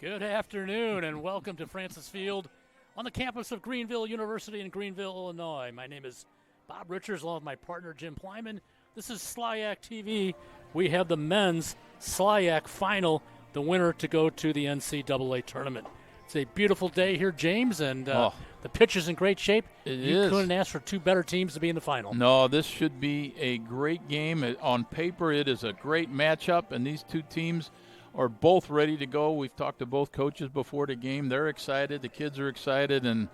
Good afternoon and welcome to Francis Field on the campus of Greenville University in Greenville, Illinois. My name is Bob Richards along with my partner Jim Plyman. This is SLIAC TV. We have the men's SLIAC final, the winner to go to the NCAA tournament. It's a beautiful day here, James, and the pitch is in great shape. You couldn't ask for two better teams to be in the final. No, this should be a great game. On paper, it is a great matchup, and these two teams are both ready to go. We've talked to both coaches before the game. They're excited. The kids are excited. And,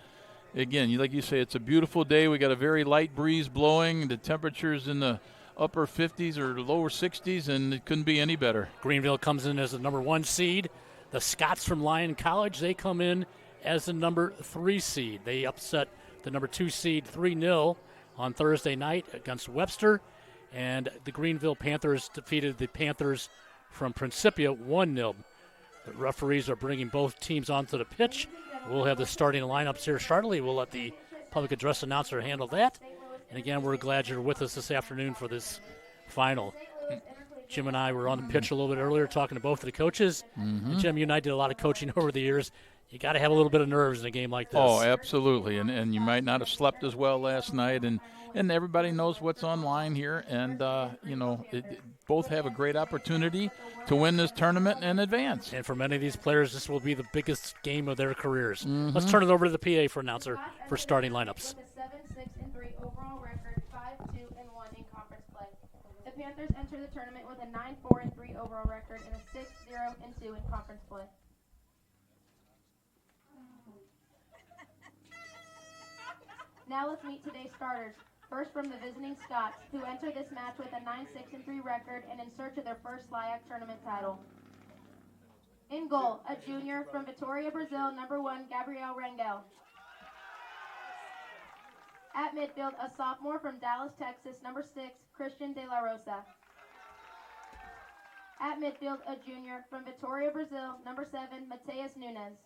again, like you say, it's a beautiful day. We got a very light breeze blowing. The temperature's in the upper 50s or lower 60s, and it couldn't be any better. Greenville comes in as the number 1 seed. The Scots from Lyon College, they come in as the number 3 seed. They upset the number 2 seed 3-0 on Thursday night against Webster. And the Greenville Panthers defeated the Panthers from Principia 1-0. The referees are bringing both teams onto the pitch. We'll have the starting lineups here shortly. We'll let the public address announcer handle that. And again, we're glad you're with us this afternoon for this final. Jim and I were on the pitch a little bit earlier talking to both of the coaches. And Jim, you and I did a lot of coaching over the years. You got to have a little bit of nerves in a game like this. Oh, absolutely. And you might not have slept as well last night. And everybody knows what's on line here. And, both have a great opportunity to win this tournament and advance. And for many of these players, this will be the biggest game of their careers. Let's turn it over to the PA for announcer for starting lineups. With a 7-6-3 overall record, 5-2-1 in conference play. The Panthers enter the tournament with a 9-4-3 overall record and a 6-0-2 in conference play. Now let's meet today's starters. First from the visiting Scots, who enter this match with a 9-6-3 record and in search of their first SLIAC tournament title. In goal, a junior from Vitória, Brazil, number 1, Gabriel Rangel. At midfield, a sophomore from Dallas, Texas, number 6, Christian De La Rosa. At midfield, a junior from Vitória, Brazil, number 7, Mateus Nunes.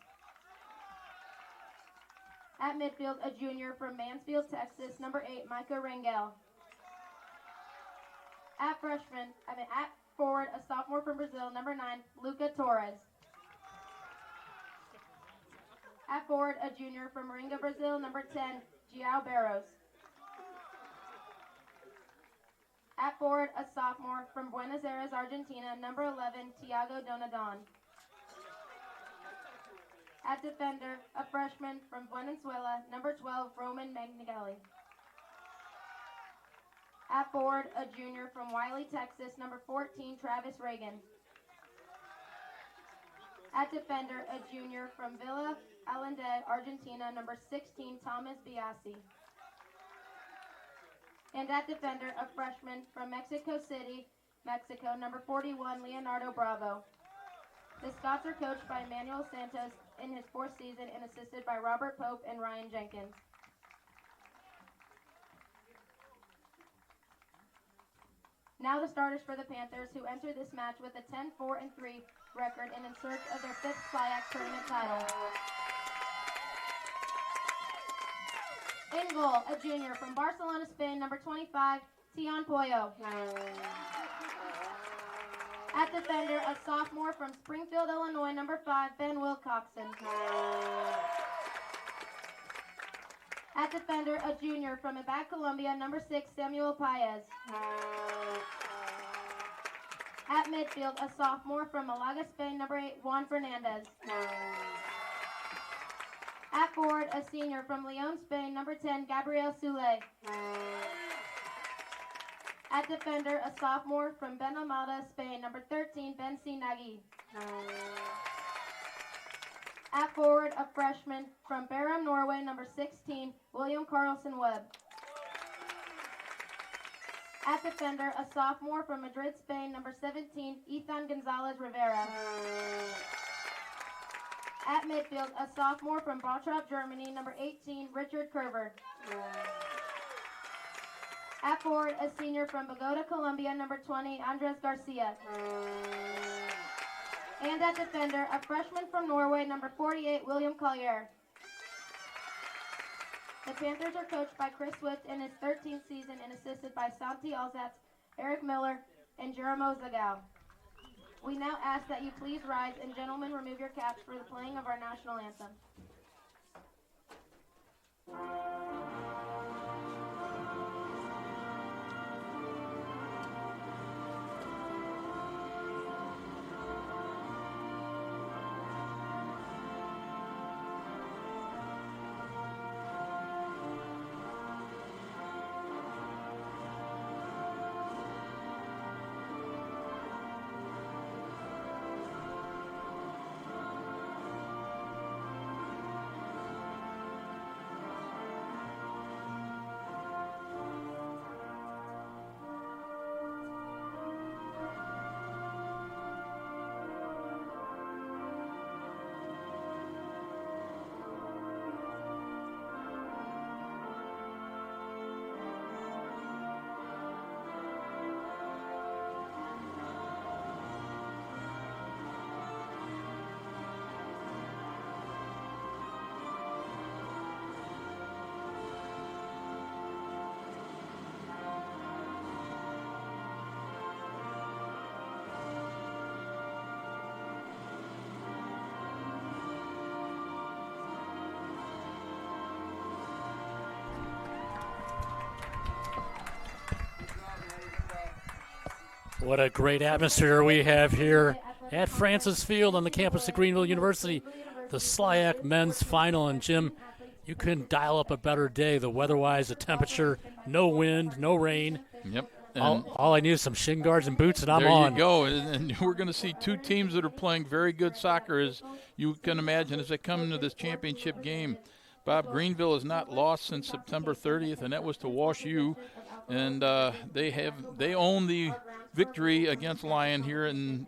At midfield, a junior from Mansfield, Texas, number 8, Micah Rangel. At forward, a sophomore from Brazil, number 9, Luca Torres. At forward, a junior from Moringa, Brazil, number 10, João Barros. At forward, a sophomore from Buenos Aires, Argentina, number 11, Thiago Donadon. At defender, a freshman from Venezuela, number 12, Roman Magnagelli. At forward, a junior from Wiley, Texas, number 14, Travis Reagan. At defender, a junior from Villa Allende, Argentina, number 16, Thomas Biasi. And at defender, a freshman from Mexico City, Mexico, number 41, Leonardo Bravo. The Scots are coached by Emmanuel Santos in his 4th season and assisted by Robert Pope and Ryan Jenkins. Now the starters for the Panthers, who enter this match with a 10-4-3 record and in search of their 5th SLIAC tournament title. In goal, a junior from Barcelona, Spain, number 25, Tion Pollo. At defender, a sophomore from Springfield, Illinois, number 5, Ben Wilcoxon. At defender, a junior from Ibac, Colombia, number 6, Samuel Paez. At midfield, a sophomore from Malaga, Spain, number 8, Juan Fernandez. At forward, a senior from Lyon, Spain, number 10, Gabriel Soule. At defender, a sophomore from Benalmada, Spain, number 13, Ben Nagy. At forward, a freshman from Bærum, Norway, number 16, William Carlson Webb. At defender, a sophomore from Madrid, Spain, number 17, Ethan Gonzalez Rivera. At midfield, a sophomore from Bottrop, Germany, number 18, Richard Kerver. At forward, a senior from Bogota, Colombia, number 20, Andres Garcia. And at defender, a freshman from Norway, number 48, William Collier. The Panthers are coached by Chris Swift in his 13th season and assisted by Santi Alzatz, Eric Miller, and Jeremo Zagal. We now ask that you please rise and gentlemen remove your caps for the playing of our national anthem. What a great atmosphere we have here at Francis Field on the campus of Greenville University. The SLIAC men's final. And Jim, you couldn't dial up a better day. The weather-wise, the temperature, no wind, no rain. Yep. All I need is some shin guards and boots, and I'm on. There you go. And we're going to see two teams that are playing very good soccer, as you can imagine, as they come into this championship game. Bob, Greenville has not lost since September 30th, and that was to Wash U. And they own the victory against Lyon here, and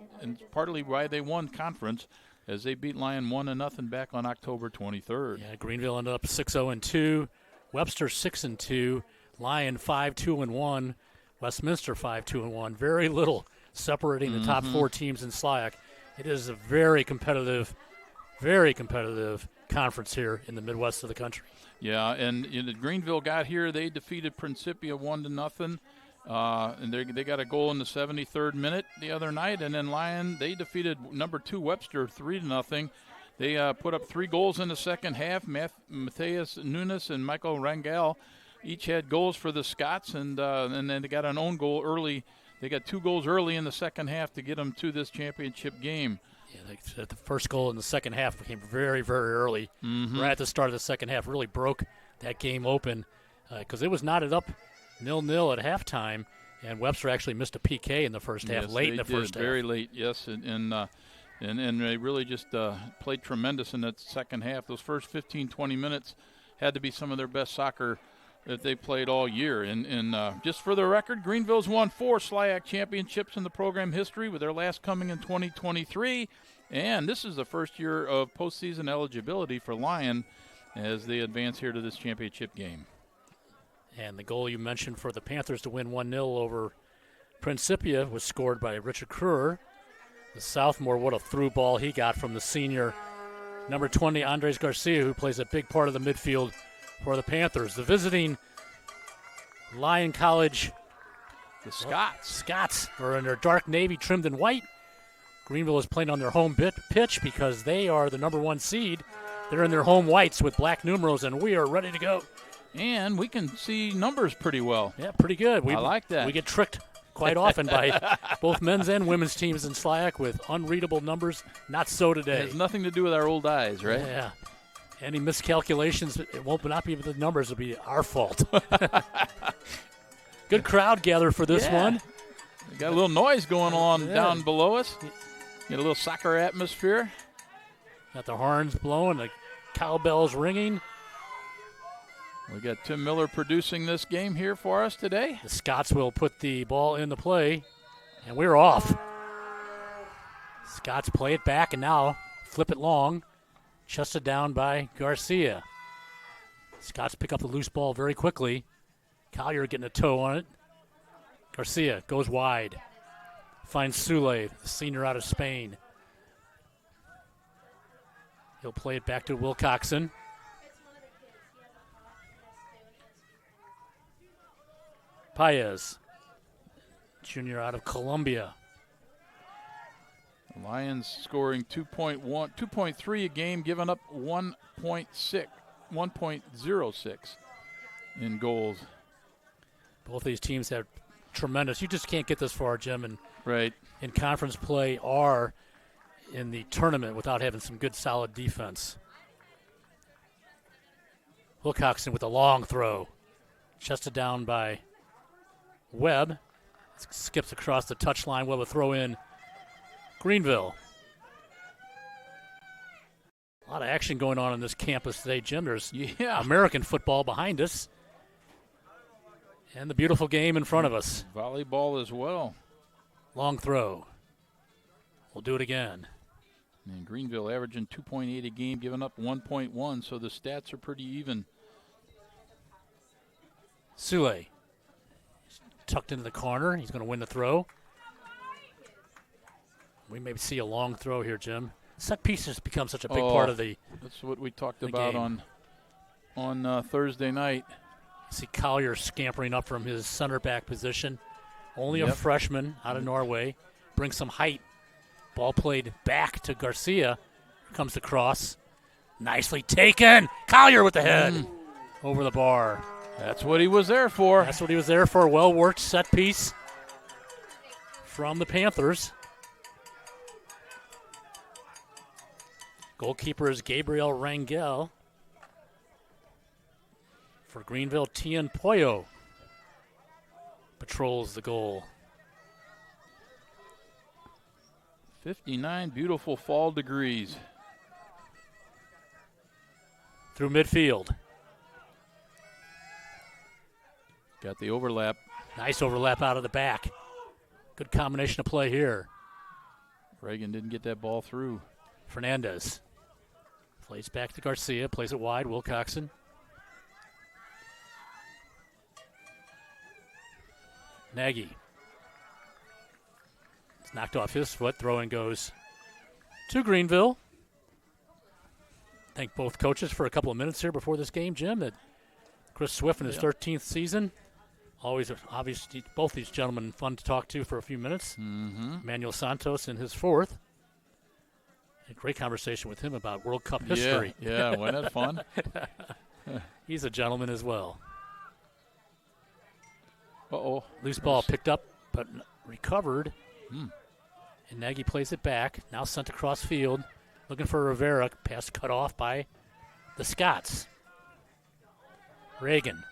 partly why they won conference, as they beat Lyon 1-0 back on October 23rd. Yeah, Greenville ended up 6-0-2, Webster 6-2, Lyon 5-2-1, Westminster 5-2-1. Very little separating the top four teams in SLIAC. It is a very competitive conference here in the Midwest of the country. Yeah, and Greenville got here. They defeated Principia 1-0. And they got a goal in the 73rd minute the other night. And then Lyon, they defeated number 2 Webster 3-0. They put up 3 goals in the second half. Matthias Nunes and Michael Rangel each had goals for the Scots, and then they got an own goal early. They got 2 goals early in the second half to get them to this championship game. Yeah, the first goal in the second half came very, very early. Right at the start of the second half, really broke that game open because it was knotted up 0-0 at halftime, and Webster actually missed a PK in the first half, late in the first half. Very late, yes, and they really just played tremendous in that second half. Those first 15, 20 minutes had to be some of their best soccer that they played all year. And just for the record, Greenville's won 4 SLIAC championships in the program history, with their last coming in 2023. And this is the first year of postseason eligibility for Lyon as they advance here to this championship game. And the goal you mentioned for the Panthers to win 1-0 over Principia was scored by Richard Kruer, the sophomore. What a through ball he got from the senior, number 20, Andres Garcia, who plays a big part of the midfield for the Panthers. The visiting Lyon College, the Scots are in their dark navy trimmed in white. Greenville is playing on their home pitch because they are the number 1 seed. They're in their home whites with black numerals, and we are ready to go. And we can see numbers pretty well. Yeah, pretty good. I like that. We get tricked quite often by both men's and women's teams in SLIAC with unreadable numbers. Not so today. It has nothing to do with our old eyes, right? Yeah. Any miscalculations, it won't not be the numbers. It'll be our fault. Good crowd gather for this one. We got a little noise going on down below us. Get a little soccer atmosphere. Got the horns blowing, the cowbells ringing. We got Tim Miller producing this game here for us today. The Scots will put the ball into play, and we're off. Scots play it back and now flip it long. Chested down by Garcia. Scots pick up the loose ball very quickly. Collier getting a toe on it. Garcia goes wide. Finds Sule, the senior out of Spain. He'll play it back to Wilcoxon. Paez, junior out of Columbia. Lions scoring 2.3 a game, giving up 1.06 in goals. Both these teams have tremendous. You just can't get this far, Jim, and Right. in conference play or in the tournament without having some good, solid defense. Wilcoxon with a long throw. Chested down by Webb. Skips across the touchline. Webb will throw in Greenville. A lot of action going on this campus today, Jim. There's American football behind us. And the beautiful game in front of us. Volleyball as well. Long throw. We'll do it again. And Greenville averaging 2.8 a game, giving up 1.1, so the stats are pretty even. Sule. Tucked into the corner. He's going to win the throw. We may see a long throw here, Jim. Set pieces become such a big part of the That's what we talked about game. on Thursday night. See Collier scampering up from his center back position. Only a freshman out of Norway. Brings some height. Ball played back to Garcia. Here comes the cross. Nicely taken. Collier with the head. Over the bar. That's what he was there for. That's what he was there for. Well worked set piece from the Panthers. Goalkeeper is Gabriel Rangel. For Greenville, Tian Poyo patrols the goal. 59 beautiful fall degrees. Through midfield. Got the overlap. Nice overlap out of the back. Good combination of play here. Reagan didn't get that ball through. Fernandez plays back to Garcia, plays it wide. Wilcoxon. Nagy. It's knocked off his foot. Throw-in goes to Greenville. Thank both coaches for a couple of minutes here before this game, Jim. That Chris Swift in his 13th season. Always, obviously, both these gentlemen fun to talk to for a few minutes. Manuel Santos in his 4th. A great conversation with him about World Cup history. Yeah, wasn't that fun? He's a gentleman as well. Uh-oh. Loose ball picked up, but recovered. And Nagy plays it back. Now sent across field. Looking for Rivera. Pass cut off by the Scots. Reagan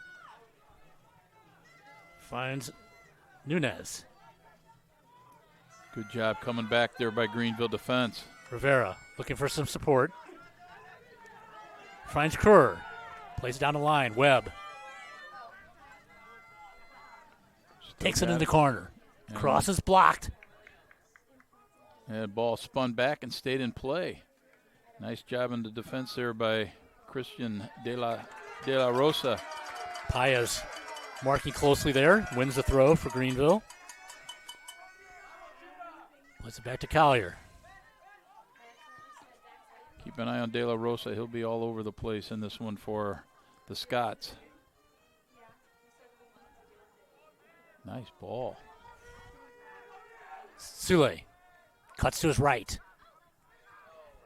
finds Nunez. Good job coming back there by Greenville defense. Rivera looking for some support. Finds Kerr. Plays it down the line. Webb. Takes it in the corner. Cross is blocked. And ball spun back and stayed in play. Nice job in the defense there by Christian De La Rosa. Paez marking closely there. Wins the throw for Greenville. Plays it back to Collier. Keep an eye on De La Rosa. He'll be all over the place in this one for the Scots. Nice ball. Sule cuts to his right.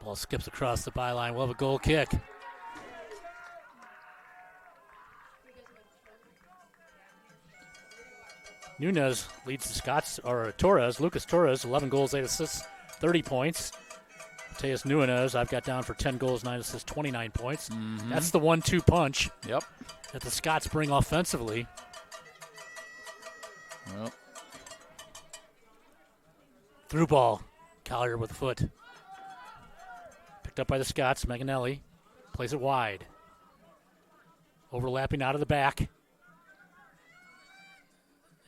Ball skips across the byline. We'll have a goal kick. Nunez leads the Scots, or Torres, Lucas Torres, 11 goals, 8 assists, 30 points. Mateus Nunez, I've got down for 10 goals, 9 assists, 29 points. That's the 1-2 punch that the Scots bring offensively. Well, Through ball. Collier with the foot. Picked up by the Scots. Manganelli plays it wide. Overlapping out of the back. They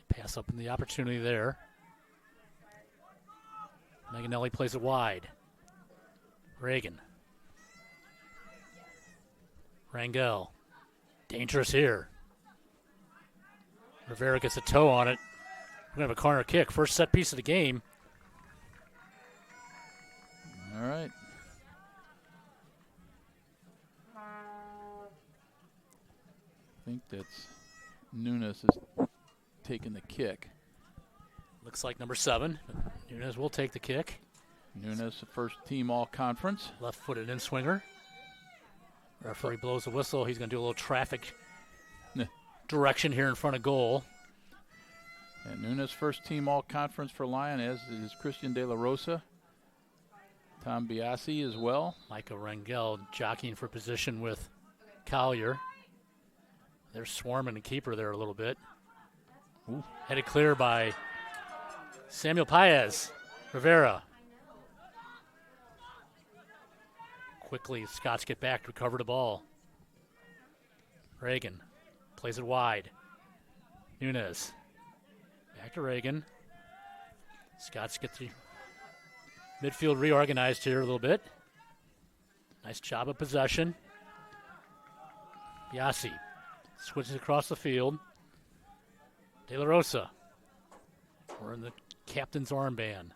pass up in the opportunity there. Manganelli plays it wide. Reagan. Rangel. Dangerous here. Rivera gets a toe on it. We're going to have a corner kick. First set piece of the game. all right. I think that's Nunez is taking the kick. Looks like number 7. Nunez will take the kick. Nunes, the first team all-conference. Left-footed in-swinger. Referee blows the whistle. He's going to do a little traffic direction here in front of goal. And Nunes, first team all-conference for Lyon, as is Christian De La Rosa. Tom Biasi as well. Micah Rangel jockeying for position with Collier. They're swarming the keeper there a little bit. Ooh. Headed clear by Samuel Paez. Rivera. Quickly, Scots get back to recover the ball. Reagan plays it wide. Nunes. Back to Reagan. Scots get the midfield reorganized here a little bit. Nice job of possession. Biasi switches across the field. De La Rosa. We're in the captain's armband.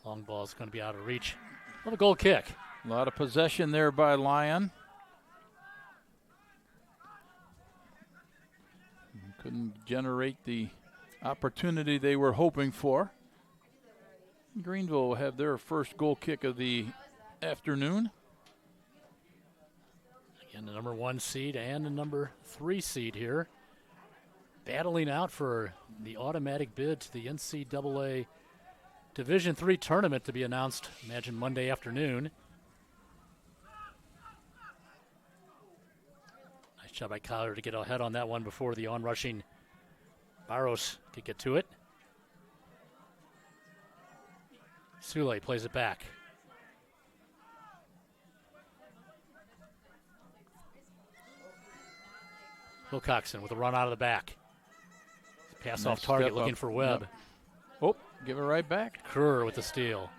Long ball is going to be out of reach. Well, a goal kick. A lot of possession there by Lyon. Couldn't generate the opportunity they were hoping for. Greenville will have their first goal kick of the afternoon. Again, the number 1 seed and the number 3 seed here, battling out for the automatic bid to the NCAA Division III tournament to be announced, imagine, Monday afternoon. Nice job by Collier to get ahead on that one before the onrushing Barros could get to it. Sule plays it back. Wilcoxon with a run out of the back. Pass Nice off target, step looking up. for Webb. Yep. Oh, give it right back. Kerr with the steal.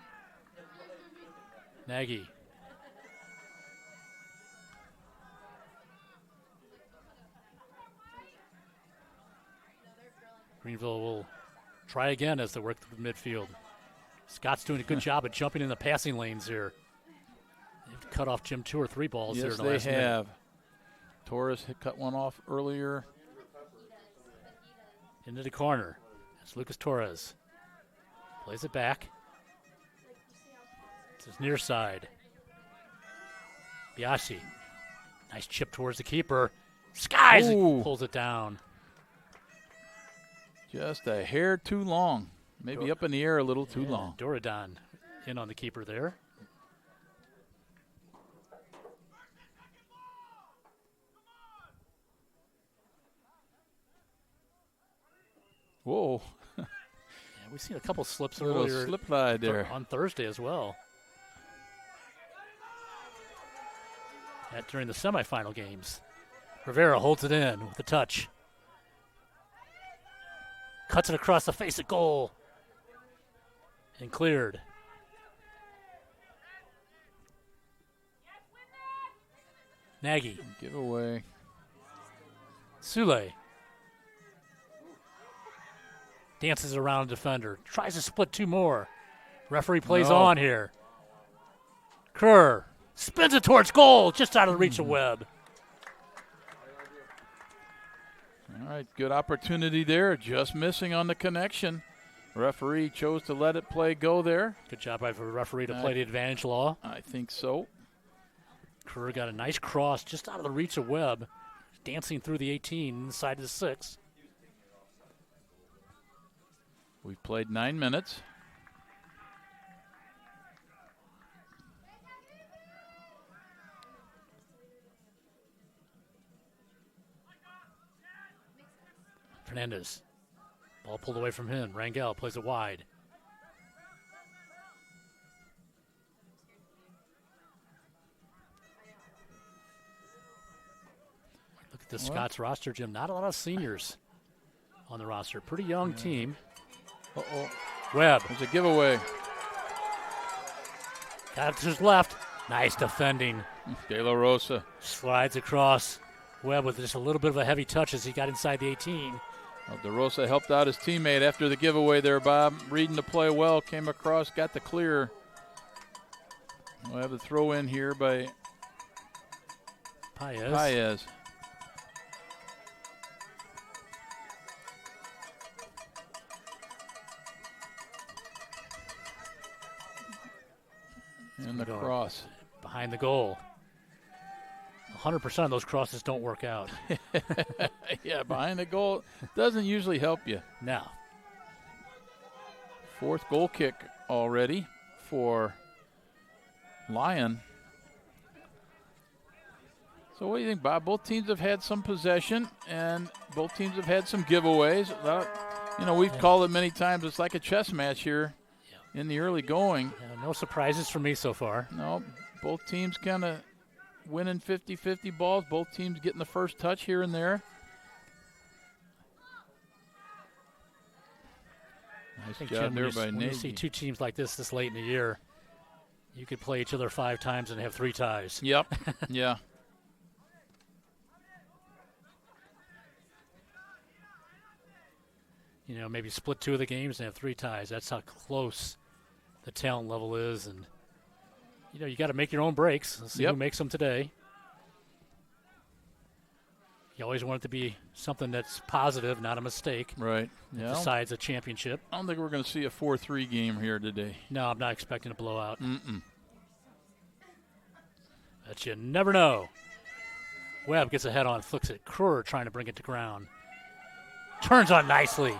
Nagy. Greenville will try again as they work through midfield. Scott's doing a good job at jumping in the passing lanes here. They've cut off Jim 2 or 3 balls here Yes, in the last they minute. have. Torres had cut one off earlier. Into the corner. That's Lucas Torres. Plays it back. It's his near side. Biasi. Nice chip towards the keeper. Skies Ooh. pulls it down. Just a hair too long. Maybe up in the air a little too long. Doradon in on the keeper there. Whoa. Yeah, we've seen a couple slips A little earlier slip slide there. on Thursday as well. That during the semifinal games. Rivera holds it in with a touch. Cuts it across the face of goal. And cleared. Nagy. Giveaway. Sule. Dances around a defender. Tries to split 2 more. Referee plays No. on here. Kerr spins it towards goal. Just out of the reach of Webb. All right, good opportunity there. Just missing on the connection. Referee chose to let it play go there. Good job by the referee to play the advantage law. I think so. Kerr got a nice cross just out of the reach of Webb. Dancing through the 18 inside of the 6. We've played 9 minutes. Fernandez. Ball pulled away from him. Rangel plays it wide. Look at the Scots roster, Jim. Not a lot of seniors on the roster. Pretty young team. Uh-oh. Webb. There's a giveaway. Got it to his left. Nice defending. De La Rosa. Slides across. Webb with just a little bit of a heavy touch as he got inside the 18. Well, De Rosa helped out his teammate after the giveaway there, Bob. Reading the play well, came across, got the clear. We'll have a throw in here by Paez. And the cross. Behind the goal. 100% of those crosses don't work out. Yeah, behind the goal doesn't usually help you. No. Fourth goal kick already for Lyon. So what do you think, Bob? Both teams have had some possession, and both teams have had some giveaways. We've called it many times. It's like a chess match here in the early going. Yeah, no surprises for me so far. No, both teams kind of winning 50-50 balls. Both teams getting the first touch here and there. Nice job there by when you see two teams like this late in the year, you could play each other 5 times and have 3 ties. Yep. Yeah. Maybe split 2 of the games and have 3 ties. That's how close the talent level is. And, you got to make your own breaks. Let's see who makes them today. You always want it to be something that's positive, not a mistake. Right. Yeah. Decides a championship. I don't think we're going to see a 4-3 game here today. No, I'm not expecting a blowout. Mm-mm. But you never know. Webb gets ahead on, flicks it. Kruer trying to bring it to ground. Turns on nicely.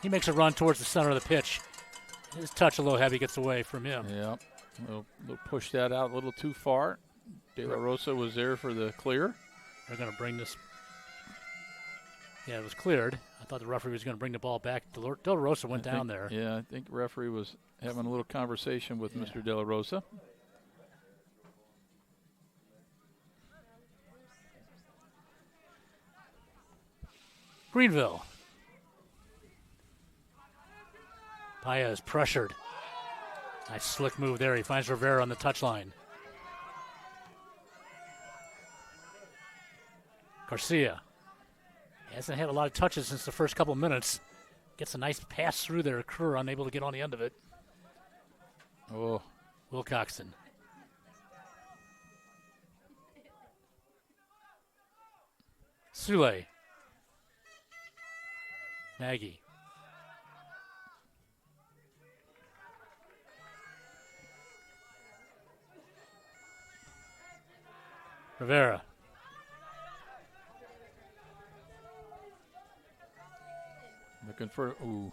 He makes a run towards the center of the pitch. His touch a little heavy, gets away from him. Yeah. We'll push that out a little too far. De La Rosa was there for the clear. They're going to bring this. Yeah, it was cleared. I thought the referee was going to bring the ball back. De La Rosa went down there. Yeah, I think the referee was having a little conversation with Mr. De La Rosa. Greenville. Paya is pressured. Nice slick move there. He finds Rivera on the touchline. Garcia hasn't had a lot of touches since the first couple minutes. Gets a nice pass through there. Kruer unable to get on the end of it. Oh. Wilcoxon. Sule. Nagy. Rivera. Looking for, ooh.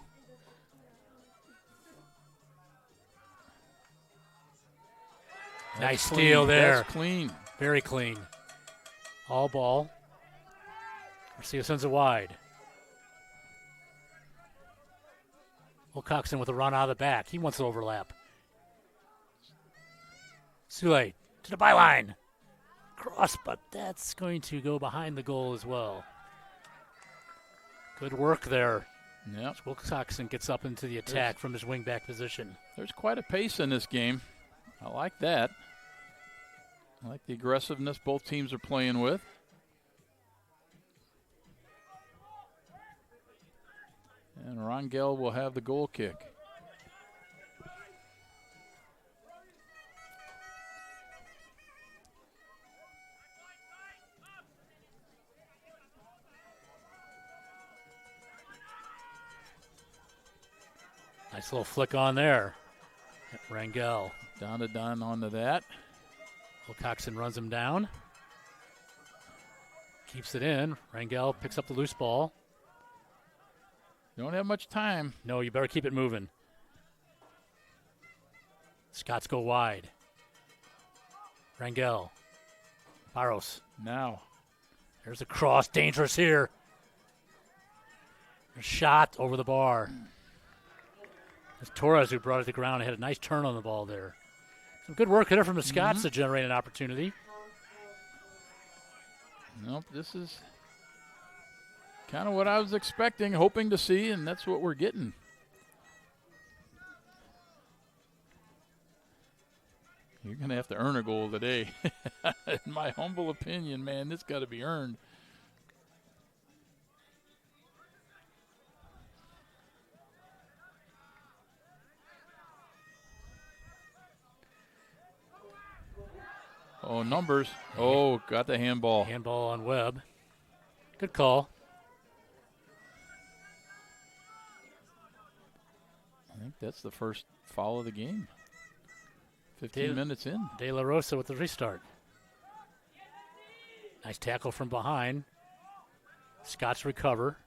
Nice steal there. That's clean. Very clean. All ball. Garcia sends it wide. Wilcoxon with a run out of the back. He wants to overlap. Sule to the byline. Cross, but that's going to go behind the goal as well. Good work there. Yep. Wilcoxon gets up into the attack from his wingback position. There's quite a pace in this game. I like that. I like the aggressiveness both teams are playing with. And Rangel will have the goal kick. Nice little flick on there. Rangel. Down to Dunn onto that. Wilcoxon runs him down. Keeps it in. Rangel picks up the loose ball. Don't have much time. No, you better keep it moving. Scots go wide. Rangel. Barros. Now. There's a cross. Dangerous here. A shot over the bar. It's Torres who brought it to ground and had a nice turn on the ball there. Some good work there from the Scots to generate an opportunity. Nope, this is kind of what I was expecting, hoping to see, and that's what we're getting. You're going to have to earn a goal today. In my humble opinion, man, this got to be earned. Oh, numbers. Oh, got the handball. Handball on Webb. Good call. I think that's the first foul of the game. 15 minutes in. De La Rosa with the restart. Nice tackle from behind. Scots recover.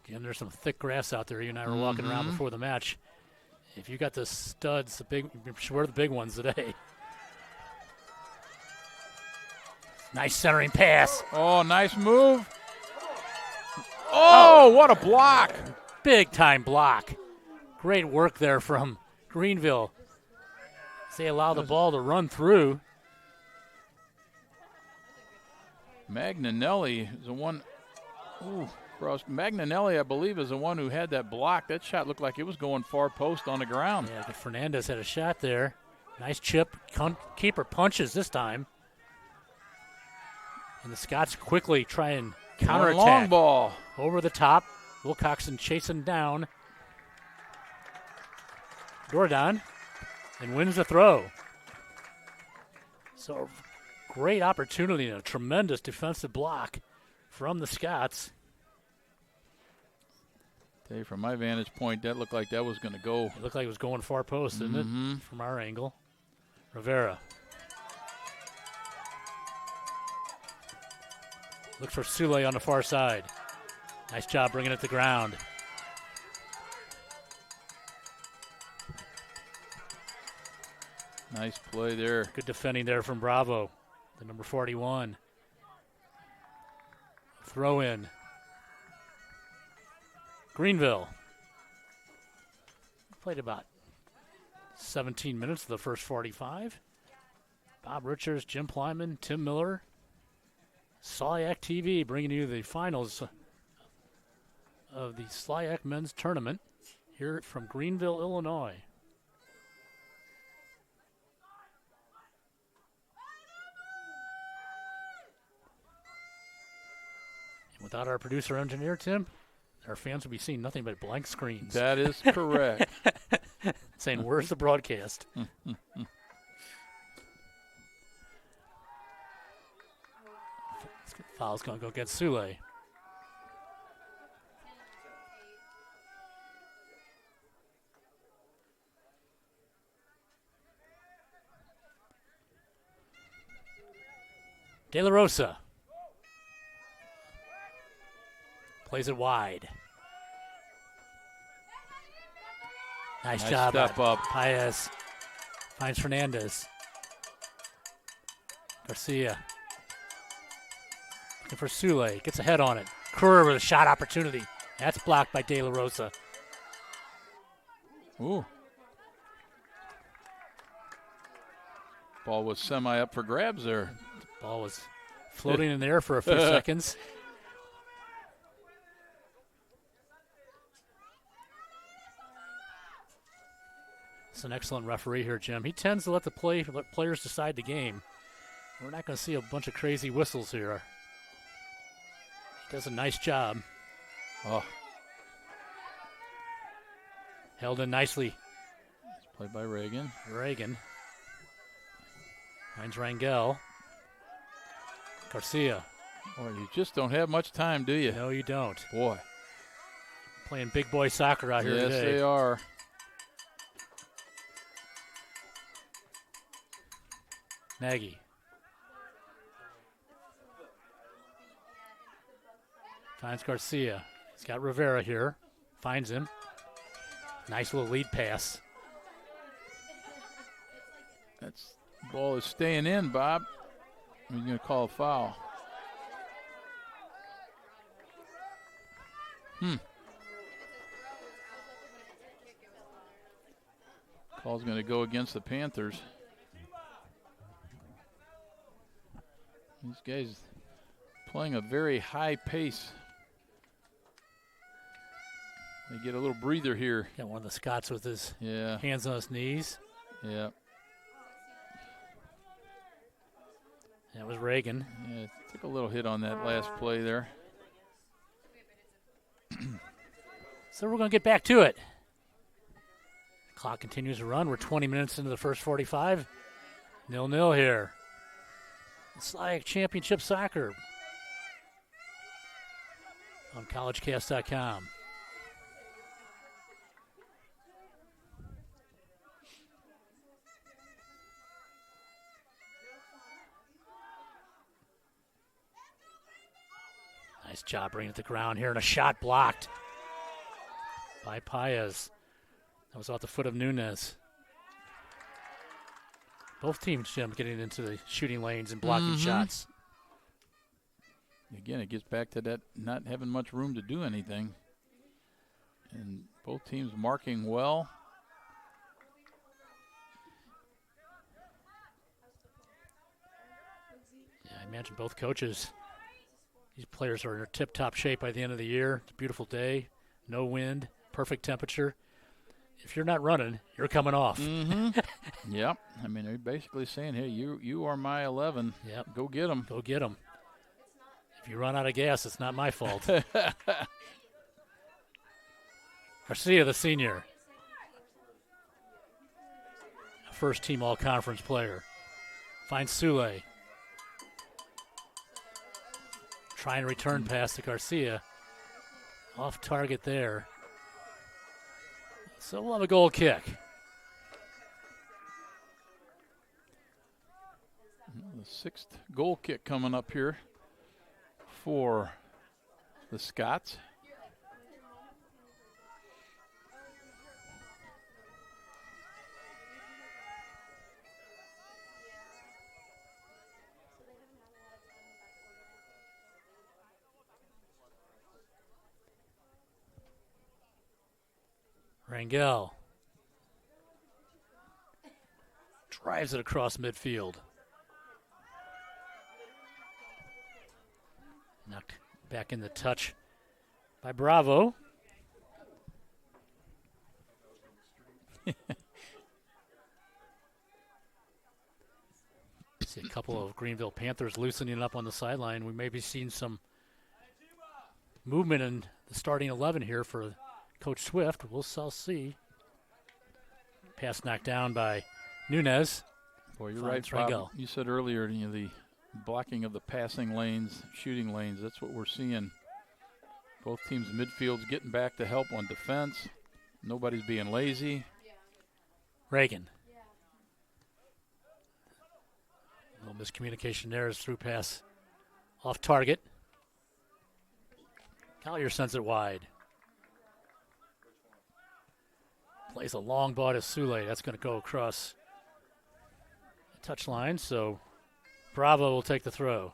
Again, there's some thick grass out there. You and I were walking around before the match. If you got the studs, we're the big ones today. Nice centering pass. Oh, nice move. Oh, what a block. Big time block. Great work there from Greenville. They allow the ball to run through. Magnanelli is the one. Ooh, cross. Magnanelli, I believe, is the one who had that block. That shot looked like it was going far post on the ground. Yeah, but Fernandez had a shot there. Nice chip. Keeper punches this time. And the Scots quickly try and counterattack. Long ball. Over the top. Wilcoxon chasing down Gordon and wins the throw. So great opportunity and a tremendous defensive block from the Scots. Tell you, from my vantage point, that looked like that was going to go. It looked like it was going far post, didn't it? From our angle. Rivera. Looks for Sule on the far side. Nice job bringing it to ground. Nice play there. Good defending there from Bravo, the number 41. Throw in. Greenville. Played about 17 minutes of the first 45. Bob Richards, Jim Plyman, Tim Miller. SLIAC TV bringing you the finals of the SLIAC men's tournament here from Greenville, Illinois. And without our producer engineer, Tim, our fans will be seeing nothing but blank screens. That is correct. Saying, where's the broadcast? Foul's going to go against Sule. De La Rosa plays it wide. Nice job. Step up. Paez finds Fernandez. Garcia. Looking for Sule. Gets a head on it. Kerr with a shot opportunity. That's blocked by De La Rosa. Ooh. Ball was semi up for grabs there. Ball was floating in the air for a few seconds. It's an excellent referee here, Jim. He tends to let players decide the game. We're not going to see a bunch of crazy whistles here. He does a nice job. Oh. Held in nicely. It's played by Reagan. Reagan. Finds Rangel. Garcia. Boy, you just don't have much time, do you? No, you don't. Boy. Playing big boy soccer out here today. Yes, they are. Nagy. Finds Garcia. He's got Rivera here. Finds him. Nice little lead pass. That's ball is staying in, Bob. He's going to call a foul. Call's going to go against the Panthers. These guys playing a very high pace. They get a little breather here. Got one of the Scots with his Yeah. hands on his knees. Yeah. That was Reagan. Yeah, took a little hit on that last play there. So we're going to get back to it. Clock continues to run. We're 20 minutes into the first 45. 0-0 here. SLIAC Championship Soccer on collegecast.com. Nice job bringing it to the ground here, and a shot blocked by Paez. That was off the foot of Nunez. Both teams, Jim, getting into the shooting lanes and blocking shots. Again, it gets back to that not having much room to do anything. And both teams marking well. Yeah, I imagine both coaches, these players are in tip-top shape by the end of the year. It's a beautiful day, no wind, perfect temperature. If you're not running, you're coming off. Yep. I mean, they're basically saying, hey, you are my 11. Yep. Go get them. Go get them. If you run out of gas, it's not my fault. Garcia, the senior. A first-team all-conference player. Finds Sule. Try and return pass to Garcia. Off target there. So we'll have a goal kick. The sixth goal kick coming up here for the Scots. Rangel drives it across midfield. Knocked back in the touch by Bravo. See a couple of Greenville Panthers loosening up on the sideline. We may be seeing some movement in the starting 11 here for Coach Swift. We'll see. Pass knocked down by Nunez. Boy, you're right, Bob. You said earlier, the blocking of the passing lanes, shooting lanes, that's what we're seeing. Both teams' midfields getting back to help on defense. Nobody's being lazy. Reagan. A little miscommunication there as through pass off target. Collier sends it wide. Plays a long ball to Sule. That's going to go across the touchline, so Bravo will take the throw.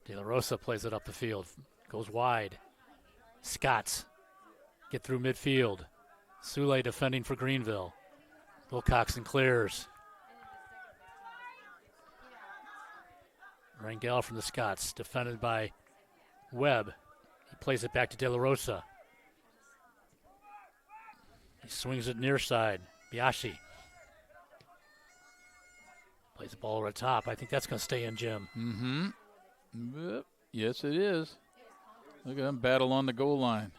De La Rosa plays it up the field. Goes wide. Scots get through midfield. Sule defending for Greenville. Wilcoxon clears. Rangel from the Scots, defended by Webb. He plays it back to De La Rosa. He swings it near side. Biashi plays the ball over the top. I think that's going to stay in, Jim. Yep. Yes, it is. Look at them battle on the goal line.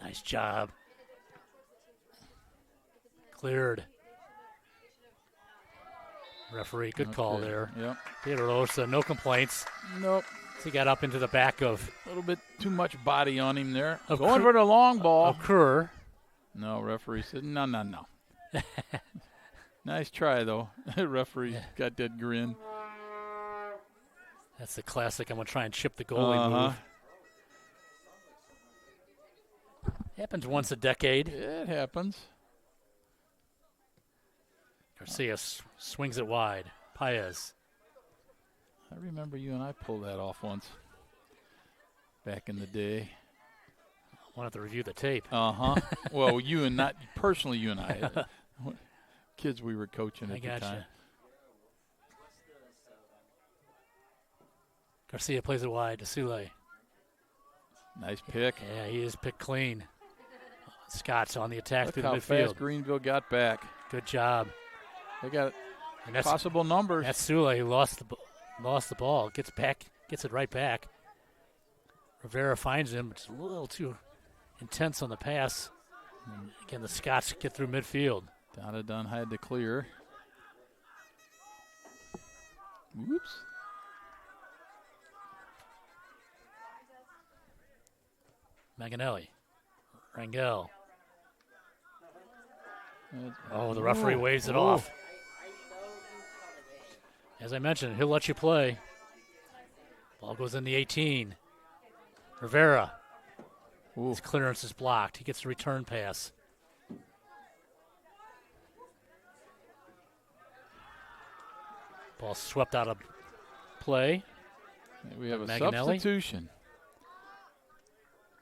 Nice job. Cleared. Referee, good call there. Yep. De La Rosa, no complaints. Nope. He got up into the back of. A little bit too much body on him there. Going for the long ball. Kerr. No, referee said, no. Nice try, though. Referee got that grin. That's the classic. I'm going to try and chip the goalie move. Happens once a decade. It happens. Garcia swings it wide. Paez. I remember you and I pulled that off once back in the day. I wanted to review the tape. Well, you and not personally, you and I. Kids we were coaching at the time. Garcia plays it wide to Sule. Nice pick. Yeah, he is picked clean. Scott's on the attack Look through the how midfield. fast Greenville got back. Good job. They got possible numbers. That's Sule who lost the lost the ball. Gets it right back. Rivera finds him. It's a little too intense on the pass. And again, the Scots get through midfield. Donadon had to clear. Whoops. Manganelli. Rangel. Oh, the referee waves it off. As I mentioned, he'll let you play. Ball goes in the 18. Rivera. His clearance is blocked. He gets the return pass. Ball swept out of play. We have a Manganelli. substitution.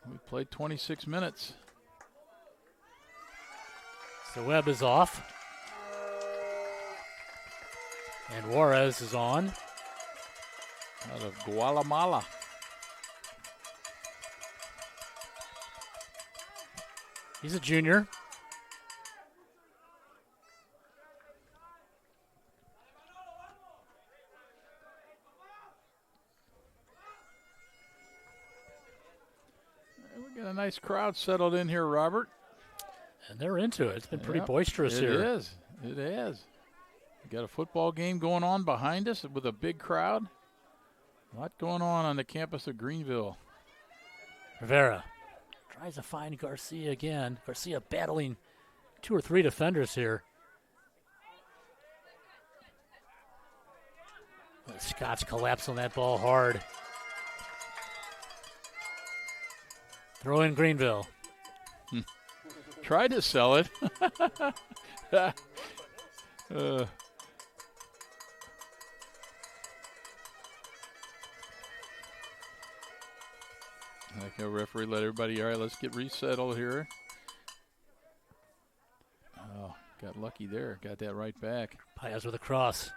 We played 26 minutes. So Webb is off. And Juarez is on. Out of Guatemala. He's a junior. We got a nice crowd settled in here, Robert. And they're into it. It's been pretty Yep, boisterous here. It is. It is. We got a football game going on behind us with a big crowd. A lot going on the campus of Greenville. Rivera tries to find Garcia again. Garcia battling 2 or 3 defenders here. The Scots collapse on that ball hard. Throw in Greenville. Tried to sell it. Like a referee let everybody, all right, let's get resettled here. Oh, got lucky there. Got that right back. Paez with a cross.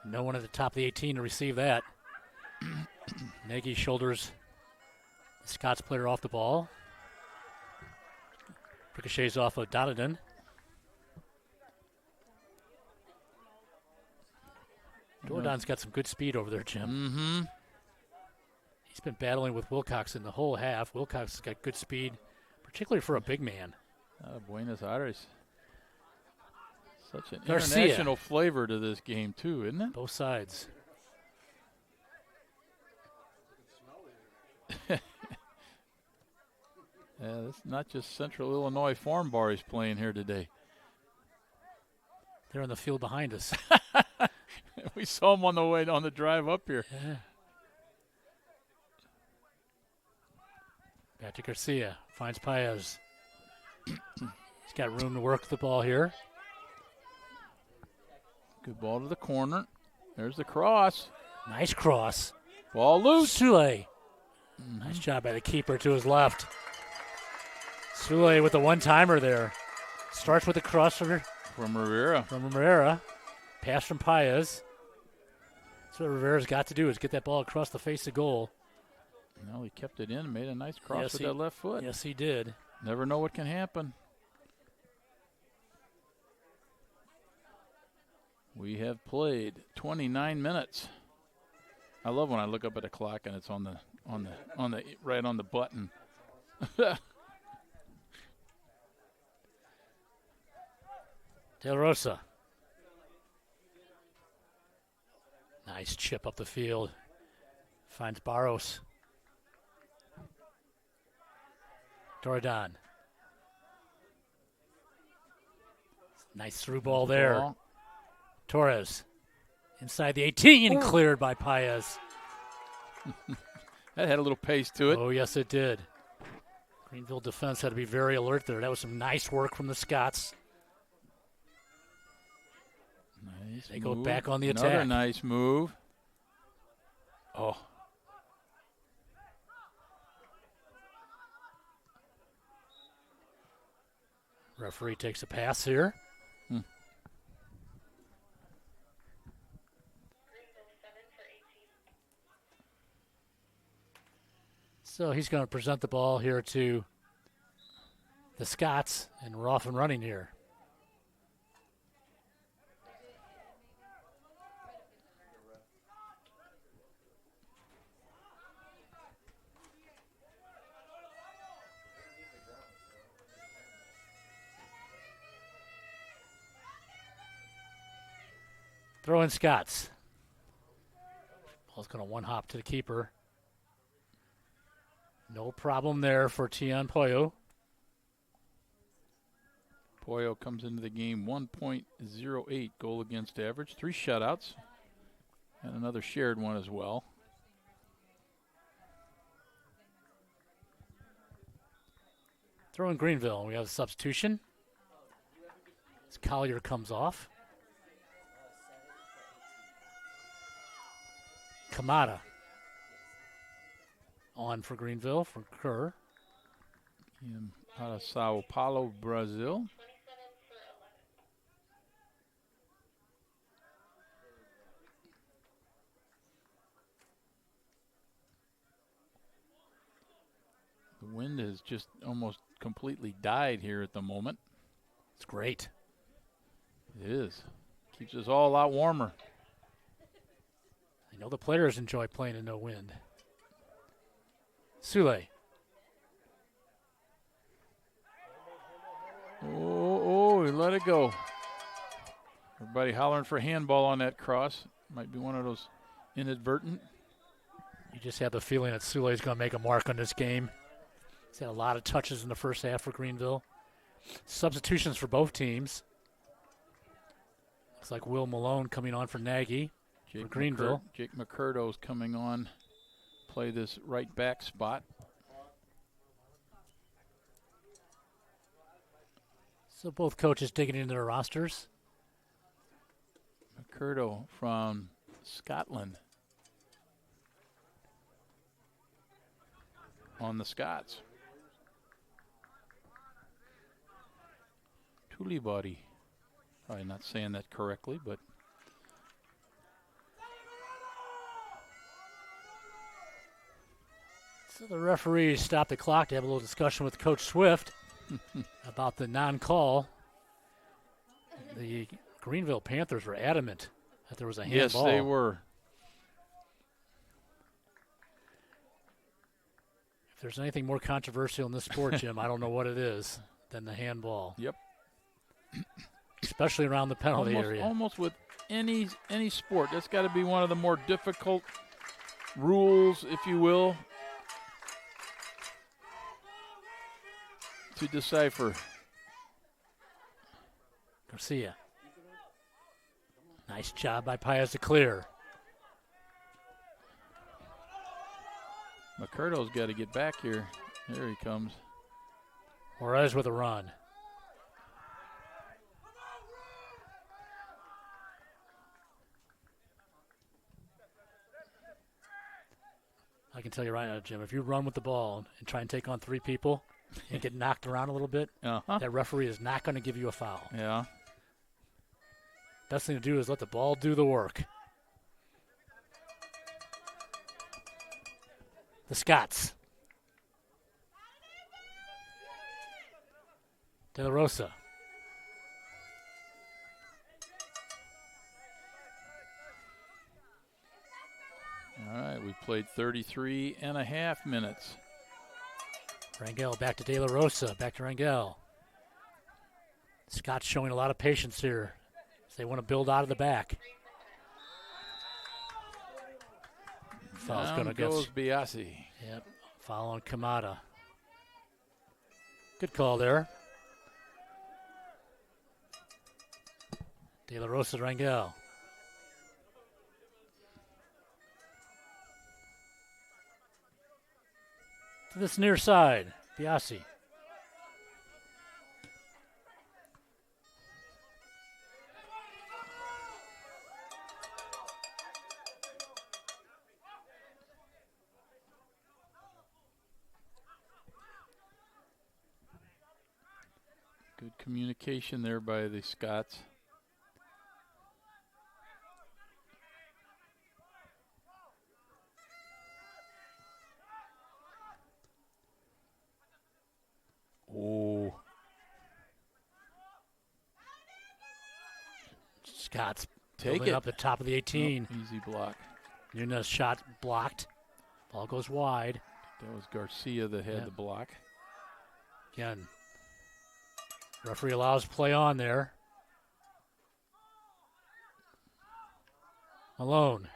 No one at the top of the 18 to receive that. Nagy shoulders the Scots player off the ball. Ricochets off of Donadon. Donadon's got some good speed over there, Jim. Mm-hmm. He's been battling with Wilcox in the whole half. Wilcox has got good speed, particularly for a big man. Buenos Aires. Such an Garcia. international flavor to this game, too, isn't it? Both sides. Yeah, it's not just Central Illinois Farm Bar he's playing here today. They're in the field behind us. We saw him on the way on the drive up here. Yeah. Back to Garcia. Finds Paez. He's got room to work the ball here. Good ball to the corner. There's the cross. Nice cross. Ball loose. Sule. Nice job by the keeper to his left. Sule with the one-timer there. Starts with the crosser From Rivera. from Rivera. Pass from Paez. That's what Rivera's got to do is get that ball across the face of goal. No, he kept it in and made a nice cross Yes, with he- that left foot. Yes, he did. Never know what can happen. We have played 29 minutes. I love when I look up at the clock and it's on the right on the button. Del Rosa. Nice chip up the field. Finds Barros. Doradon. Nice through ball there. Ball. Torres. Inside the 18, cleared by Paez. That had a little pace to it. Oh, yes, it did. Greenville defense had to be very alert there. That was some nice work from the Scots. Nice They go move. back on the Another attack. nice move. Oh. Referee takes a pass here. So he's going to present the ball here to the Scots, and we're off and running here. Throw in Scots. Ball's going to one hop to the keeper. No problem there for Tian Poyo. Poyo comes into the game 1.08 goal against average, 3 shutouts, and another shared one as well. Throw in Greenville. We have a substitution. As Collier comes off. Kamada on for Greenville for Kerr. Out of Sao Paulo, Brazil. The wind has just almost completely died here at the moment. It's great. It is. Keeps us all a lot warmer. I know the players enjoy playing in no wind. Sule. Oh, he let it go. Everybody hollering for handball on that cross. Might be one of those inadvertent. You just have the feeling that Sule is going to make a mark on this game. He's had a lot of touches in the first half for Greenville. Substitutions for both teams. Looks like Will Malone coming on for Nagy for Greenville. Jake McCurdo's coming on, play this right back spot. So both coaches digging into their rosters. McCurdo from Scotland on the Scots. Tulibody. Probably not saying that correctly, but so the referee stopped the clock to have a little discussion with Coach Swift about the non-call. The Greenville Panthers were adamant that there was a handball. Yes, they were. If there's anything more controversial in this sport, Jim, I don't know what it is than the handball. Yep. Especially around the penalty area. Almost with any sport. That's got to be one of the more difficult rules, if you will, to decipher. Garcia. Nice job by Paez to clear. McCurdo's got to get back here. There he comes. Juarez with a run. I can tell you right now, Jim, if you run with the ball and try and take on 3 people and get knocked around a little bit, that referee is not going to give you a foul. Yeah. Best thing to do is let the ball do the work. The Scots. De La Rosa. All right, we played 33 and a half minutes. Rangel back to De La Rosa, back to Rangel. Scott's showing a lot of patience here as they want to build out of the back. Foul's going to get. Goes Biasi. Yep, foul on Kamada. Good call there. De La Rosa, Rangel. To this near side, Biasi. Good communication there by the Scots. Oh. Scott's Take building it up the top of the 18. Oh, easy block. Nunez shot blocked. Ball goes wide. That was Garcia that had the block. Again, referee allows play on there. Malone.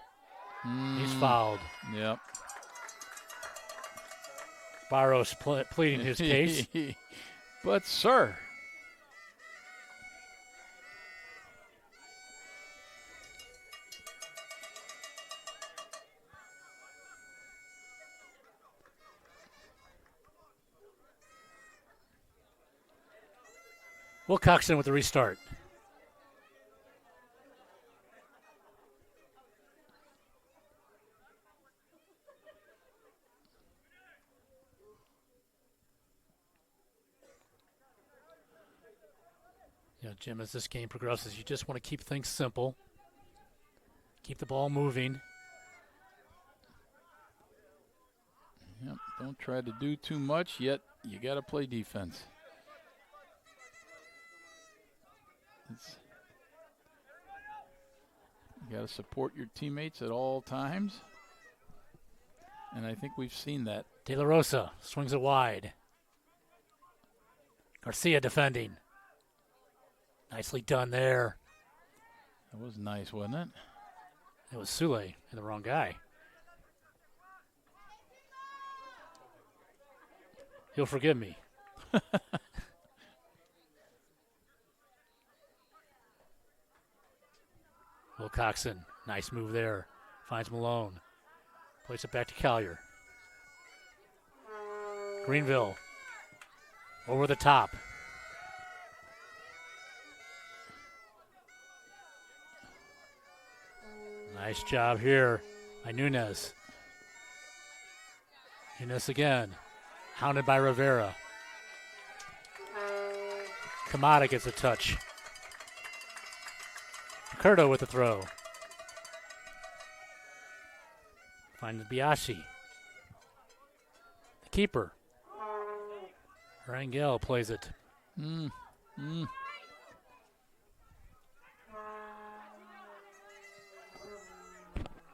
He's fouled. Yep. Barros pleading his case. But, sir. Wilcoxon with the restart. Jim, as this game progresses, you just want to keep things simple. Keep the ball moving. Yep, don't try to do too much, yet you got to play defense. You got to support your teammates at all times. And I think we've seen that. De La Rosa swings it wide. Garcia defending. Nicely done there. That was nice, wasn't it? It was Sule and the wrong guy. He'll forgive me. Wilcoxon, nice move there. Finds Malone. Plays it back to Collier. Greenville over the top. Nice job here by Nunez. Nunez again. Hounded by Rivera. Kamada gets a touch. Curto with the throw. Finds Biashi. The keeper. Rangel plays it.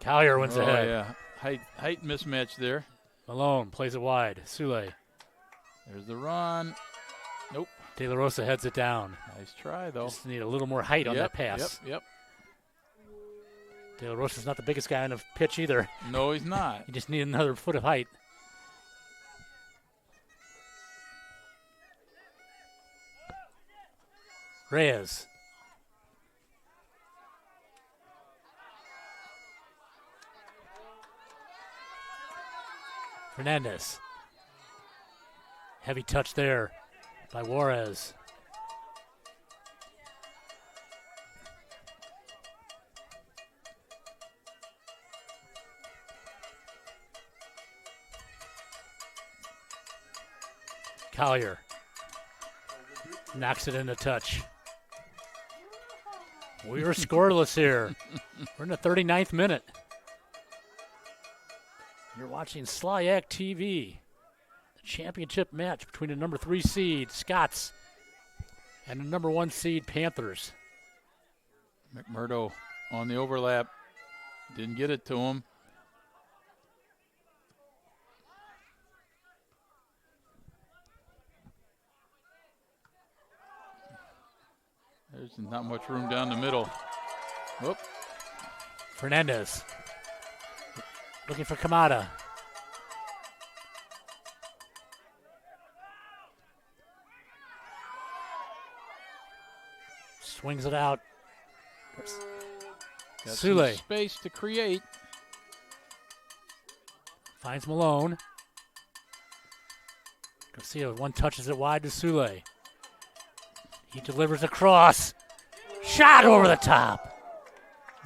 Collier wins ahead. Yeah, height mismatch there. Malone plays it wide. Sule. There's the run. Nope. De La Rosa heads it down. Nice try, though. Just need a little more height on that pass. Yep. De La Rosa's not the biggest guy on the pitch either. No, he's not. You just need another foot of height. Reyes. Fernandez. Heavy touch there by Juarez. Collier knocks it into touch. We were scoreless here. We're in the 39th minute. You're watching SLIAC TV, the championship match between the number 3 seed, Scots, and the number 1 seed, Panthers. McMurdo on the overlap. Didn't get it to him. There's not much room down the middle. Whoop. Fernandez looking for Kamada. Swings it out. Got Sule some space to create. Finds Malone. Garcia one touches it wide to Sule. He delivers a cross. Shot over the top.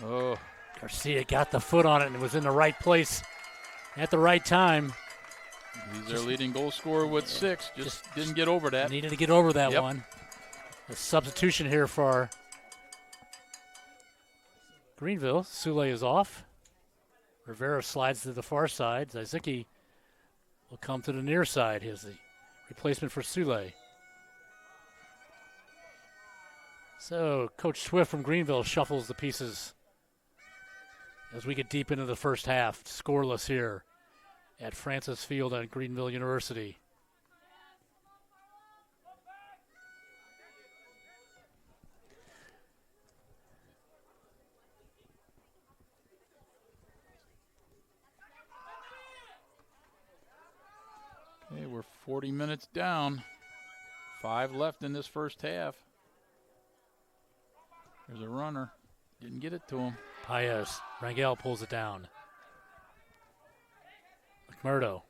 Oh. Garcia got the foot on it and was in the right place at the right time. He's their leading goal scorer with 6. Just didn't get over that. Needed to get over that one. A substitution here for Greenville. Sule is off. Rivera slides to the far side. Zizicki will come to the near side. Here's the replacement for Sule. So Coach Swift from Greenville shuffles the pieces as we get deep into the first half. Scoreless here at Francis Field at Greenville University. we're 40 minutes down. 5 left in this first half. There's a runner. Didn't get it to him. Paez. Rangel pulls it down. McMurdo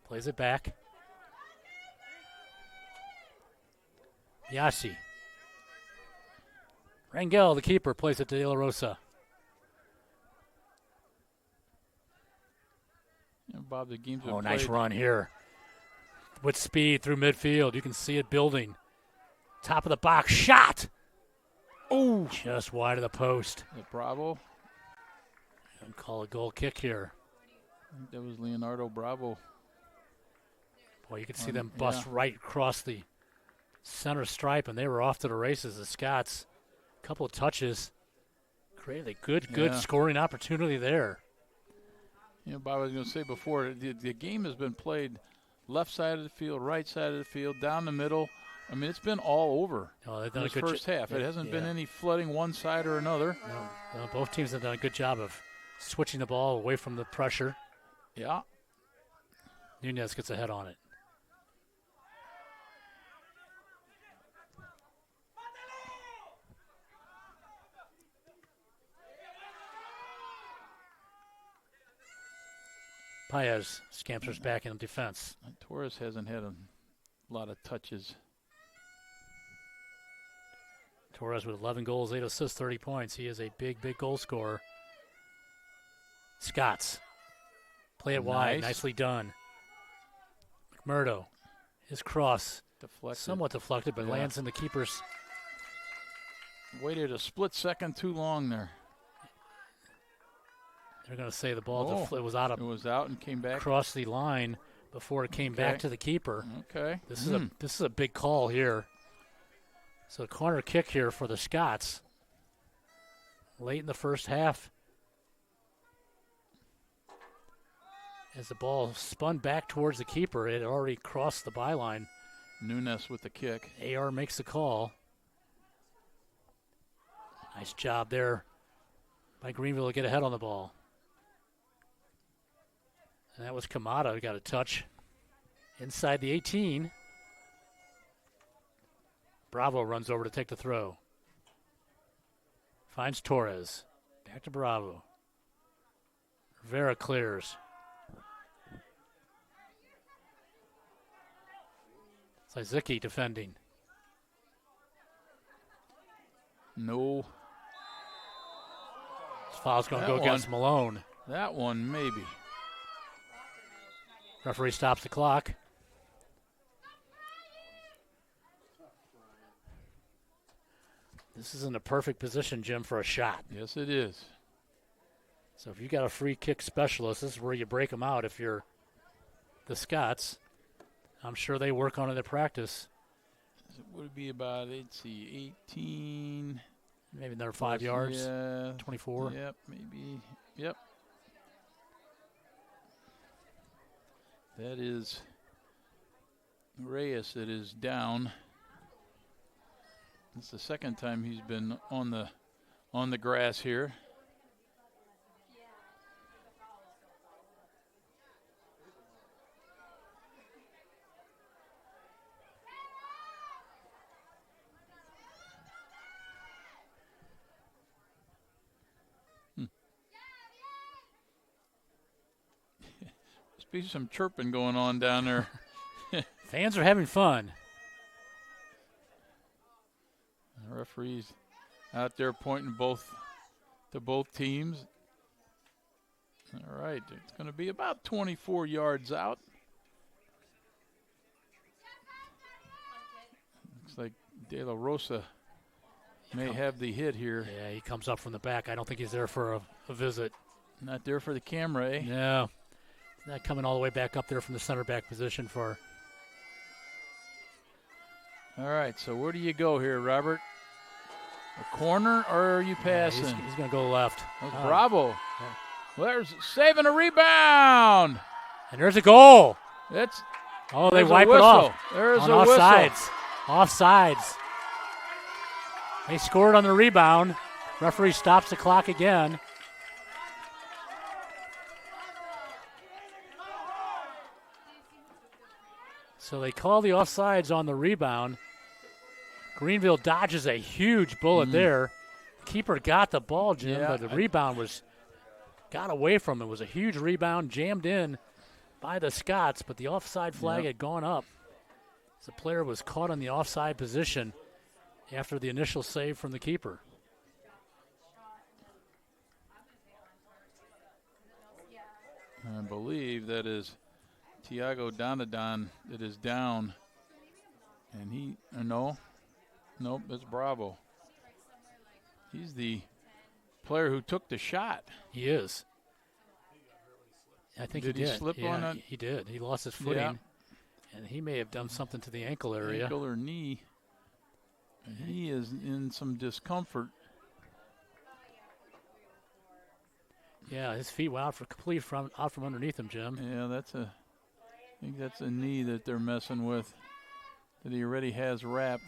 plays it back. Yashi. Rangel, the keeper, plays it to De La Rosa. Yeah, Bob, the game's been Nice played. run here. With speed through midfield. You can see it building. Top of the box. Shot! Oh, just wide of the post. Bravo. And call a goal kick here. I think that was Leonardo Bravo. Boy, you can see them bust right across the center stripe, and they were off to the races. The Scots, a couple of touches, created a good scoring opportunity there. You know, Bob, I was going to say before, the game has been played left side of the field, right side of the field, down the middle. I mean, it's been all over They've done this a good first half. It hasn't been any flooding one side or another. No, both teams have done a good job of switching the ball away from the pressure. Yeah. Nunez gets ahead on it. Paez scampers back in defense. Torres hasn't had a lot of touches. Torres with 11 goals, 8 assists, 30 points. He is a big goal scorer. Scots play it wide, nicely done. McMurdo, his cross, somewhat deflected, but lands in the keeper's. Waited a split second too long there. They're going to say the ball it was out of. It was out and came back across the line before it came back to the keeper. Okay. This is a big call here. So a corner kick here for the Scots. Late in the first half. As the ball spun back towards the keeper, it had already crossed the byline. Nunez with the kick. AR makes the call. Nice job there by Greenville to get ahead on the ball. And that was Kamada who got a touch inside the 18. Bravo runs over to take the throw. Finds Torres. Back to Bravo. Rivera clears. Zizicki defending. No. This foul's going to go against Malone. That one, maybe. Referee stops the clock. This is in a perfect position, Jim, for a shot. Yes, it is. So if you got a free kick specialist, this is where you break them out if you're the Scots. I'm sure they work on it at practice. It would be about, let's see, 18. Maybe another 5 yards. Yeah. 24. Yep, maybe. Yep. That is Reyes that is down. It's the second time he's been on the grass here. Must be some chirping going on down there. Fans are having fun. The referees out there pointing to both teams. All right, it's going to be about 24 yards out. Looks like De La Rosa may have the hit here. Yeah, he comes up from the back. I don't think he's there for a visit. Not there for the camera, eh? No. He's not coming all the way back up there from the center back position for. All right, so where do you go here, Robert? A corner, or are you passing? He's going to go left. Bravo. Yeah. Well, there's saving a rebound. And there's a goal. They wipe it off. There's on a whistle. Offsides. Offsides. They scored on the rebound. Referee stops the clock again. So they call the offsides on the rebound. Greenville dodges a huge bullet there. Keeper got the ball, Jim, but the rebound got away from him. It was a huge rebound, jammed in by the Scots, but the offside flag had gone up. The player was caught in the offside position after the initial save from the keeper. I believe that is Tiago Donadon that is down. And he, nope, it's Bravo. He's the player who took the shot. He is. I think did he did. He slip on it? He did. He lost his footing, and he may have done something to the ankle area. Ankle or knee. And he is in some discomfort. Yeah, his feet were out out from underneath him, Jim. Yeah, I think that's a knee that they're messing with, that he already has wrapped.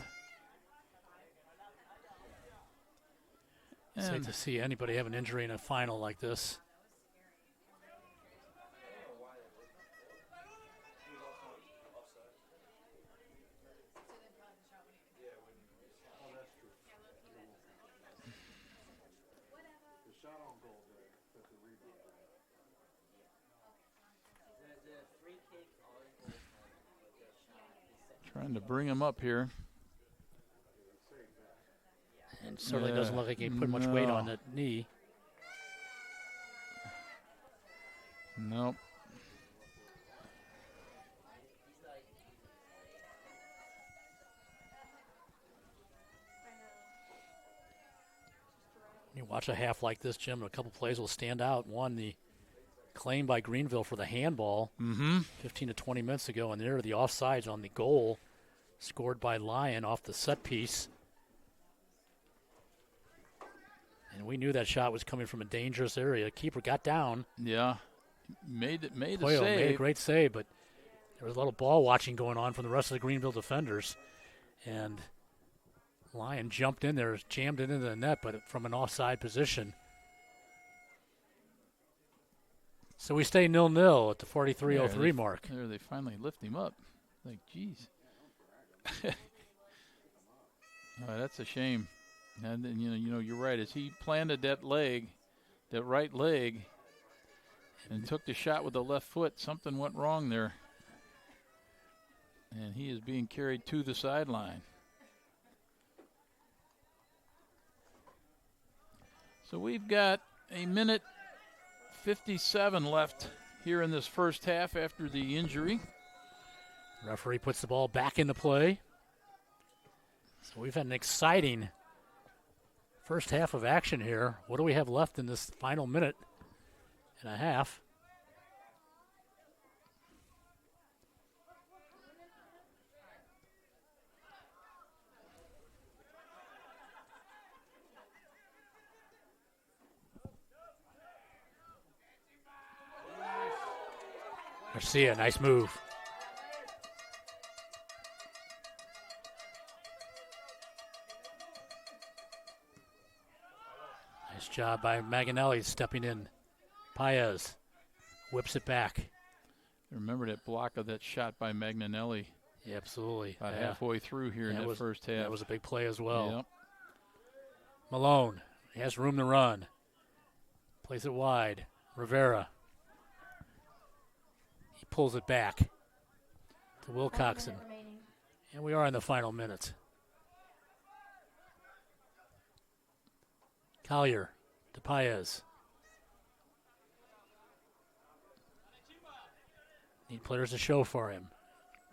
It's hate to see anybody have an injury in a final like this. Trying to bring him up here. And certainly doesn't look like he put much weight on that knee. Nope. You watch a half like this, Jim, and a couple plays will stand out. One, the claim by Greenville for the handball 15 to 20 minutes ago, and there are the offsides on the goal scored by Lyon off the set piece. And we knew that shot was coming from a dangerous area. Keeper got down. Yeah, made a save. Made a great save, but there was a lot of ball watching going on from the rest of the Greenville defenders. And Lyon jumped in there, jammed it into the net, but from an offside position. So we stay 0-0 at the 43:03 mark. There, they finally lift him up. Like, geez. That's a shame. And then, you're right. As he planted that right leg, and took the shot with the left foot, something went wrong there. And he is being carried to the sideline. So we've got a minute 57 left here in this first half after the injury. Referee puts the ball back into play. So we've had an exciting first half of action here. What do we have left in this final minute and a half? Garcia, nice move. Nice job by Maganelli stepping in. Paez whips it back. Remember that block of that shot by Magnanelli. Yeah, absolutely. About halfway through here in that first half. That was a big play as well. Yep. Malone, he has room to run. Plays it wide. Rivera. He pulls it back to Wilcoxon. And we are in the final minutes. Collier to Paez. Need players to show for him.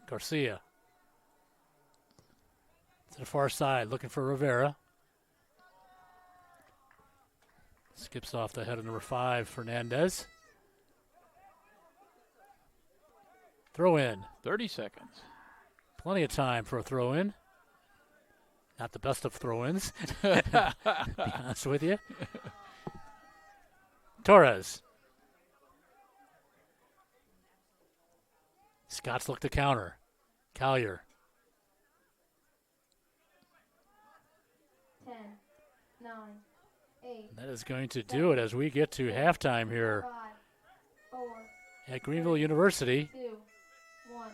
Garcia. To the far side, looking for Rivera. Skips off the head of number 5, Fernandez. Throw in. 30 seconds. Plenty of time for a throw in. Not the best of throw-ins, to be honest with you. Torres. Scots look to counter. Collier. 10, 9, 8. That is going to do it as we get to halftime here 5, 4, at Greenville University. 2, 1.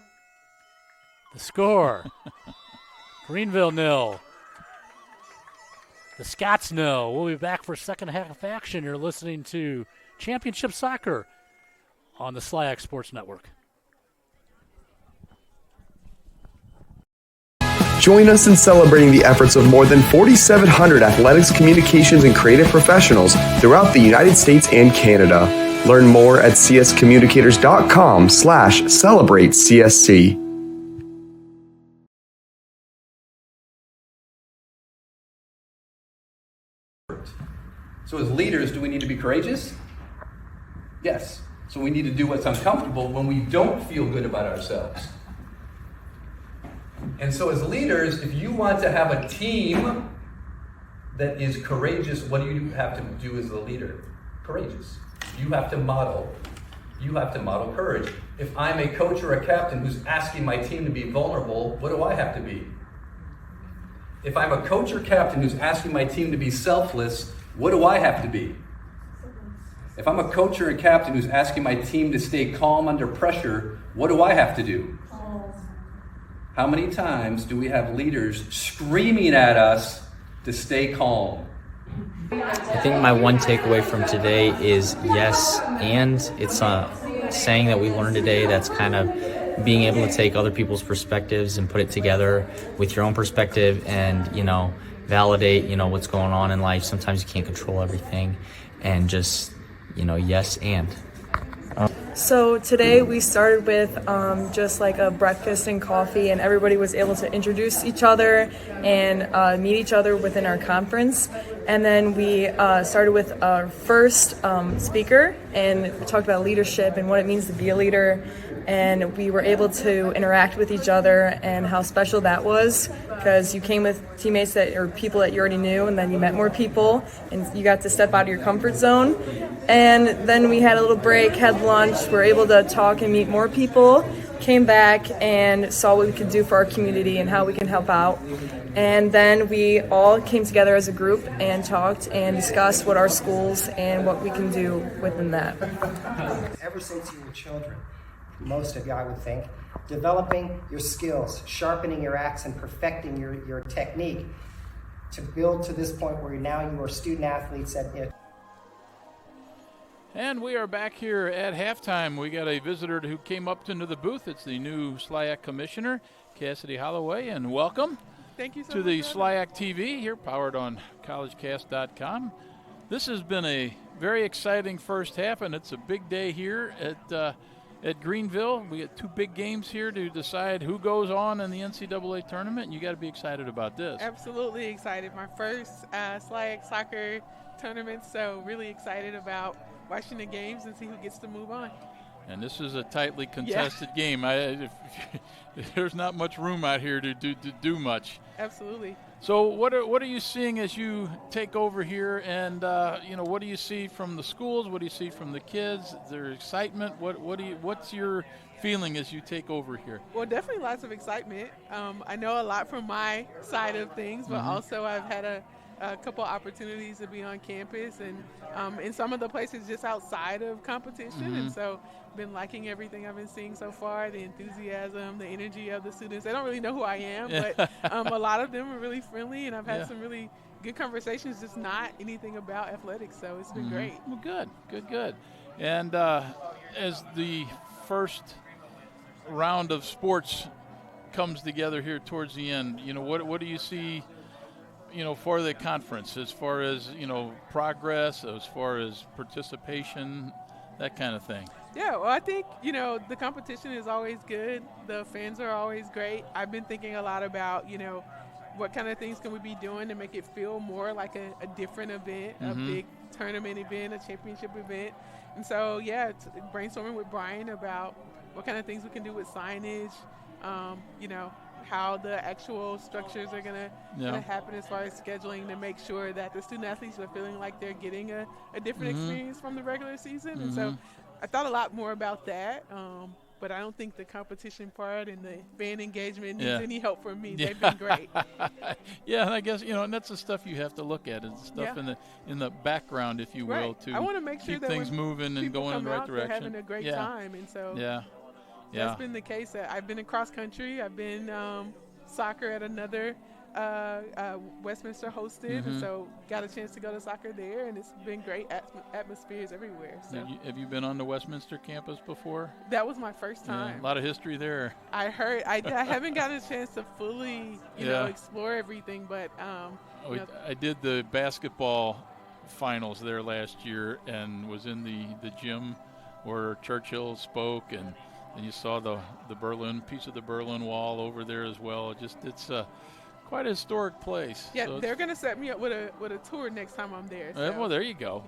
The score, Greenville 0. The Scots 0. We'll be back for second half action. You're listening to Championship Soccer on the SLIAC Sports Network. Join us in celebrating the efforts of more than 4,700 athletics, communications, and creative professionals throughout the United States and Canada. Learn more at cscommunicators.com/celebratecsc. So as leaders, do we need to be courageous? Yes. So we need to do what's uncomfortable when we don't feel good about ourselves. And so as leaders, if you want to have a team that is courageous, what do you have to do as a leader? Courageous. You have to model. You have to model courage. If I'm a coach or a captain who's asking my team to be vulnerable, what do I have to be? If I'm a coach or captain who's asking my team to be selfless, what do I have to be? If I'm a coach or a captain who's asking my team to stay calm under pressure, what do I have to do? How many times do we have leaders screaming at us to stay calm? I think my one takeaway from today is yes, and it's a saying that we learned today that's kind of being able to take other people's perspectives and put it together with your own perspective and, validate, what's going on in life. Sometimes you can't control everything, and just, yes, and. So today we started with just like a breakfast and coffee, and everybody was able to introduce each other and meet each other within our conference. And then we started with our first speaker, and we talked about leadership and what it means to be a leader. And we were able to interact with each other and how special that was, because you came with teammates or people that you already knew, and then you met more people and you got to step out of your comfort zone. And then we had a little break, had lunch, were able to talk and meet more people, came back and saw what we could do for our community and how we can help out. And then we all came together as a group and talked and discussed what our schools and what we can do within that. Ever since you were children, most of you, I would think, developing your skills, sharpening your axe, and perfecting your technique to build to this point where now you are student athletes at it. And we are back here at halftime. We got a visitor who came up into the booth. It's the new SLIAC commissioner, Cassidy Holloway, and welcome. Thank you so to much, the brother. SLIAC TV here, powered on collegecast.com. This has been a very exciting first half, and it's a big day here at Greenville. We got two big games here to decide who goes on in the NCAA tournament, and you got to be excited about this. Absolutely excited. My first SLIAC soccer tournament, so really excited about watching the games and see who gets to move on. And this is a tightly contested game. There's not much room out here to do much. Absolutely. So what are you seeing as you take over here, and what do you see from the schools? What do you see from the kids? Their excitement? What's your feeling as you take over here? Well, definitely lots of excitement. I know a lot from my side of things, but also I've had a couple opportunities to be on campus and in some of the places just outside of competition, and so been liking everything I've been seeing so far, the enthusiasm, the energy of the students. They don't really know who I am, but a lot of them are really friendly, and I've had some really good conversations, just not anything about athletics, so it's been great. Well, good. And as the first round of sports comes together here towards the end, what do you see for the conference as far as, progress, as far as participation, that kind of thing? Yeah, well, I think, the competition is always good. The fans are always great. I've been thinking a lot about, what kind of things can we be doing to make it feel more like a different event, a big tournament event, a championship event. And so, it's brainstorming with Brian about what kind of things we can do with signage, how the actual structures are going to happen as far as scheduling to make sure that the student athletes are feeling like they're getting a different experience from the regular season. And so I thought a lot more about that, but I don't think the competition part and the fan engagement needs any help from me. They've been great. And I guess, and that's the stuff you have to look at, is the stuff in the background, if you will, to I want to make sure keep that things moving and going in the right direction. They're having a great time, and so That's been the case. I've been in cross country. I've been soccer at another Westminster hosted, and so got a chance to go to soccer there, and it's been great atmospheres everywhere. So. Have you been on the Westminster campus before? That was my first time. Yeah, a lot of history there. I heard. I haven't gotten a chance to fully, explore everything, but I did the basketball finals there last year and was in the gym where Churchill spoke, and you saw the piece of the Berlin Wall over there as well. It's quite a historic place. Yeah, so they're going to set me up with a tour next time I'm there. So. Well, there you go.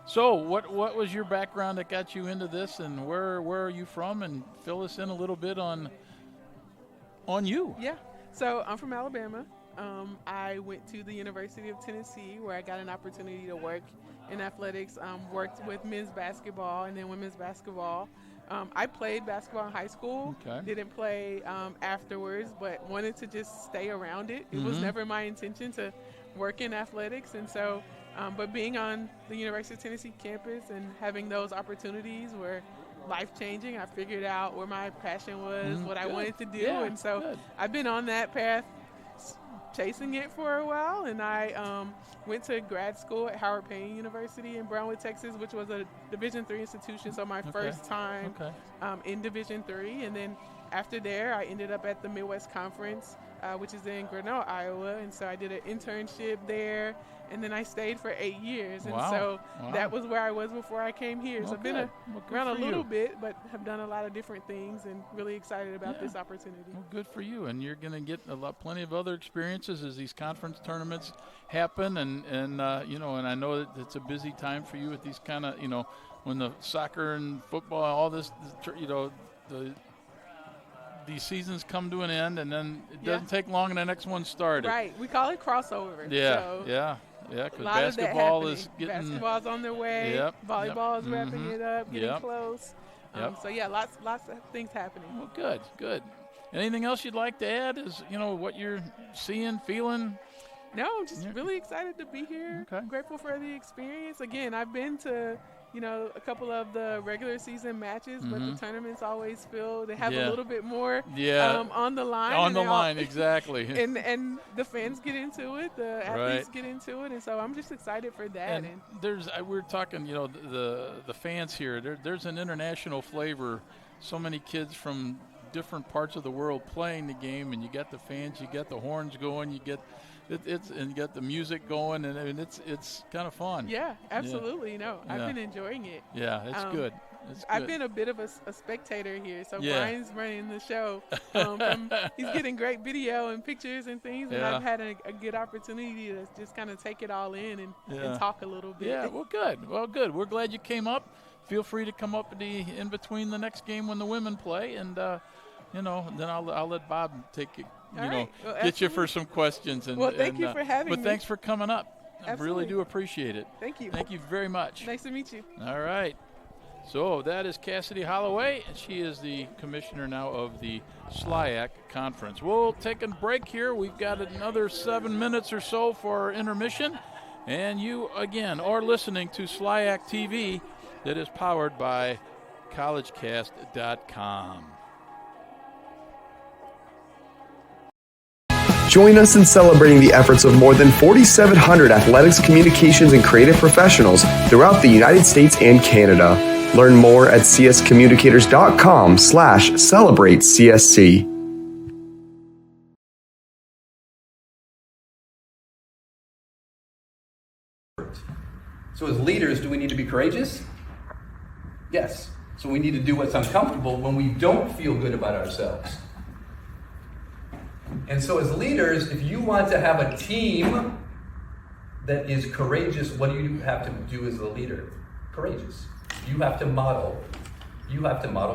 So what was your background that got you into this, and where are you from? And fill us in a little bit on you. Yeah. So I'm from Alabama. I went to the University of Tennessee, where I got an opportunity to work in athletics. Worked with men's basketball and then women's basketball. I played basketball in high school. Okay. Didn't play afterwards, but wanted to just stay around it. It was never my intention to work in athletics, and so, but being on the University of Tennessee campus and having those opportunities were life-changing. I figured out where my passion was, what I wanted to do, and so I've been on that path, chasing it for a while, and I went to grad school at Howard Payne University in Brownwood, Texas, which was a Division III institution, so my first time in Division III. And then after there, I ended up at the Midwest Conference, which is in Grinnell, Iowa, and so I did an internship there, and then I stayed for 8 years. And so that was where I was before I came here. So I've been around a little bit, but have done a lot of different things, and really excited about this opportunity. Well, good for you, and you're going to get plenty of other experiences as these conference tournaments happen, and I know that it's a busy time for you at these kind of, when the soccer and football, all this, these seasons come to an end, and then it doesn't take long, and the next one started. Right, we call it crossover. Because basketball is basketball's on their way. Volleyball is wrapping it up, getting close. So lots of things happening. Well, good. Anything else you'd like to add? Is what you're seeing, feeling? No, I'm just really excited to be here. Okay. Grateful for the experience. Again, I've been to a couple of the regular season matches, but the tournaments always feel they have a little bit more on the line. On the line, exactly. And the fans get into it, the athletes get into it, and so I'm just excited for that. And we're talking, the fans here. There's an international flavor. So many kids from different parts of the world playing the game, and you got the fans, you got the horns going, you get. And get the music going, and I mean it's kind of fun. Yeah, absolutely. I've been enjoying it. Yeah, it's good. I've been a bit of a spectator here, so Brian's running the show. He's getting great video and pictures and things, and I've had a good opportunity to just kind of take it all in and talk a little bit. Yeah, well, good. We're glad you came up. Feel free to come up in between the next game when the women play, and then I'll let Bob take it. Get you for some questions. Thank you for having me. But thanks for coming up. Absolutely. I really do appreciate it. Thank you. Thank you very much. Nice to meet you. All right. So that is Cassidy Holloway. She is the commissioner now of the SLIAC conference. We'll take a break here. We've got another 7 minutes or so for our intermission. And you, again, are listening to SLIAC TV that is powered by collegecast.com. Join us in celebrating the efforts of more than 4,700 athletics, communications, and creative professionals throughout the United States and Canada. Learn more at cscommunicators.com/celebratecsc. So as leaders, do we need to be courageous? Yes. So we need to do what's uncomfortable when we don't feel good about ourselves. And so as leaders, if you want to have a team that is courageous, what do you have to do as a leader? Courageous. You have to model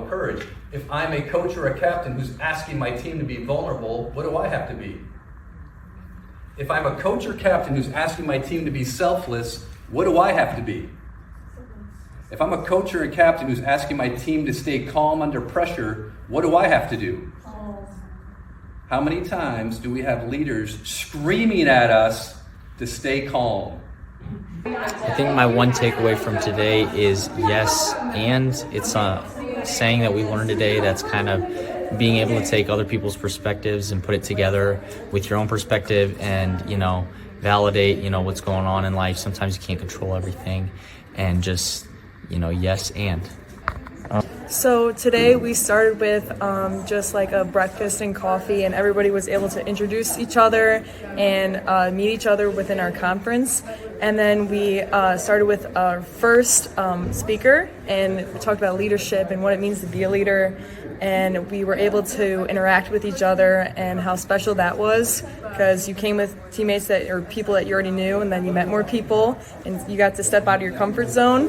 courage. If I'm a coach or a captain who's asking my team to be vulnerable, what do I have to be? If I'm a coach or captain who's asking my team to be selfless, what do I have to be? If I'm a coach or a captain who's asking my team to stay calm under pressure, what do I have to do? How many times do we have leaders screaming at us to stay calm? I think my one takeaway from today is yes, and it's saying that we learned today that's kind of being able to take other people's perspectives and put it together with your own perspective and, validate, what's going on in life. Sometimes you can't control everything, and just, yes and. So today we started with just like a breakfast and coffee, and everybody was able to introduce each other and meet each other within our conference. And then we started with our first speaker, and we talked about leadership and what it means to be a leader. And we were able to interact with each other and how special that was, because you came with teammates or people that you already knew, and then you met more people and you got to step out of your comfort zone.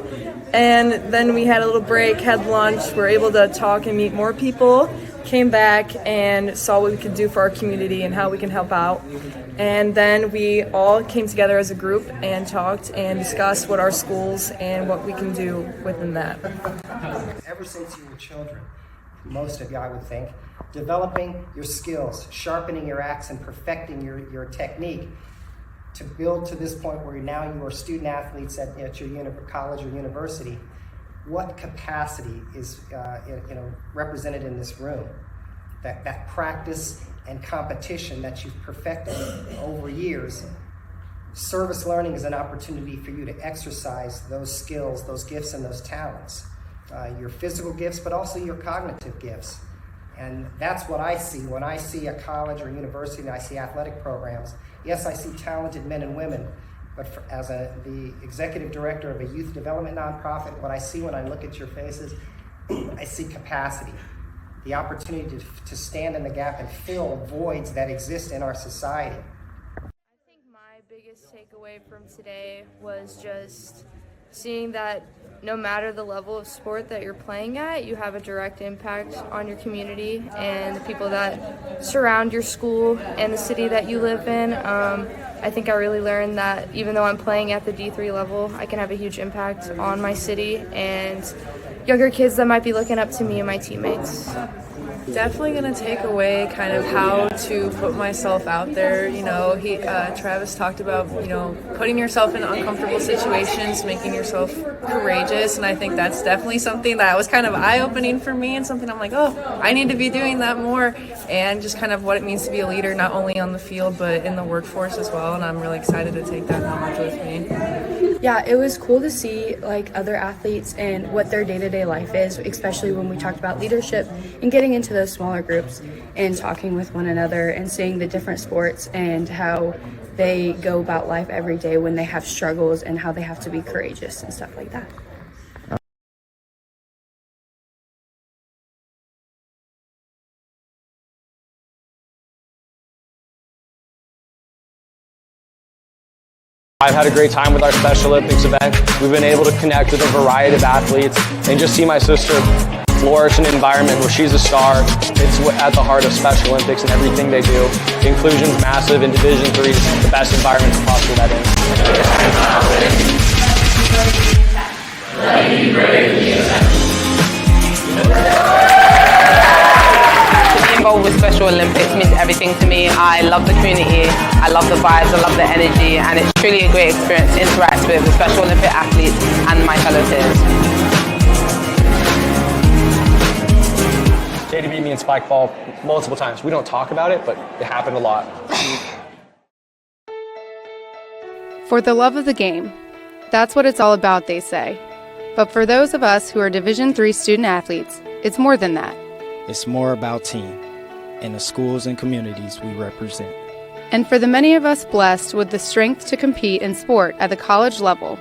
And then we had a little break, had lunch, were able to talk and meet more people, came back and saw what we could do for our community and how we can help out. And then we all came together as a group and talked and discussed what our schools and what we can do within that. Ever since you were children, most of you, I would think, developing your skills, sharpening your axe, and perfecting your technique to build to this point where now you are student athletes at your college or university. What capacity is represented in this room? That practice and competition that you've perfected over years. Service learning is an opportunity for you to exercise those skills, those gifts, and those talents. Your physical gifts, but also your cognitive gifts. And that's what I see when I see a college or university and I see athletic programs. Yes, I see talented men and women, but as the executive director of a youth development nonprofit, what I see when I look at your faces, I see capacity, the opportunity to stand in the gap and fill voids that exist in our society. I think my biggest takeaway from today was just seeing that no matter the level of sport that you're playing at, you have a direct impact on your community and the people that surround your school and the city that you live in. I think I really learned that even though I'm playing at the D3 level, I can have a huge impact on my city and younger kids that might be looking up to me and my teammates. Definitely going to take away kind of how to put myself out there. Travis talked about, putting yourself in uncomfortable situations, making yourself courageous. And I think that's definitely something that was kind of eye-opening for me and something I'm like, I need to be doing that more. And just kind of what it means to be a leader, not only on the field, but in the workforce as well. And I'm really excited to take that knowledge with me. Yeah, it was cool to see other athletes and what their day-to-day life is, especially when we talked about leadership and getting into those smaller groups and talking with one another and seeing the different sports and how they go about life every day when they have struggles and how they have to be courageous and stuff like that. I've had a great time with our Special Olympics event. We've been able to connect with a variety of athletes and just see my sister flourish in an environment where she's a star. It's at the heart of Special Olympics and everything they do. The inclusion's massive, and Division III is the best environment to foster that in. Involved with Special Olympics means everything to me. I love the community, I love the vibes, I love the energy, and it's truly a great experience to interact with the Special Olympic athletes and my fellow peers. JD beat me in spike ball multiple times. We don't talk about it, but it happened a lot. For the love of the game. That's what it's all about, they say. But for those of us who are Division III student athletes, it's more than that. It's more about team and the schools and communities we represent. And for the many of us blessed with the strength to compete in sport at the college level,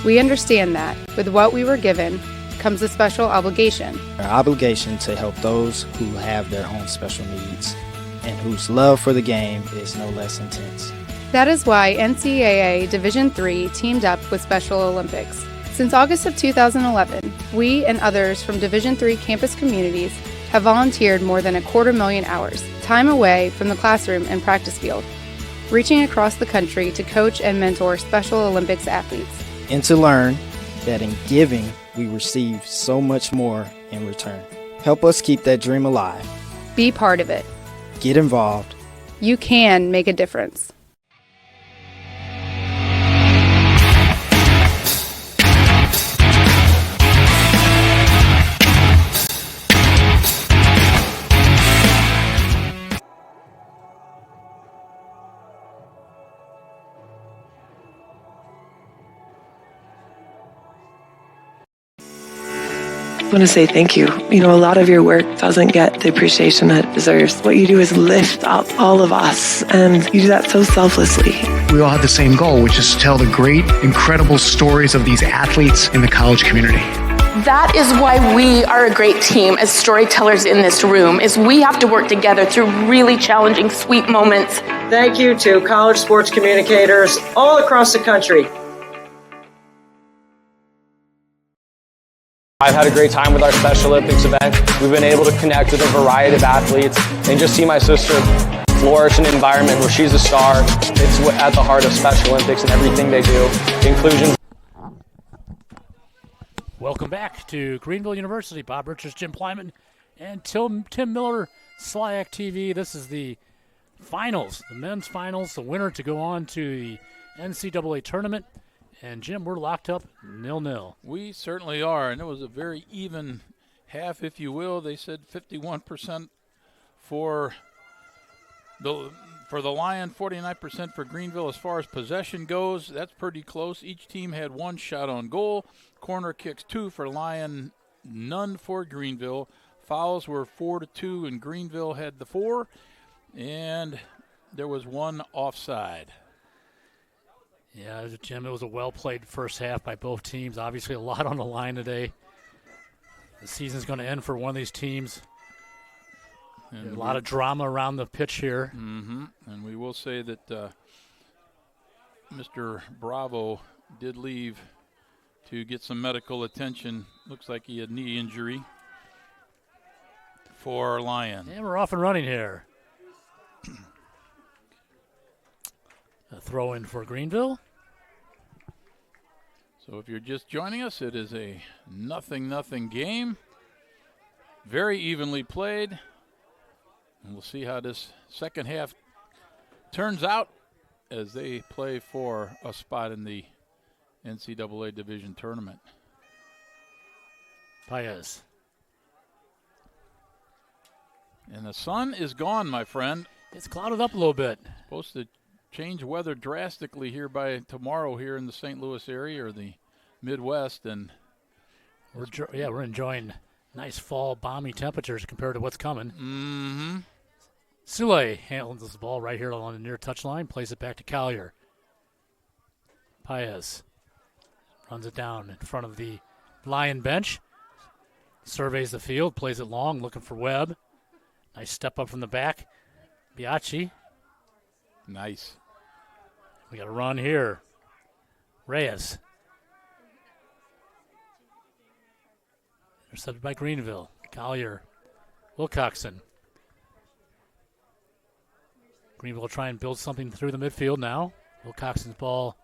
we understand that with what we were given comes a special obligation. Our obligation to help those who have their own special needs and whose love for the game is no less intense. That is why NCAA Division III teamed up with Special Olympics. Since August of 2011, we and others from Division III campus communities have volunteered more than 250,000 hours, time away from the classroom and practice field, reaching across the country to coach and mentor Special Olympics athletes. And to learn that in giving, we receive so much more in return. Help us keep that dream alive. Be part of it. Get involved. You can make a difference. want to say thank you. You know, a lot of your work doesn't get the appreciation that it deserves. What you do is lift up all of us, and you do that so selflessly. We all have the same goal, which is to tell the great, incredible stories of these athletes in the college community. That is why we are a great team as storytellers in this room, is we have to work together through really challenging, sweet moments. Thank you to college sports communicators all across the country. I've had a great time with our Special Olympics event. We've been able to connect with a variety of athletes and just see my sister flourish in an environment where she's a star. It's at the heart of Special Olympics and everything they do. Inclusion. Welcome back to Greenville University. Bob Richards, Jim Plyman, and Tim Miller, SLIAC TV. This is the finals, the men's finals, the winner to go on to the NCAA tournament. And, Jim, we're locked up 0-0. We certainly are, and it was a very even half, if you will. They said 51% for the Lion, 49% for Greenville. As far as possession goes, that's pretty close. Each team had one shot on goal. Corner kicks 2 for Lyon, none for Greenville. Fouls were 4-2, and Greenville had the 4, and there was one offside. Yeah, Jim, it was a well-played first half by both teams. Obviously, a lot on the line today. The season's going to end for one of these teams. And a lot of drama around the pitch here. Mm-hmm. And we will say that Mr. Bravo did leave to get some medical attention. Looks like he had knee injury for Lyon. And we're off and running here. A throw in for Greenville. So if you're just joining us, it is a 0-0 game. Very evenly played. And we'll see how this second half turns out as they play for a spot in the NCAA Division Tournament. Paez. And the sun is gone, my friend. It's clouded up a little bit. Supposed to change weather drastically here by tomorrow here in the St. Louis area or the Midwest. And we're enjoying nice fall, balmy temperatures compared to what's coming. Mm-hmm. Sule handles this ball right here along the near touchline, plays it back to Collier. Paez runs it down in front of the Lyon bench. Surveys the field, plays it long, looking for Webb. Nice step up from the back. Biaggi. Nice. We got a run here. Reyes. Intercepted by Greenville. Collier. Wilcoxon. Greenville will try and build something through the midfield now. Wilcoxon's ball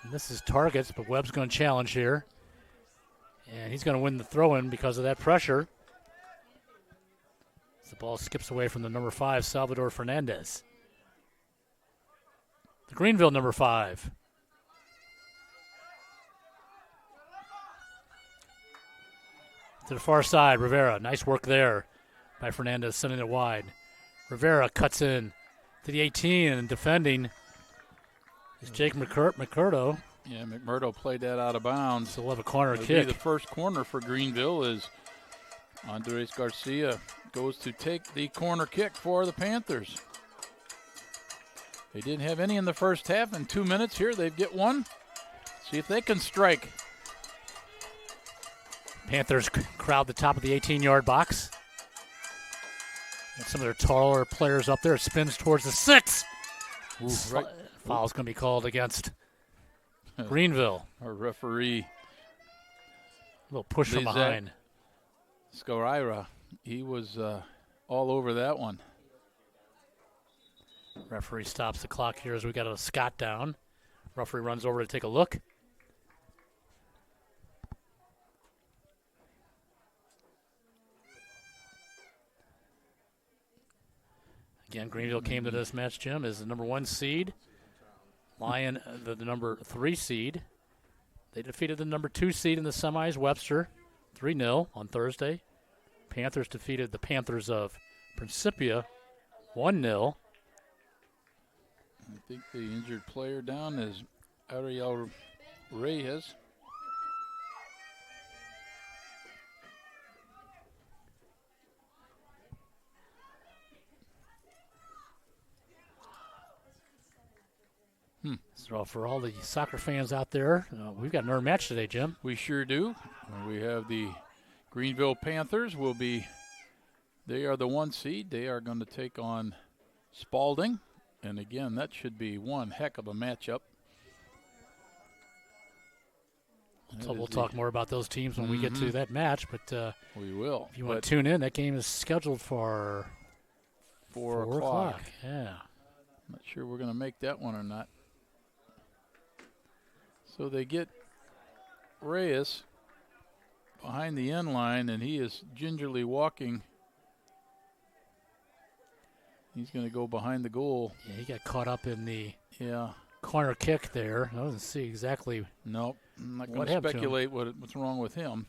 misses targets, but Webb's going to challenge here. And he's going to win the throw-in because of that pressure. The ball skips away from the number 5, Salvador Fernandez. The Greenville number 5. To the far side, Rivera. Nice work there by Fernandez, sending it wide. Rivera cuts in to the 18 and defending is Jake McMurdo. Yeah, McMurdo played that out of bounds. So we'll have a corner It'll kick. Be the first corner for Greenville as Andres Garcia goes to take the corner kick for the Panthers. They didn't have any in the first half. In 2 minutes here, they get one. See if they can strike. Panthers crowd the top of the 18-yard box. And some of their taller players up there. It spins towards the 6. Ooh, right. Foul's going to be called against Greenville. Our referee. A little push from behind. Scoraira, he was all over that one. Referee stops the clock here as we got a Scott down. Referee runs over to take a look. Again, Greenville came to this match, Jim, as the number 1 seed. Lyon, the number 3 seed. They defeated the number 2 seed in the semis, Webster, 3-0 on Thursday. Panthers defeated the Panthers of Principia, 1-0. I think the injured player down is Ariel Reyes. So for all the soccer fans out there, we've got another match today, Jim. We sure do. We have the Greenville Panthers they are the 1 seed. They are going to take on Spalding. And again, that should be one heck of a matchup. So we'll talk more about those teams when we get to that match, but we will. If you want to tune in, that game is scheduled for 4 o'clock. Yeah. Not sure we're going to make that one or not. So they get Reyes behind the end line, and he is gingerly walking. He's going to go behind the goal. Yeah, he got caught up in the Yeah. corner kick there. I didn't see exactly. Nope. I'm not going what to happened to speculate what's wrong with him.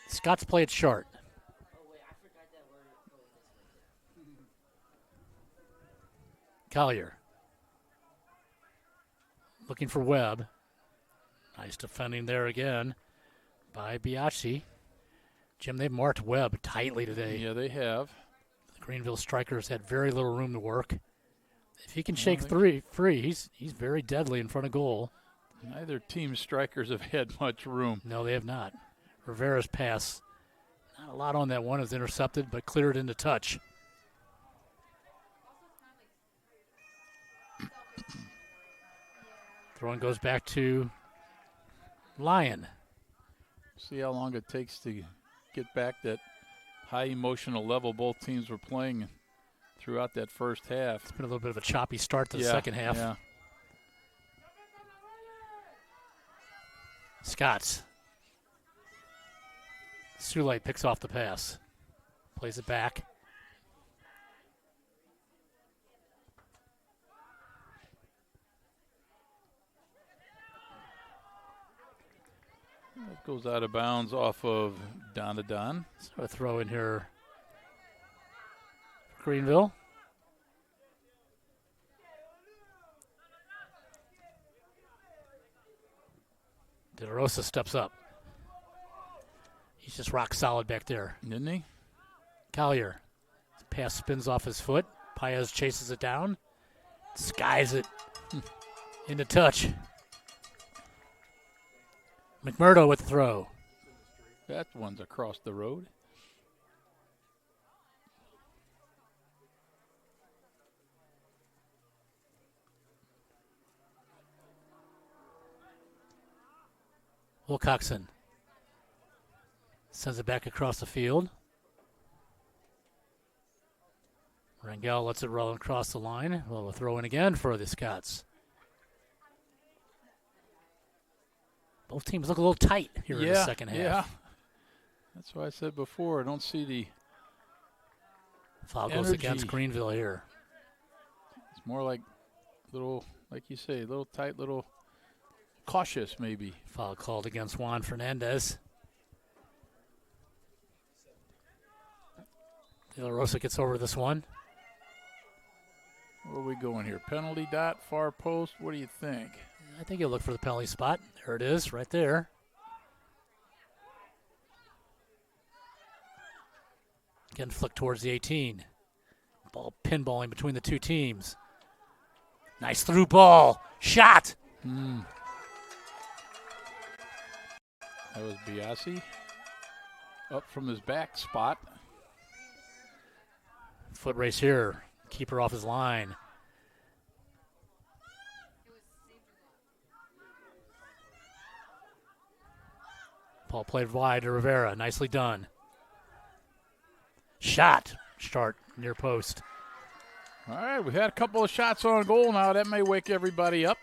Scots play it short. Collier looking for Webb. Nice defending there again by Biaggi. Jim, they've marked Webb tightly today. Yeah, they have. The Greenville Strikers had very little room to work. If he can shake free, he's very deadly in front of goal. Neither team's strikers have had much room. No, they have not. Rivera's pass, not a lot on that one, is intercepted, but cleared into touch. Throwing goes back to Lyon. See how long it takes to get back that high emotional level both teams were playing throughout that first half. It's been a little bit of a choppy start to the second half. Yeah. Scots. Sulite picks off the pass. Plays it back. That goes out of bounds off of Don. So a throw in here for Greenville. De La Rosa steps up. He's just rock solid back there. Didn't he? Collier. His pass spins off his foot. Paez chases it down. Skies it into touch. McMurdo with the throw. That one's across the road. Wilcoxon sends it back across the field. Rangel lets it roll across the line. Well, we'll throw in again for the Scots. Both teams look a little tight here in the second half. Yeah, that's why I said before, I don't see the foul goes against Greenville here. It's more like little, like you say, little tight, little cautious maybe. Foul called against Juan Fernandez. De La Rosa gets over this one. Where are we going here? Penalty dot, far post. What do you think? I think he'll look for the penalty spot. There it is, right there. Again, flick towards the 18. Ball pinballing between the two teams. Nice through ball. Shot. That was Biaggi. Up from his back spot. Foot race here. Keeper off his line. Ball played wide to Rivera. Nicely done. Shot. Start near post. All right, we had a couple of shots on goal now. That may wake everybody up.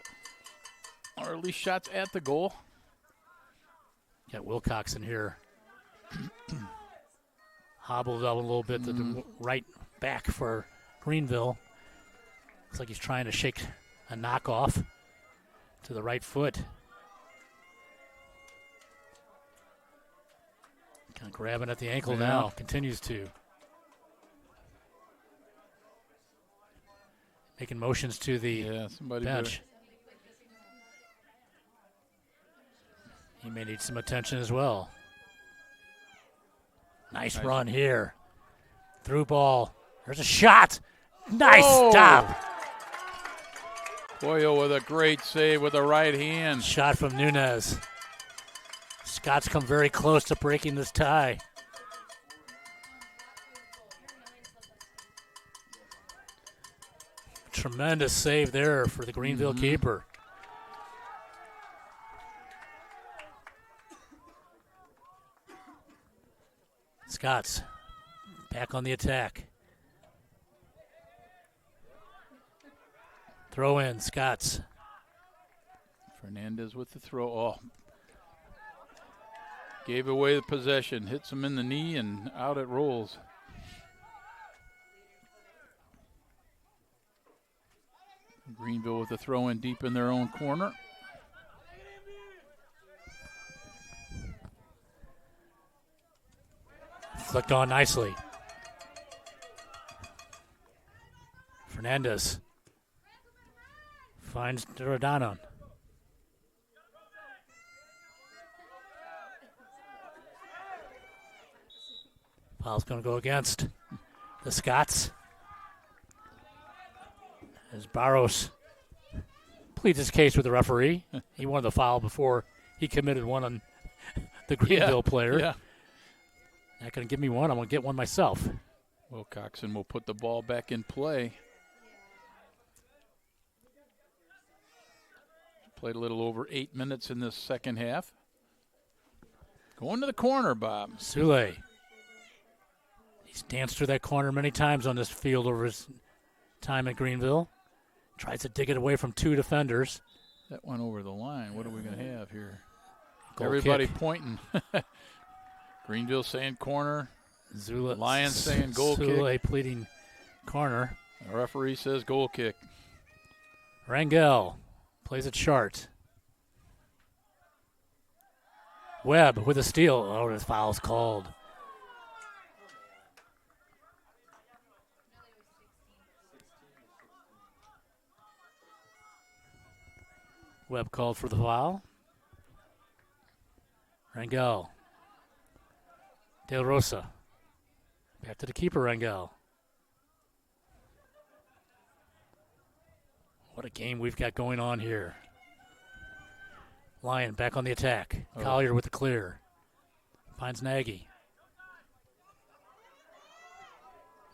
Or at least shots at the goal. Got Wilcoxon here. Hobbled up a little bit to the right back for Greenville. Looks like he's trying to shake a knockoff to the right foot. Kind of grabbing at the ankle now. Continues to. Making motions to the bench. He may need some attention as well. Nice run here. Through ball. There's a shot. Nice stop. Boyo with a great save with the right hand. Shot from Nunez. Scots come very close to breaking this tie. Tremendous save there for the Greenville keeper. Scots back on the attack. Throw in, Scots. Fernandez with the throw. Oh. Gave away the possession. Hits him in the knee and out it rolls. Greenville with the throw in deep in their own corner. Flicked on nicely. Fernandez finds Rodano. Foul's going to go against the Scots. As Barros pleads his case with the referee. He wanted the foul before he committed one on the Greenville player. Yeah. Not going to give me one. I'm going to get one myself. Wilcoxon will put the ball back in play. Played a little over 8 minutes in this second half. Going to the corner, Bob. Sule. He's danced through that corner many times on this field over his time at Greenville. Tries to dig it away from two defenders. That went over the line. What are we going to have here? Goal Everybody kick. Pointing. Greenville saying corner. Zula, Lions saying goal Sule kick. pleading corner. The referee says goal kick. Rangel plays it short. Webb with a steal. Oh, this foul's called. Webb called for the foul. Rangel. De La Rosa. Back to the keeper, Rangel. What a game we've got going on here. Lyon back on the attack. Collier with the clear. Finds Nagy.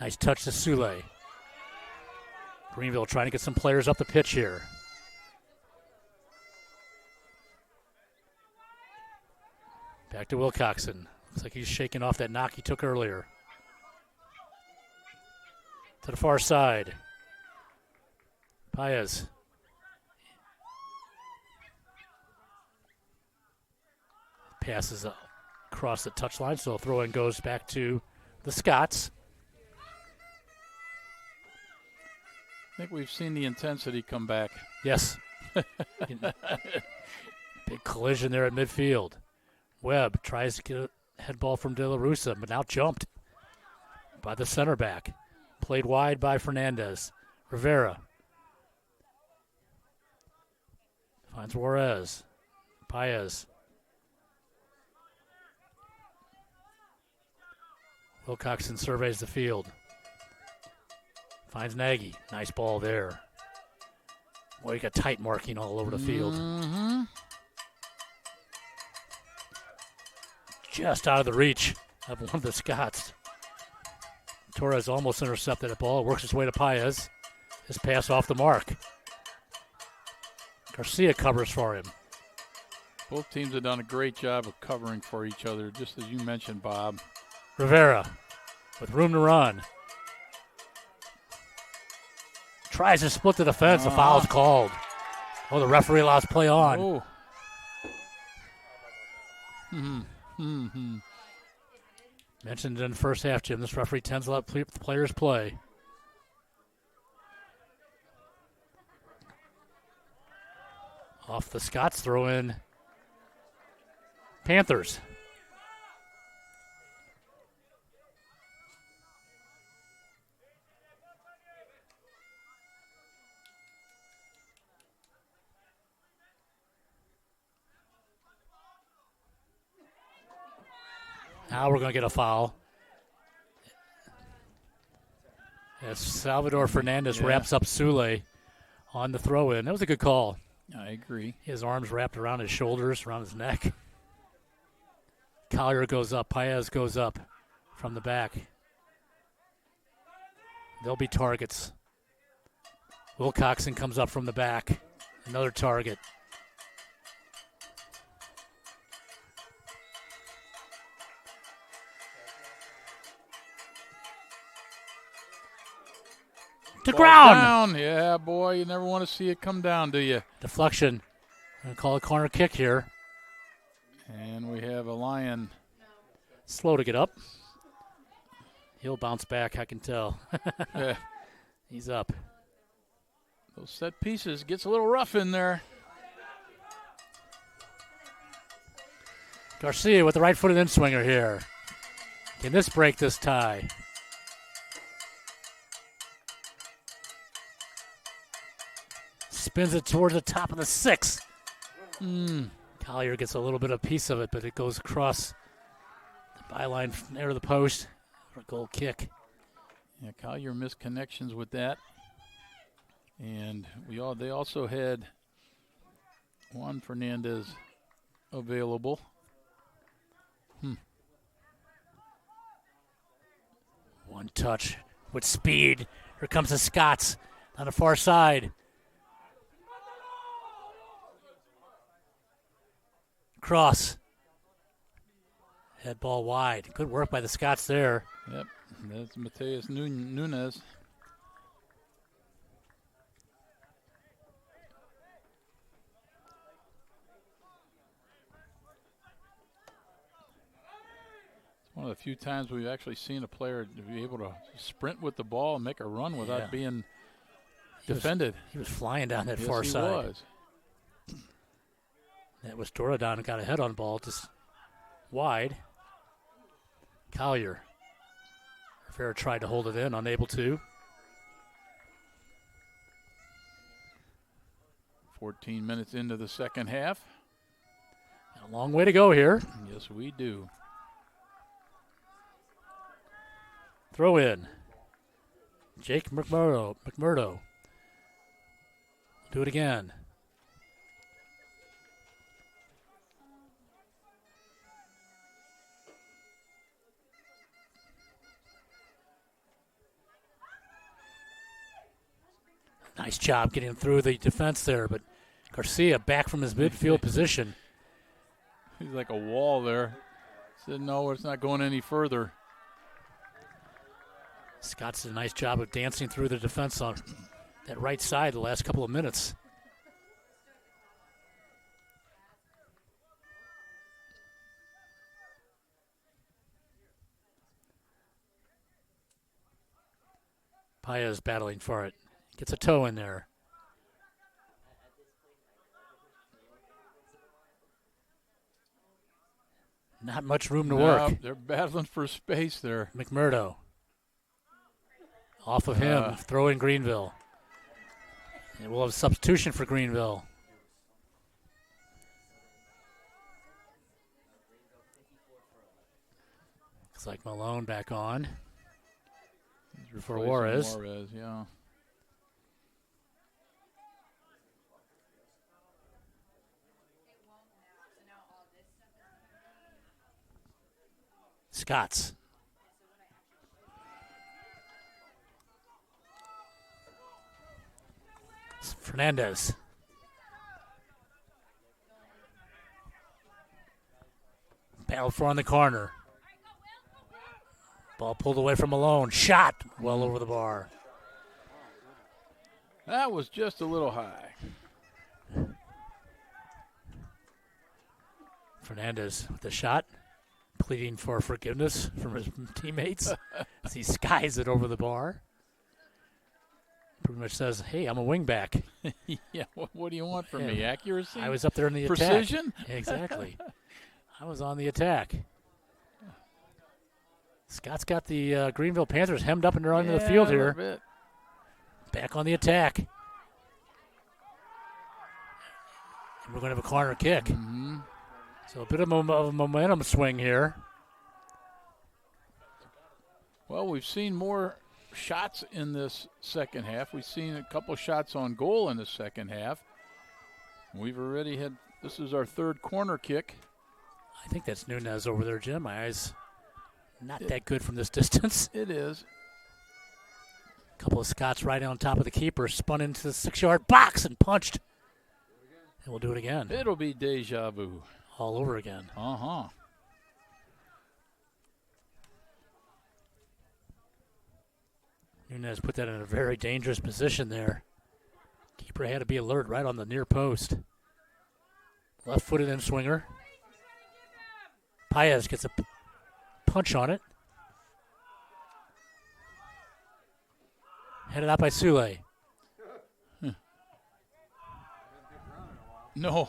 Nice touch to Sule. Greenville trying to get some players up the pitch here. Back to Wilcoxon. Looks like he's shaking off that knock he took earlier. To the far side. Paez. Passes across the touchline, so throw-in goes back to the Scots. I think we've seen the intensity come back. Yes. Big collision there at midfield. Webb tries to get a head ball from De La Rosa, but now jumped by the center back. Played wide by Fernandez. Rivera finds Juarez. Paez. Wilcoxon surveys the field. Finds Nagy. Nice ball there. Boy, you got tight marking all over the field. Just out of the reach of one of the Scots. Torres almost intercepted the ball. Works his way to Paez. His pass off the mark. Garcia covers for him. Both teams have done a great job of covering for each other, just as you mentioned, Bob. Rivera with room to run. Tries to split the defense. The foul's called. Oh, the referee allows play on. Mentioned in the first half, Jim, this referee tends to let players play. Off the Scots throw in Panthers. Now we're going to get a foul. as Salvador Fernandez wraps up Sule on the throw-in. That was a good call. I agree. His arms wrapped around his shoulders, around his neck. Collier goes up. Paez goes up from the back. There'll be targets. Wilcoxon comes up from the back. Another target. To ground. Down. Yeah, boy, you never want to see it come down, do you? Deflection. Going to call a corner kick here. And we have a Lion. Slow to get up. He'll bounce back, I can tell. Yeah. He's up. Those set pieces gets a little rough in there. Garcia with the right-footed in-swinger here. Can this break this tie? Spins it towards the top of the 6. Collier gets a little bit of piece of it, but it goes across the byline near the post for a goal kick. Yeah, Collier missed connections with that. And they also had Juan Fernandez available. One touch with speed. Here comes the Scots on the far side. Cross. Head ball wide. Good work by the Scots there. Yep, that's Mateus Nunez. One of the few times we've actually seen a player be able to sprint with the ball and make a run without being defended. He was flying down that far He side. was. That was Doradon who got a head on ball, just wide. Collier. Rivera tried to hold it in, unable to. 14 minutes into the second half. A long way to go here. Yes, we do. Throw in. Jake McMurdo. Do it again. Nice job getting through the defense there, but Garcia back from his midfield position. He's like a wall there. Said, no, it's not going any further. Scott's did a nice job of dancing through the defense on that right side the last couple of minutes. Paez battling for it. Gets a toe in there. Not much room to work. They're battling for space there. McMurdo. Off of him. Throw in Greenville. And we'll have a substitution for Greenville. Looks like Malone back on. For Juarez. Juarez, yeah. Scots. Fernandez. Battle for on the corner. Ball pulled away from Malone. Shot well over the bar. That was just a little high. Fernandez with the shot, pleading for forgiveness from his teammates as he skies it over the bar. Pretty much says, hey, I'm a wingback. Yeah, what do you want from me? Accuracy? I was up there in the Precision? attack. Exactly. I was on the attack. Scott's got the Greenville Panthers hemmed up and running to the field here. Bit. Back on the attack. And we're going to have a corner kick. Mm-hmm. So a bit of a momentum swing here. Well, we've seen more shots in this second half. We've seen a couple shots on goal in the second half. We've already had, this is our third corner kick. I think that's Nunez over there, Jim. My eyes not that good from this distance. It is. A couple of Scots right on top of the keeper, spun into the 6-yard box and punched. And we'll do it again. It'll be deja vu. All over again. Uh-huh. Nunez put that in a very dangerous position there. Keeper had to be alert right on the near post. Left-footed in swinger. Paez gets a punch on it. Headed out by Sule. No.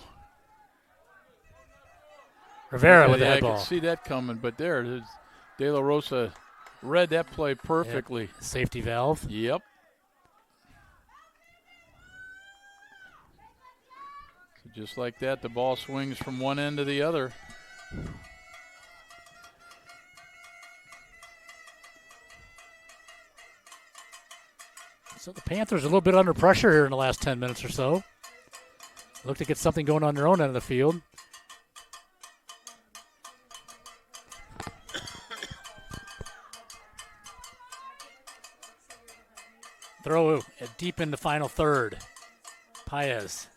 Rivera with the head I ball. could see that coming, but there it is. De La Rosa read that play perfectly. Yep. Safety valve. Yep. So just like that, the ball swings from one end to the other. So the Panthers are a little bit under pressure here in the last 10 minutes or so. Look to get something going on their own end of the field. Throw deep in the final third. Paez.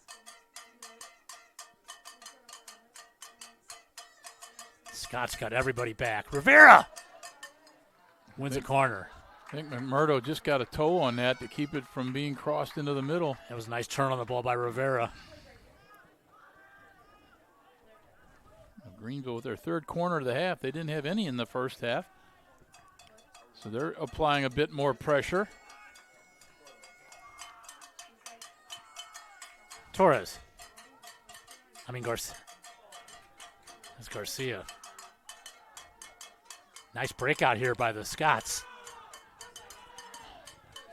Scott's got everybody back. Rivera wins a corner. I think McMurdo just got a toe on that to keep it from being crossed into the middle. That was a nice turn on the ball by Rivera. Greenville with their third corner of the half. They didn't have any in the first half. So they're applying a bit more pressure. Torres. Garcia. That's Garcia. Nice breakout here by the Scots.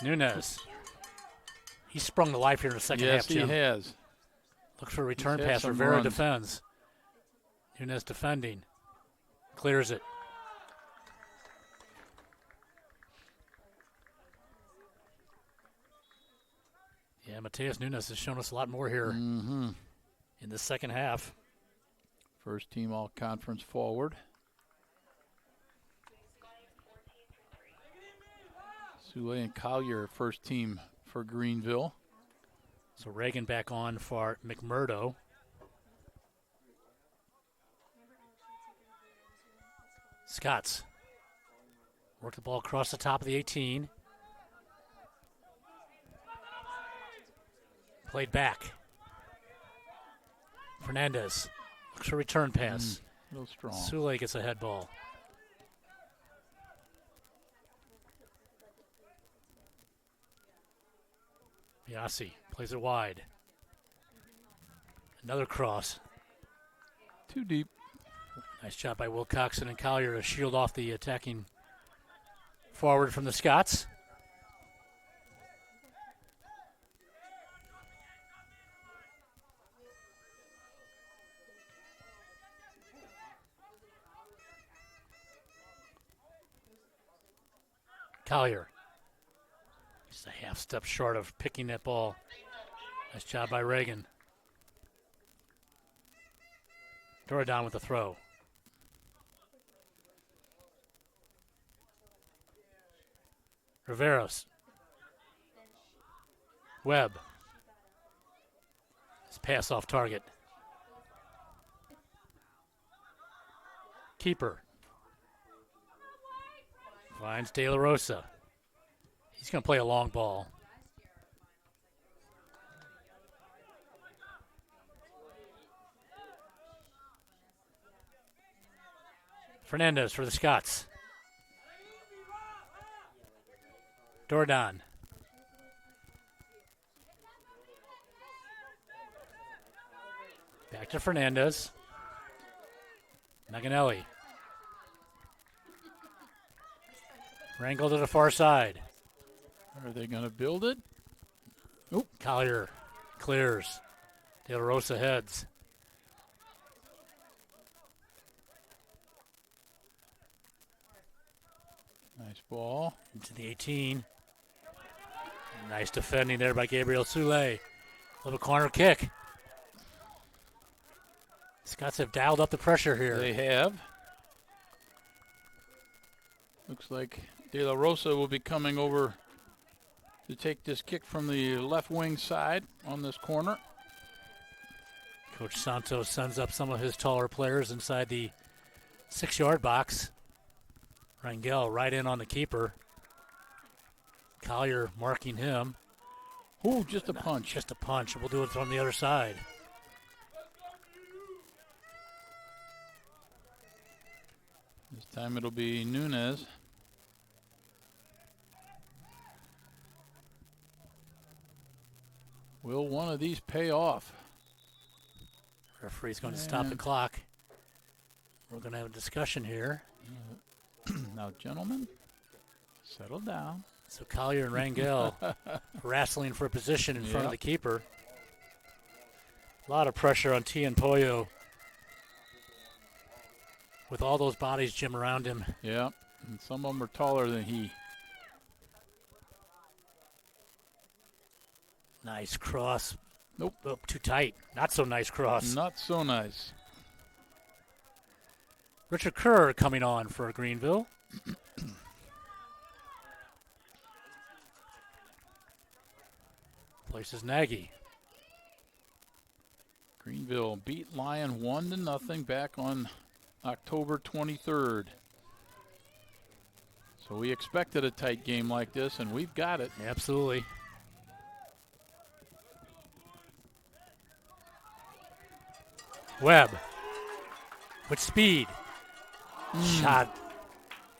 Nunez. He sprung to life here in the second half, Jim. Yes, he has. Looks for a return He's had pass. some Rivera runs. defends. Nunez defending. Clears it. Yeah, Mateus Nunez has shown us a lot more here in the second half. First team all-conference forward. Sule and Collier first team for Greenville. So Reagan back on for McMurdo. Scots work the ball across the top of the 18. Played back. Fernandez looks for a return pass. Real strong. Sule gets a head ball. Biasi plays it wide. Another cross. Too deep. Nice job by Wilcoxon and Collier to shield off the attacking forward from the Scots. Collier. Just a half step short of picking that ball. Nice job by Reagan. Doradon with the throw. Riveros. Webb. His pass off target. Keeper. Finds De La Rosa. He's going to play a long ball. Fernandez for the Scots. Doradon. Back to Fernandez. Maganelli. Wrangle to the far side. Are they going to build it? Oop. Collier clears. De La Rosa heads. Nice ball. Into the 18. Nice defending there by Gabriel Sule. Little corner kick. Scots have dialed up the pressure here. They have. Looks like De La Rosa will be coming over to take this kick from the left wing side on this corner. Coach Santos sends up some of his taller players inside the 6-yard box. Rangel right in on the keeper. Collier marking him. Ooh, just a punch. Just a punch. We'll do it from the other side. This time it'll be Nunez. Will one of these pay off? Referee's going to stop the clock. We're going to have a discussion here. Now, gentlemen, settle down. So Collier and Rangel wrestling for a position in front of the keeper. A lot of pressure on T and Pollo with all those bodies, Jim, around him. Yeah, and some of them are taller than he. Nice cross. Nope. Oh, too tight. Not so nice cross. Not so nice. Richard Kerr coming on for Greenville. Places Nagy. Greenville beat Lyon 1-0 back on October 23rd. So we expected a tight game like this, and we've got it. Absolutely. Webb with speed. Shot.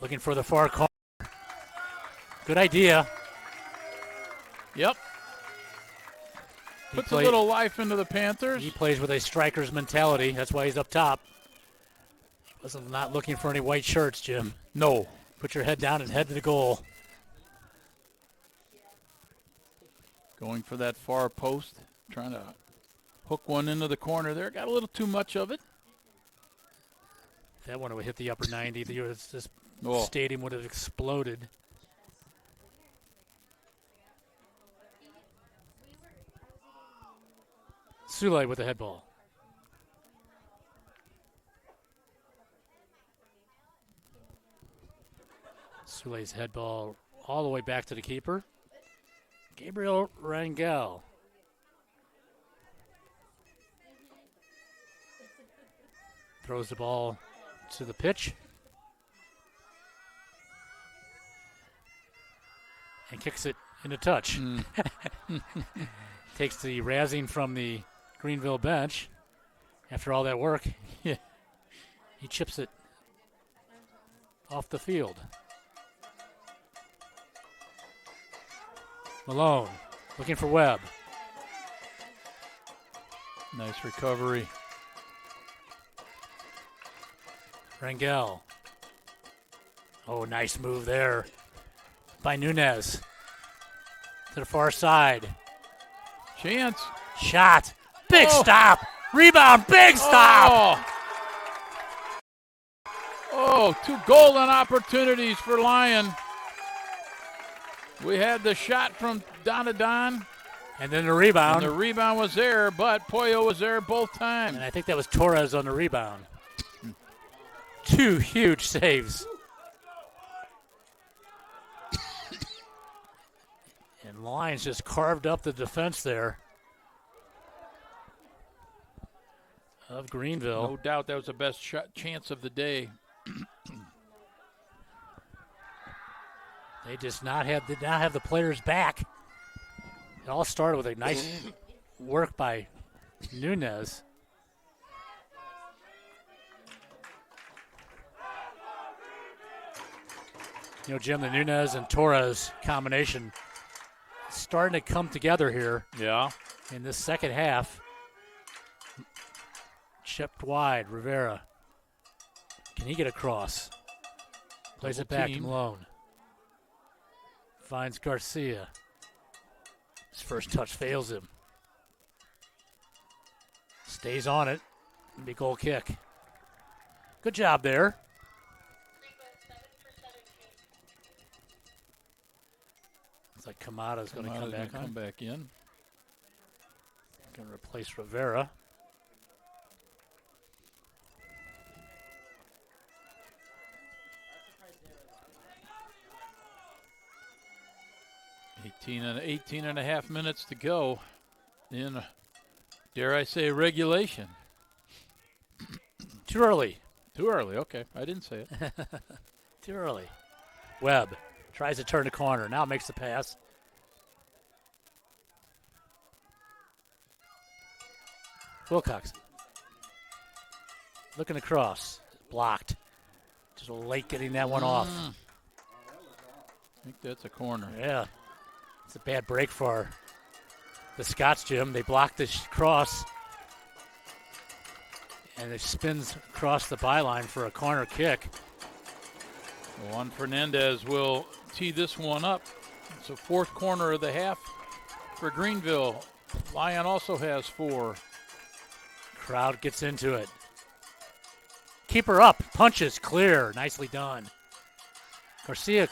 Looking for the far corner. Good idea. Yep. Puts a little life into the Panthers. He plays with a striker's mentality. That's why he's up top. Wasn't not looking for any white shirts, Jim. No. Put your head down and head to the goal. Going for that far post. Trying to hook one into the corner there. Got a little too much of it. If that one would hit the upper 90, this Oh. stadium would have exploded. Sule with the head ball. Sule's head ball all the way back to the keeper. Gabriel Rangel. Throws the ball to the pitch. And kicks it into touch. Takes the razzing from the Greenville bench. After all that work, he chips it off the field. Malone looking for Webb. Nice recovery. Rangel. Oh, nice move there by Nunez. To the far side. Chance. Shot. Big stop. Rebound. Big stop. Oh, two golden opportunities for Lyon. We had the shot from Donadon. And then the rebound. And the rebound was there, but Pollo was there both times. And I think that was Torres on the rebound. Two huge saves. And Lyons just carved up the defense there of Greenville. No doubt that was the best chance of the day. They did not have the players back. It all started with a nice work by Nunez. You know, Jim, the Nunez and Torres combination is starting to come together here. Yeah. In this second half. Chipped wide, Rivera. Can he get across? Plays it back to Malone. Finds Garcia. His first touch fails him. Stays on it. Big goal kick. Good job there. Kamada's going to come back on. Come back in. Going to replace Rivera. Eighteen and a half minutes to go in, dare I say, regulation. Too early. Too early, okay. I didn't say it. Too early. Webb tries to turn the corner. Now makes the pass. Wilcox. Looking across. Blocked. Just late getting that one off. I think that's a corner. Yeah. It's a bad break for the Scots, Jim. They blocked the cross. And it spins across the byline for a corner kick. Juan Fernandez will tee this one up. It's a fourth corner of the half for Greenville. Lyon also has 4. Crowd gets into it. Keeper up. Punches. Clear. Nicely done. Garcia's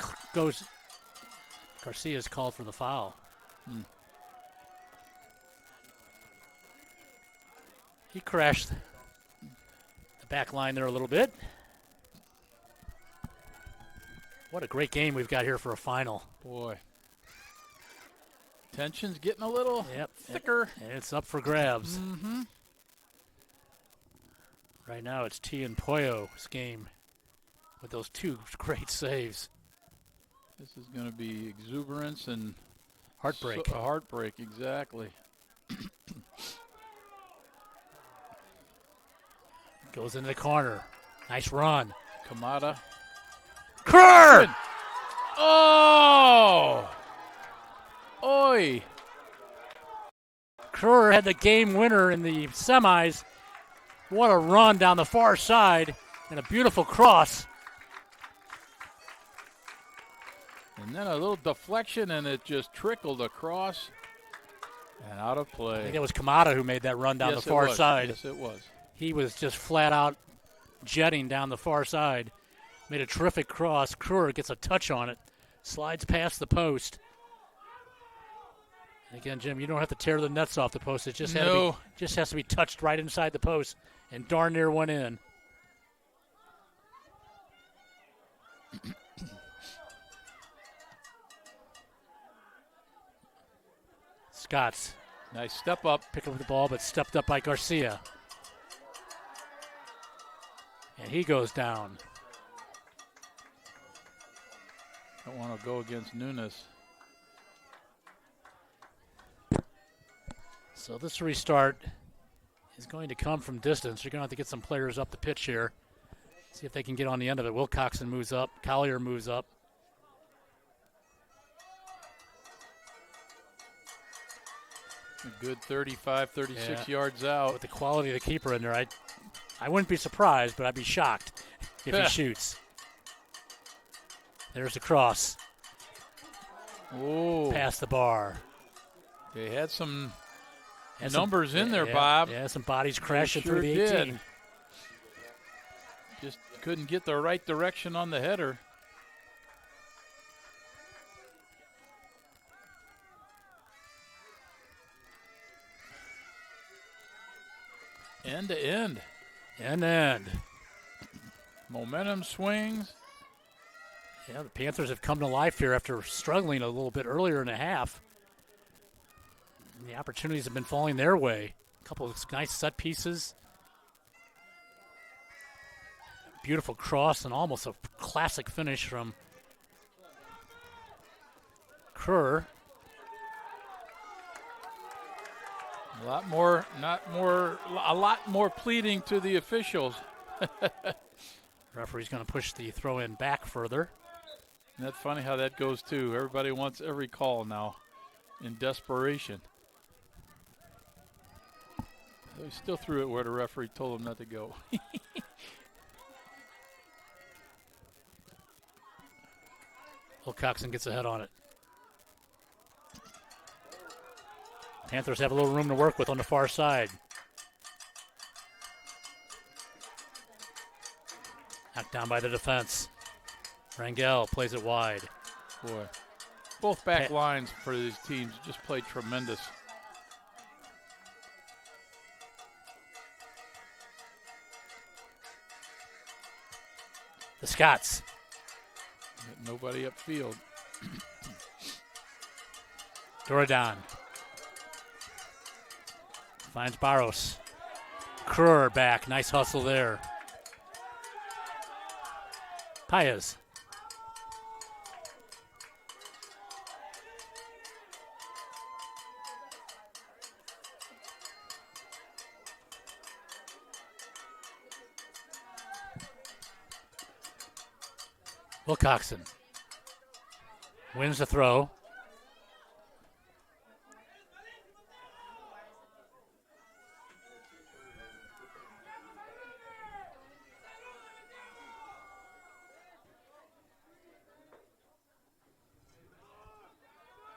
called for the foul. He crashed the back line there a little bit. What a great game we've got here for a final. Boy. Tension's getting a little thicker. And it's up for grabs. Right now it's T and Poyo's game with those 2 great saves. This is going to be exuberance and heartbreak. Heartbreak, exactly. Goes into the corner. Nice run. Kamada. Kerr! Oh! Oi! Kerr had the game winner in the semis. What a run down the far side and a beautiful cross. And then a little deflection, and it just trickled across and out of play. I think it was Kamada who made that run down the far side. Yes, it was. He was just flat out jetting down the far side. Made a terrific cross. Kerr gets a touch on it. Slides past the post. And again, Jim, you don't have to tear the nets off the post. It just, has to be touched right inside the post. And darn near went in. Scots. Nice step up. Pick up the ball, but stepped up by Garcia. And he goes down. Don't want to go against Nunes. So this restart is going to come from distance. You're going to have to get some players up the pitch here. See if they can get on the end of it. Wilcoxon moves up. Collier moves up. A good 35, 36 yards out. With the quality of the keeper in there, I wouldn't be surprised, but I'd be shocked if he shoots. There's the cross. Oh. Past the bar. They had some numbers in there, Bob. Yeah, some bodies crashing through the 18. Did. Just couldn't get the right direction on the header. End to end. End to end. Momentum swings. Yeah, the Panthers have come to life here after struggling a little bit earlier in the half. And the opportunities have been falling their way. A couple of nice set pieces. Beautiful cross and almost a classic finish from Kerr. A lot more pleading to the officials. Referee's going to push the throw in back further. Isn't that funny how that goes too? Everybody wants every call now in desperation. He still threw it where the referee told him not to go. Wilcoxon gets ahead on it. Panthers have a little room to work with on the far side. Knocked down by the defense. Rangel plays it wide. Boy. Both back lines for these teams just played tremendous. The Scots. Nobody upfield. Doradon finds Barros. Kruer back. Nice hustle there. Paez. Wilcoxon wins the throw.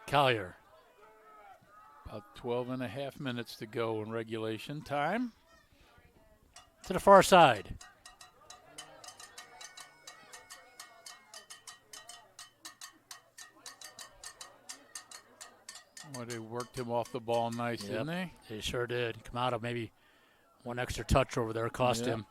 Collier. About 12 and a half minutes to go in regulation time. To the far side. Well, they worked him off the ball nice, didn't they? They sure did. Come out of maybe one extra touch over there cost him.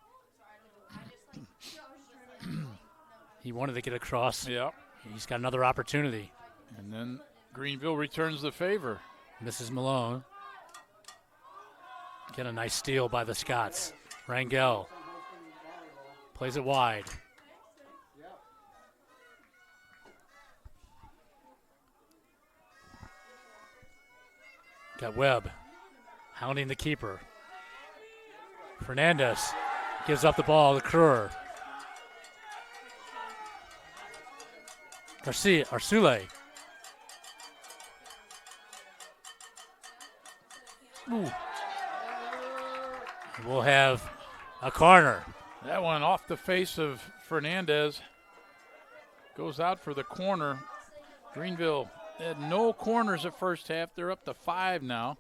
He wanted to get across. Yeah. He's got another opportunity. And then Greenville returns the favor. Mrs. Malone. Get a nice steal by the Scots. Rangel plays it wide. Got Webb hounding the keeper. Fernandez gives up the ball to Kruer. Arsule. Ooh. We'll have a corner. That one off the face of Fernandez. Goes out for the corner. Greenville had no corners at first half. They're up to 5 now.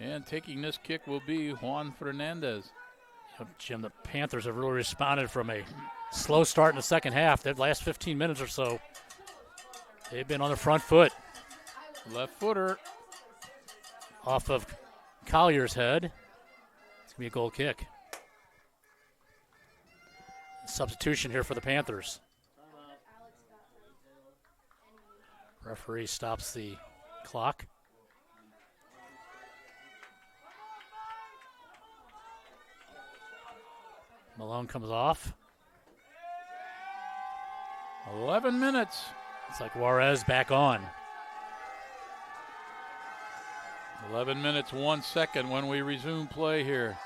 And taking this kick will be Juan Fernandez. Jim, the Panthers have really responded from a slow start in the second half. The last 15 minutes or so, they've been on the front foot. Left footer. Off of Collier's head. It's going to be a goal kick. Substitution here for the Panthers. Referee stops the clock. Malone comes off. 11 minutes. It's like Juarez back on. 11 minutes, 1 second when we resume play here.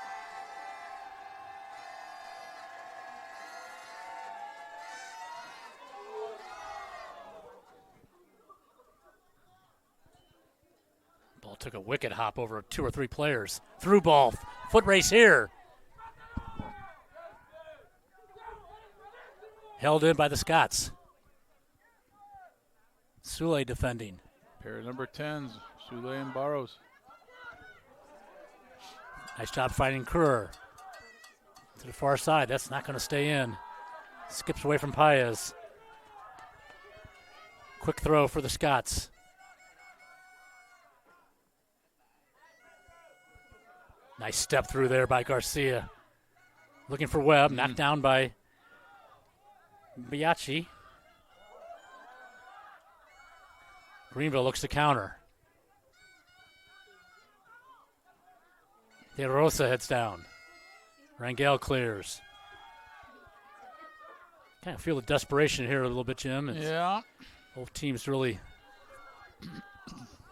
Ball took a wicked hop over 2 or 3 players. Through ball, foot race here. Held in by the Scots. Sule defending. Pair of number 10s, Sule and Barros. Nice job fighting Kruer. To the far side, that's not going to stay in. Skips away from Paez. Quick throw for the Scots. Nice step through there by Garcia. Looking for Webb, knocked down by Biachi. Greenville looks to counter. De Rosa heads down. Rangel clears. Kind of feel the desperation here a little bit, Jim. Yeah. Both teams really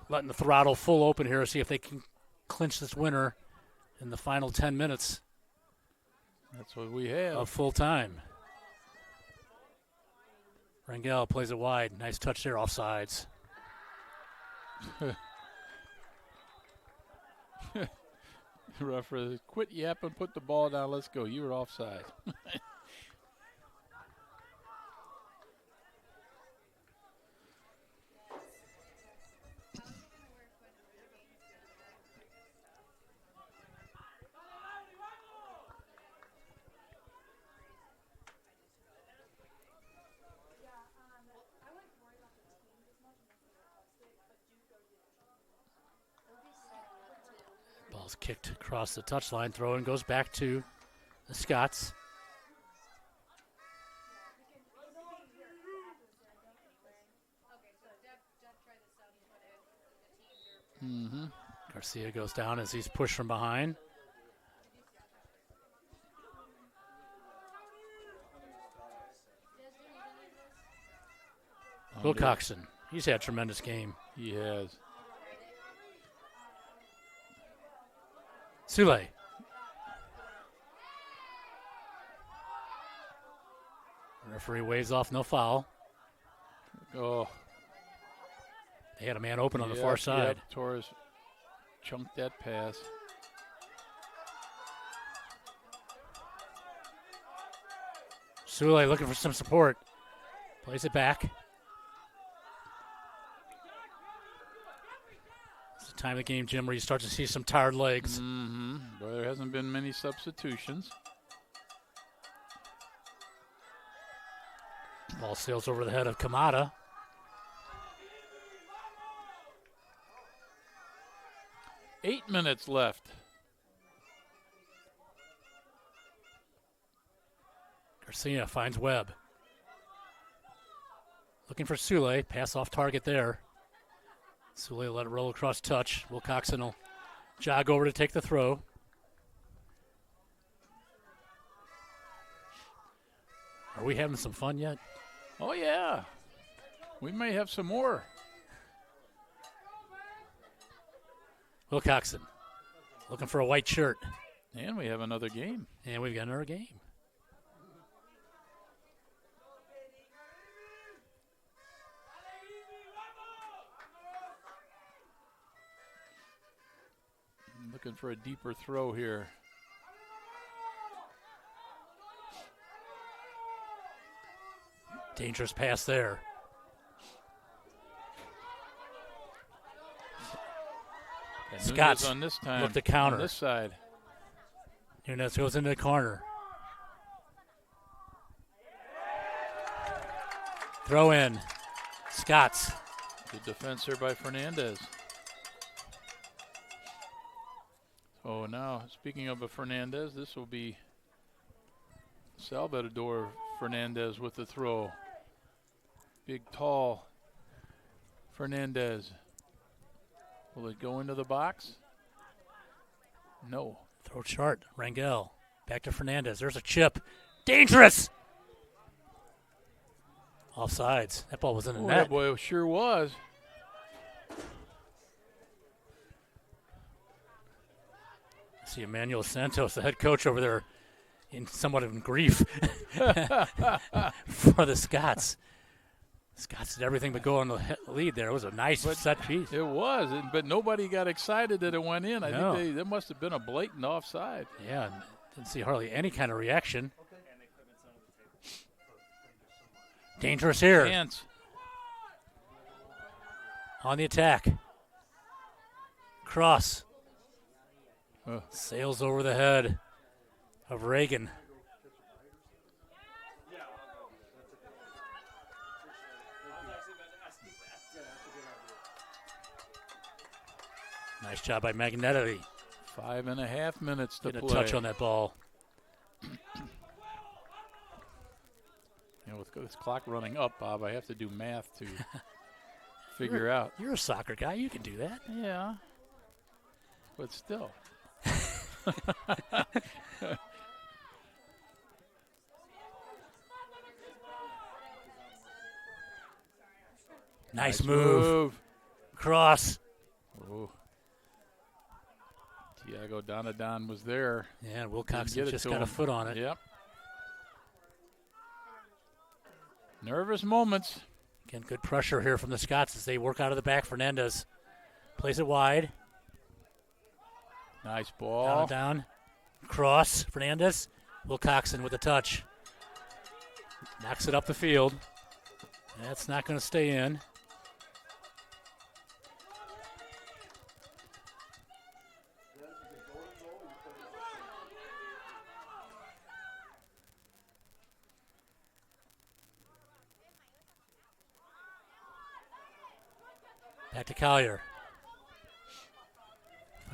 letting the throttle full open here to see if they can clinch this winner in the final 10 minutes. That's what we have. Of full time. Rangel plays it wide. Nice touch there, offsides. Referee, quit yapping, put the ball down, let's go. You were offside. Ball's kicked across the touchline. Throw in goes back to the Scots. Garcia goes down as he's pushed from behind. Wilcoxon, he's had a tremendous game. He has. Sule. Referee waves off, no foul. Oh. They had a man open on the far side. Torres chunked that pass. Sule looking for some support. Plays it back. It's the time of the game, Jim, where you start to see some tired legs. Mm-hmm. But there hasn't been many substitutions. Ball sails over the head of Kamada. Eight minutes left. Garcia finds Webb. Looking for Sule. Pass off target there. Sule let it roll across touch. Wilcoxon will jog over to take the throw. Are we having some fun yet? Oh, yeah. We may have some more. Wilcoxon looking for a white shirt. And we have another game. And we've got another game. Looking for a deeper throw here. Dangerous pass there. Scott's on this time. look the counter. On this side. Nunes goes into the corner. Throw in. Scott's. Good defense here by Fernandez. So now, speaking of a Fernandez, this will be Salvador Fernandez with the throw. Big, tall Fernandez. Will it go into the box? No. Throw chart. Rangel. Back to Fernandez. There's a chip. Dangerous! Offsides. That ball was in the net. That boy sure was. I see Emmanuel Santos, the head coach over there, in somewhat of grief for the Scots. Scots did everything but go on the lead there. It was a nice set piece. It was, but nobody got excited that it went in. I No. think there must have been a blatant offside. Yeah, didn't see hardly any kind of reaction. Dangerous here. Chance. On the attack. Cross. Sails over the head of Reagan. Nice job by Magnetti. 5.5 minutes to Getting play. a touch on that ball. With this clock running up, Bob, I have to do math to figure out. You're a soccer guy. You can do that. Yeah. But still. Nice move. Cross. Oh. Tiago Donadon was there. Yeah, Wilcoxon just got a foot on it. Yep. Nervous moments. Again, good pressure here from the Scots as they work out of the back. Fernandez plays it wide. Nice ball. Down. Cross. Fernandez. Wilcoxon with a touch. Knocks it up the field. That's not going to stay in. Back to Collier.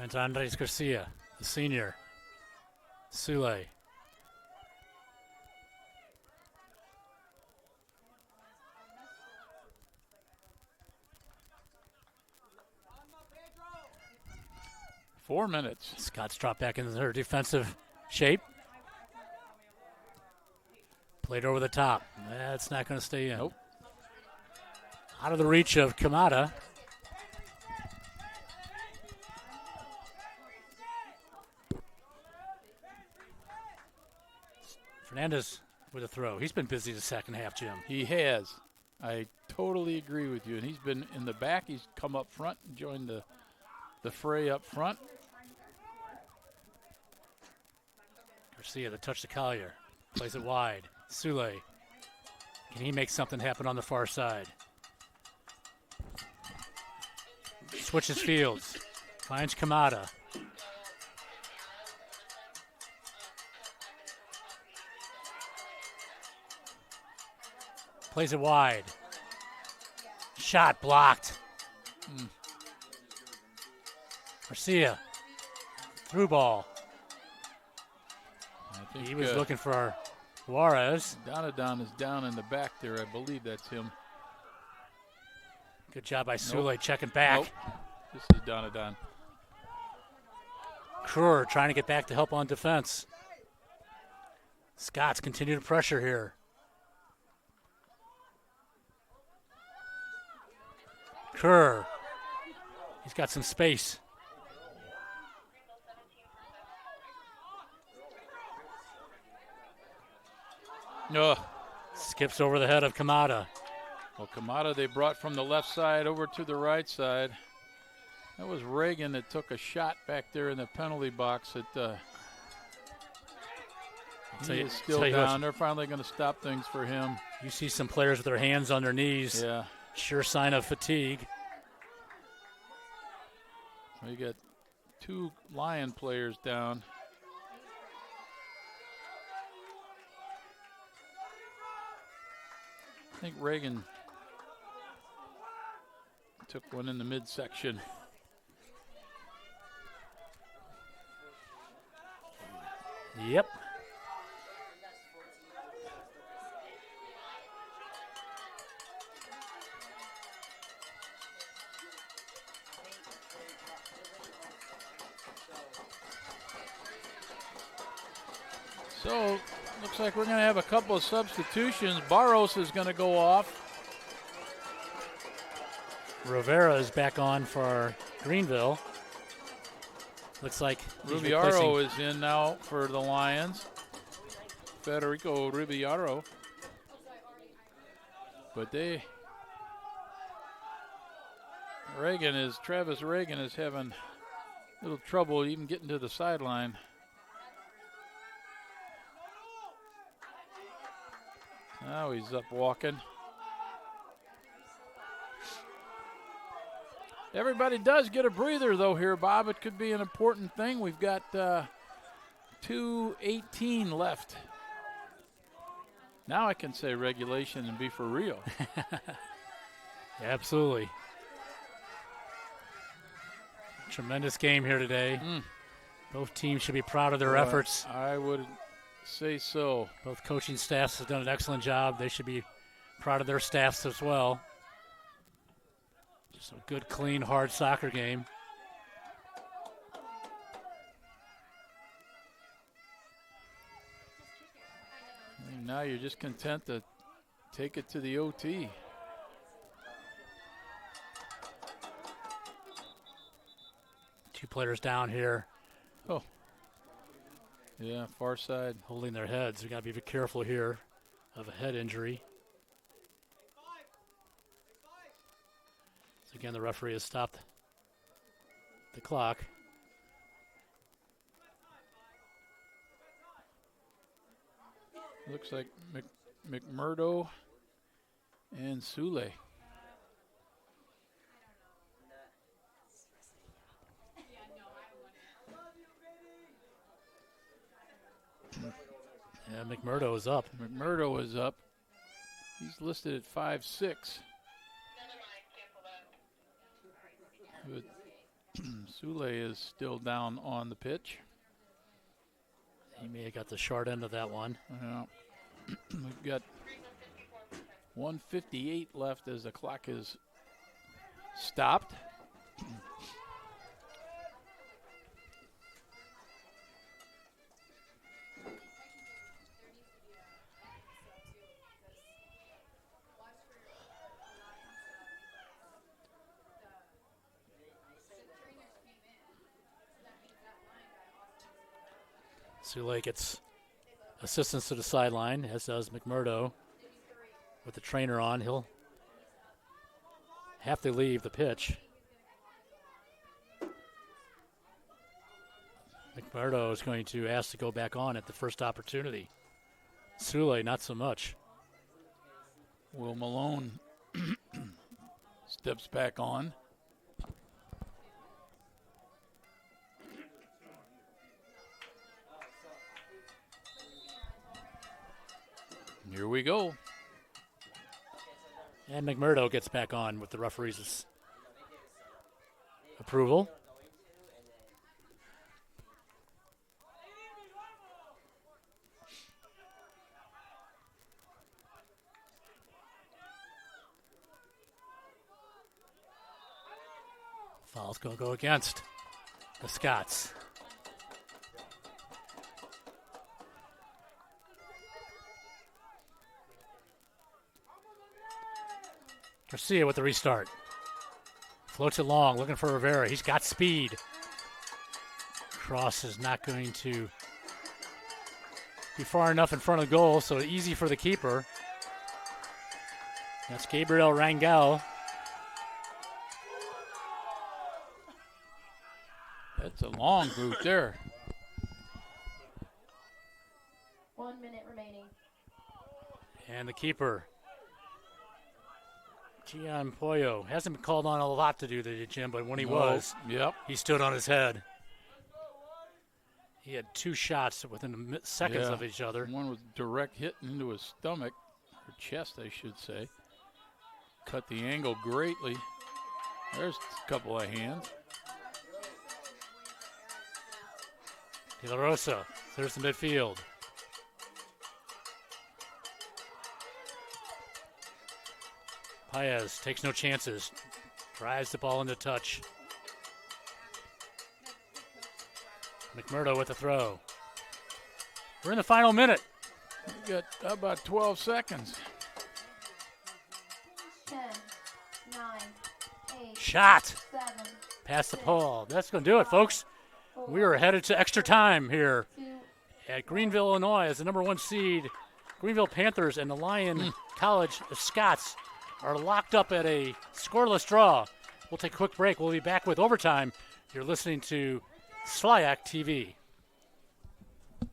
And Andres Garcia, the senior. Sule. Four minutes. Scott's dropped back into her defensive shape. Played over the top. That's not going to stay in. Nope. Out of the reach of Kamada. Fernandez with a throw. He's been busy the second half, Jim. He has. I totally agree with you. And he's been in the back. He's come up front and joined the fray up front. Garcia, the touch to Collier. Plays it wide. Sule. Can he make something happen on the far side? Switches fields. Finds Kamada. Plays it wide. Shot blocked. Garcia. Through ball. I think he was looking for Juarez. Donadon is down in the back there. I believe that's him. Good job by Sule checking back. Nope. This is Donadon. Kruer trying to get back to help on defense. Scott's continued pressure here. Kerr. He's got some space. Skips over the head of Kamada. Well, Kamada they brought from the left side over to the right side. That was Reagan that took a shot back there in the penalty box. He is still down. They're finally going to stop things for him. You see some players with their hands on their knees. Yeah. Sure sign of fatigue. We got two Lion players down. I think Reagan took one in the midsection. Yep. So, looks like we're going to have a couple of substitutions. Barros is going to go off. Rivera is back on for Greenville. Looks like Rubiaro is in now for the Lions. Federico Rubiaro. But Travis Reagan is having a little trouble even getting to the sideline. Now he's up walking. Everybody does get a breather, though, here, Bob. It could be an important thing. We've got 2:18 left. Now I can say regulation and be for real. Absolutely. Tremendous game here today. Both teams should be proud of their efforts. I would say so. Both coaching staffs have done an excellent job. They should be proud of their staffs as well. Just a good, clean, hard soccer game. And now you're just content to take it to the OT. Two players down here. Oh. Yeah, far side. Holding their heads. We got to be careful here of a head injury. So again, the referee has stopped the clock. Looks like McMurdo and Sule. Yeah, McMurdo is up. McMurdo is up. He's listed at 5'6". But Sule is still down on the pitch. He may have got the short end of that one. Yeah. We've got 1:58 left as the clock is stopped. Sule gets assistance to the sideline, as does McMurdo. With the trainer on, he'll have to leave the pitch. McMurdo is going to ask to go back on at the first opportunity. Sule, not so much. Will Malone steps back on. Here we go. And McMurdo gets back on with the referee's approval. Foul's going to go against the Scots. Garcia with the restart. Floats it long, looking for Rivera. He's got speed. Cross is not going to be far enough in front of goal, so easy for the keeper. That's Gabriel Rangel. That's a long boot there. 1 minute remaining. And the keeper, Gian Pollo, hasn't been called on a lot to do the Jim, but when he was, he stood on his head. He had two shots within seconds of each other. One was direct hit into his stomach, or chest, I should say. Cut the angle greatly. There's a couple of hands. De La Rosa clears the midfield. Paez takes no chances. Drives the ball into touch. McMurdo with the throw. We're in the final minute. We got about 12 seconds. 10, 9, 8, Shot. 7, Past the pole. That's going to do it, folks. We are headed to extra time here at Greenville, Illinois, as the number 1 seed. Greenville Panthers and the Lyon College Scots are locked up at a scoreless draw. We'll take a quick break. We'll be back with overtime. You're listening to SLIAC TV. All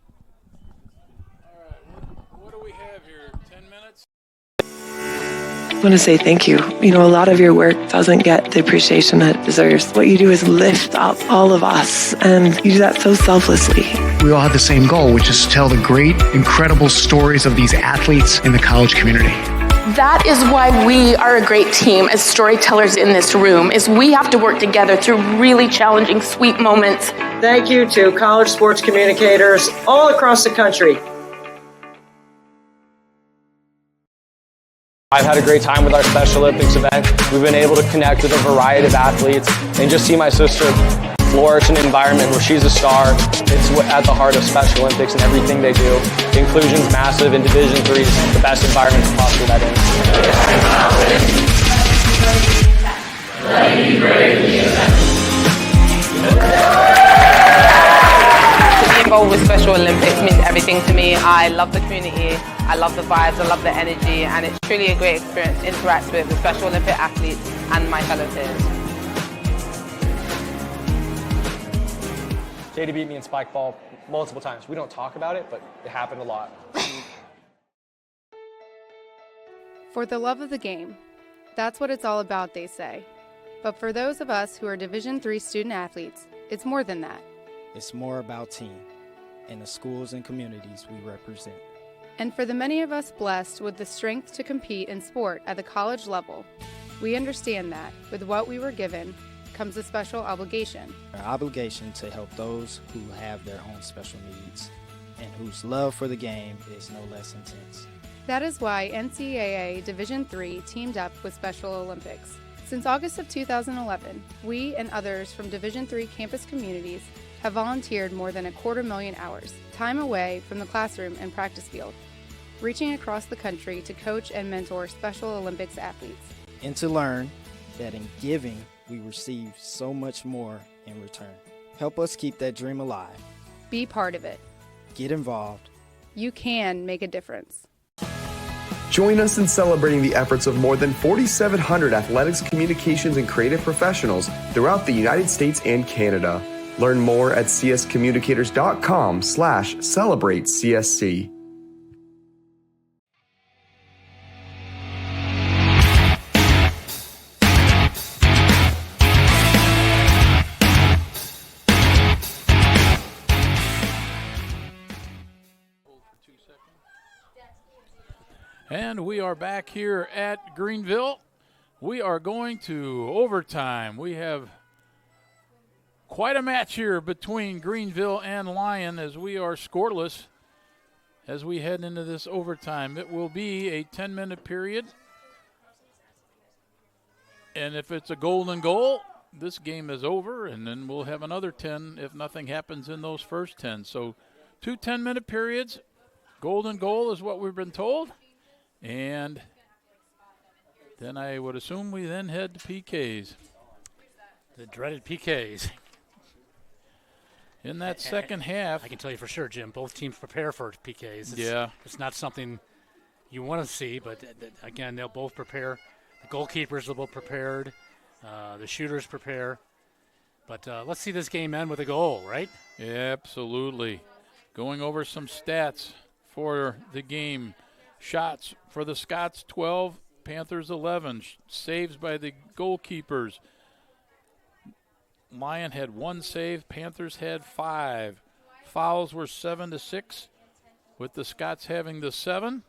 right, what do we have here? 10 minutes? I want to say thank you. You know, a lot of your work doesn't get the appreciation that it deserves. What you do is lift up all of us, and you do that so selflessly. We all have the same goal, which is to tell the great, incredible stories of these athletes in the college community. That is why we are a great team as storytellers in this room, is we have to work together through really challenging, sweet moments. Thank you to college sports communicators all across the country. I've had a great time with our Special Olympics event. We've been able to connect with a variety of athletes and just see my sister flourish in an environment where she's a star. It's at the heart of Special Olympics and everything they do. The inclusion's massive in Division III, the best environment to foster that To be involved with Special Olympics means everything to me. I love the community, I love the vibes, I love the energy, and it's truly a great experience to interact with the Special Olympic athletes and my fellow peers. JD beat me in spike ball multiple times. We don't talk about it, but it happened a lot. For the love of the game. That's what it's all about, they say. But for those of us who are Division III student athletes, it's more than that. It's more about team and the schools and communities we represent. And for the many of us blessed with the strength to compete in sport at the college level, we understand that, with what we were given, comes a special obligation. Our obligation to help those who have their own special needs and whose love for the game is no less intense. That is why NCAA Division III teamed up with Special Olympics. Since August of 2011, we and others from Division III campus communities have volunteered more than 250,000 hours, time away from the classroom and practice field, reaching across the country to coach and mentor Special Olympics athletes. And to learn that in giving, we receive so much more in return. Help us keep that dream alive. Be part of it. Get involved. You can make a difference. Join us in celebrating the efforts of more than 4,700 athletics, communications, and creative professionals throughout the United States and Canada. Learn more at cscommunicators.com/celebratecsc. And we are back here at Greenville. We are going to overtime. We have quite a match here between Greenville and Lyon as we are scoreless as we head into this overtime. It will be a 10-minute period. And if it's a golden goal, this game is over, and then we'll have another 10 if nothing happens in those first 10. So 2 10-minute periods. Golden goal is what we've been told. And then I would assume we then head to PKs. The dreaded PKs. In that second half. I can tell you for sure, Jim, both teams prepare for PKs. It's not something you want to see, but again, they'll both prepare. The goalkeepers are both prepared. The shooters prepare. But let's see this game end with a goal, right? Absolutely. Going over some stats for the game. Shots for the Scots, 12, Panthers 11. Saves by the goalkeepers. Lyon had 1 save, Panthers had 5. Fouls were 7-6, with the Scots having the 7.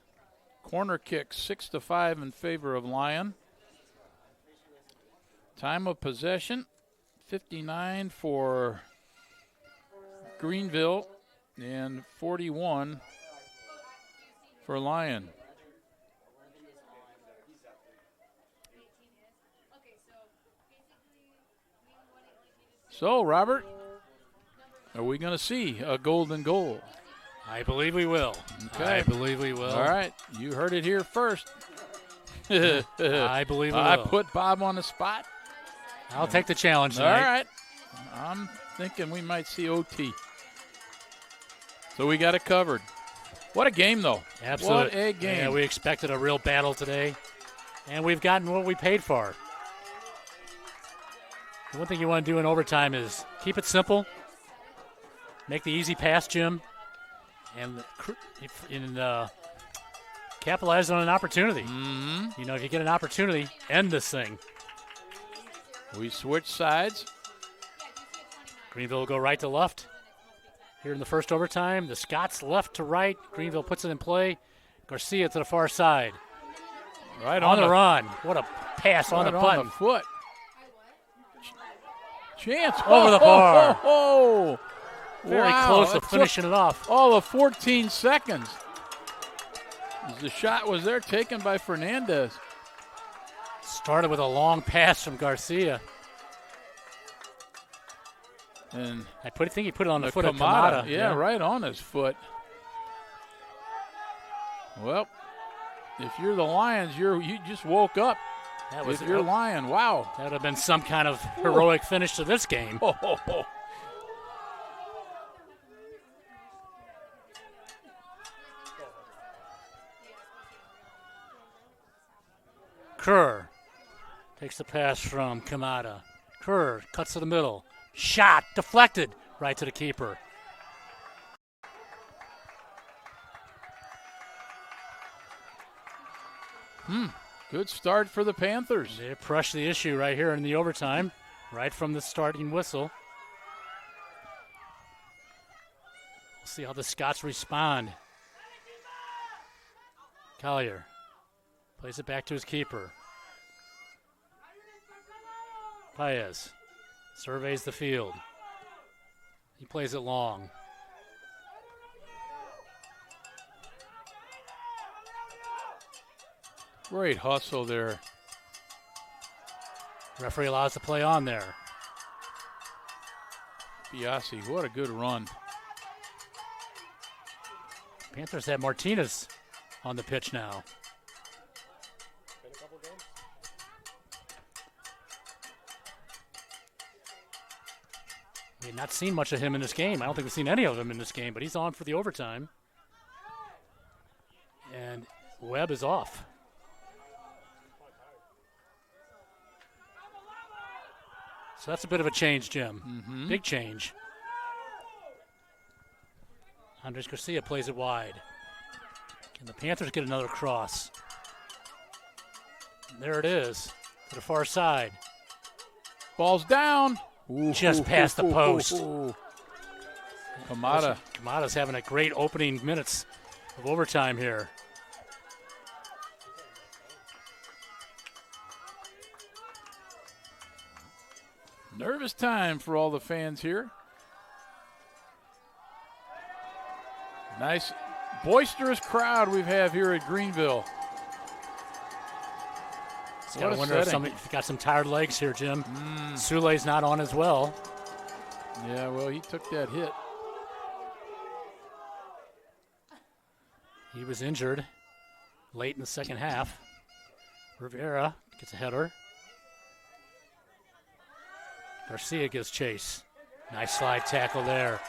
Corner kicks 6-5 in favor of Lyon. Time of possession, 59 for Greenville and 41 for Lyon. So, Robert, are we going to see a golden goal? I believe we will. Okay. I believe we will. All right. You heard it here first. I believe we will. I put Bob on the spot. I'll take the challenge tonight. All right. I'm thinking we might see OT. So we got it covered. What a game, though. Absolutely. What a game. Yeah, we expected a real battle today, and we've gotten what we paid for. The one thing you want to do in overtime is keep it simple, make the easy pass, Jim, and capitalize on an opportunity. Mm-hmm. You know, if you get an opportunity, end this thing. We switch sides. Greenville will go right to left. Here in the first overtime, the Scots left to right. Greenville puts it in play. Garcia to the far side. Right on the run. What a pass on the button. On the foot. Chance. Over the bar. Oh, Very close to finishing it off. All of 14 seconds. The shot was there taken by Fernandez. Started with a long pass from Garcia. And I think he put it on the foot Kamada. of Kamada. Yeah, right on his foot. Well, if you're the Lions, you just woke up. If you're Lion, wow. That would have been some kind of heroic finish to this game. Kerr takes the pass from Kamada. Kerr cuts to the middle. Shot deflected right to the keeper. Good start for the Panthers. They pressed the issue right here in the overtime, right from the starting whistle. We'll see how the Scots respond. Collier plays it back to his keeper. Paez Surveys the field. He plays it long. Great hustle there. Referee allows the play on there. Biasi, what a good run. Panthers have Martinez on the pitch now. We've not seen much of him in this game. I don't think we've seen any of him in this game, but he's on for the overtime. And Webb is off. So that's a bit of a change, Jim. Mm-hmm. Big change. Andres Garcia plays it wide. Can the Panthers get another cross? There it is, to the far side. Ball's down. Just past the post. Kamada's having a great opening minutes of overtime here. Nervous time for all the fans here. Nice, boisterous crowd we have here at Greenville. I wonder if somebody got some tired legs here, Jim. Sule's not on as well. Yeah, well, he took that hit. He was injured late in the second half. Rivera gets a header. Garcia gives chase. Nice slide tackle there.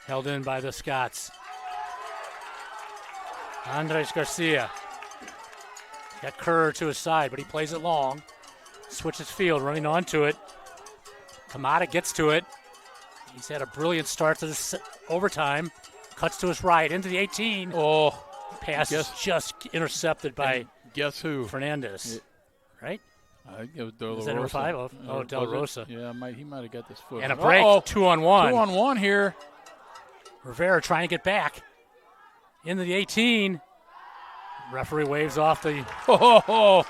Held in by the Scots. Andres Garcia. Got Kerr to his side, but he plays it long. Switches field, running onto it. Kamada gets to it. He's had a brilliant start to this overtime. Cuts to his right, into the 18. Oh, pass is just intercepted by guess who? Fernandez. Right? I think it was Del Rosa. Is that number 5? Oh, Del Rosa. Yeah, he might have got this foot. And a break, 2-on-1. 2-on-1 here. Rivera trying to get back. Into the 18. Referee waves off the... Oh,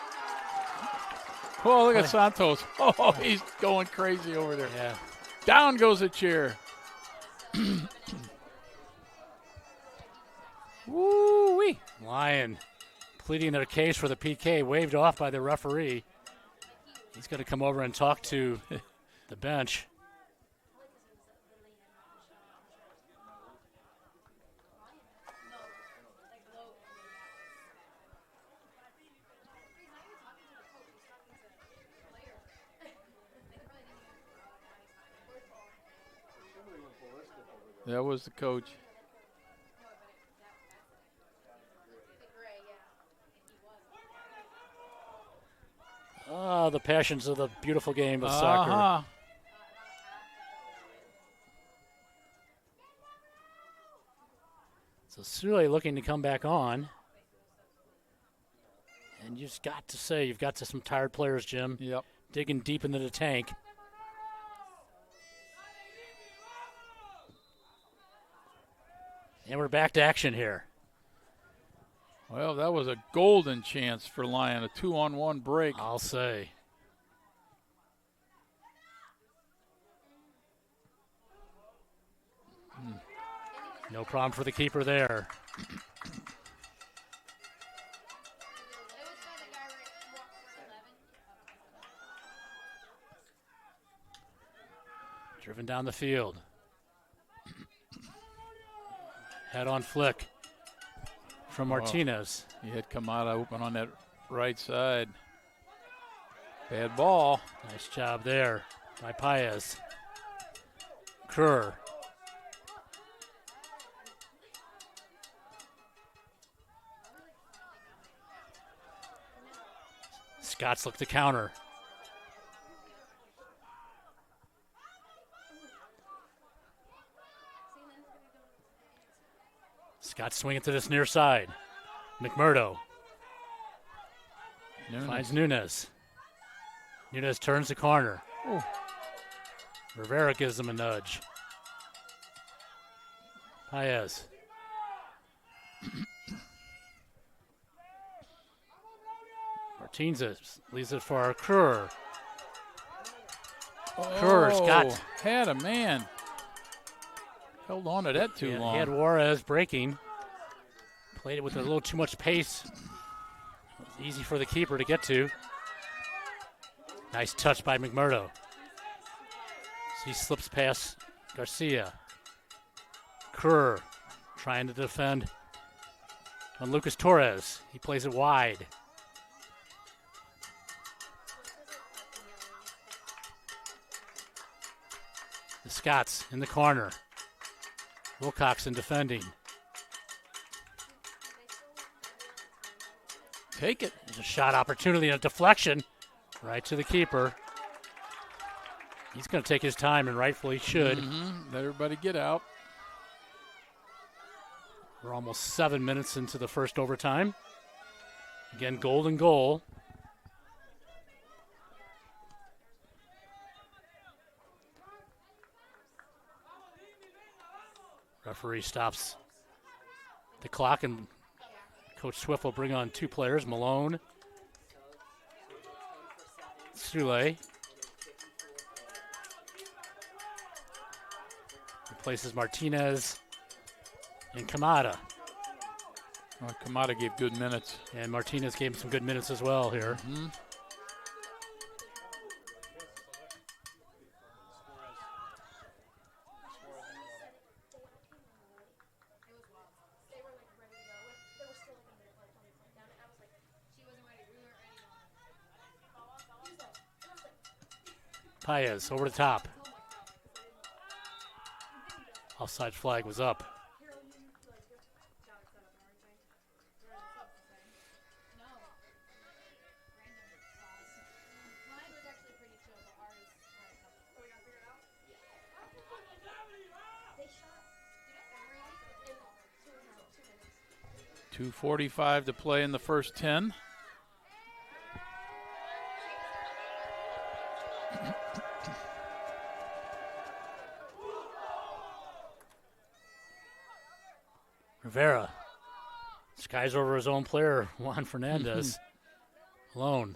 look at Santos. Oh, he's going crazy over there. Yeah. Down goes a chair. Woo-wee. Lyon pleading their case for the PK, waved off by the referee. He's going to come over and talk to the bench. That was the coach. Ah, the passions of the beautiful game of soccer. So Sule looking to come back on. And you've got to say, you've got some tired players, Jim. Yep. Digging deep into the tank. And we're back to action here. Well, that was a golden chance for Lyon, a 2-on-1 break. I'll say. No problem for the keeper there. Driven down the field. Head on flick from Martinez. He had Kamada open on that right side. Bad ball. Nice job there by Paez. Kerr. Scots look to counter. Scott swinging to this near side. McMurdo finds Nunez. Nunez turns the corner. Ooh. Rivera gives him a nudge. Paez. Martinez leaves it for Kerr. Kerr's got. Had a man. Held on to that too long. He had Juarez breaking. Played it with a little too much pace. Easy for the keeper to get to. Nice touch by McMurdo. He slips past Garcia. Kerr trying to defend on Lucas Torres. He plays it wide. The Scots in the corner. Wilcoxon defending. Take it. There's a shot opportunity and a deflection right to the keeper. He's going to take his time, and rightfully should. Let everybody get out. We're almost 7 minutes into the first overtime. Again, golden goal. Referee stops the clock, and Coach Swift will bring on 2 players, Malone, Sule. Replaces Martinez and Kamada. Well, Kamada gave good minutes. And Martinez gave him some good minutes as well here. Paez over the top. Offside flag was up. .245 to play in the first 10. Rivera skies over his own player, Juan Fernandez. Alone.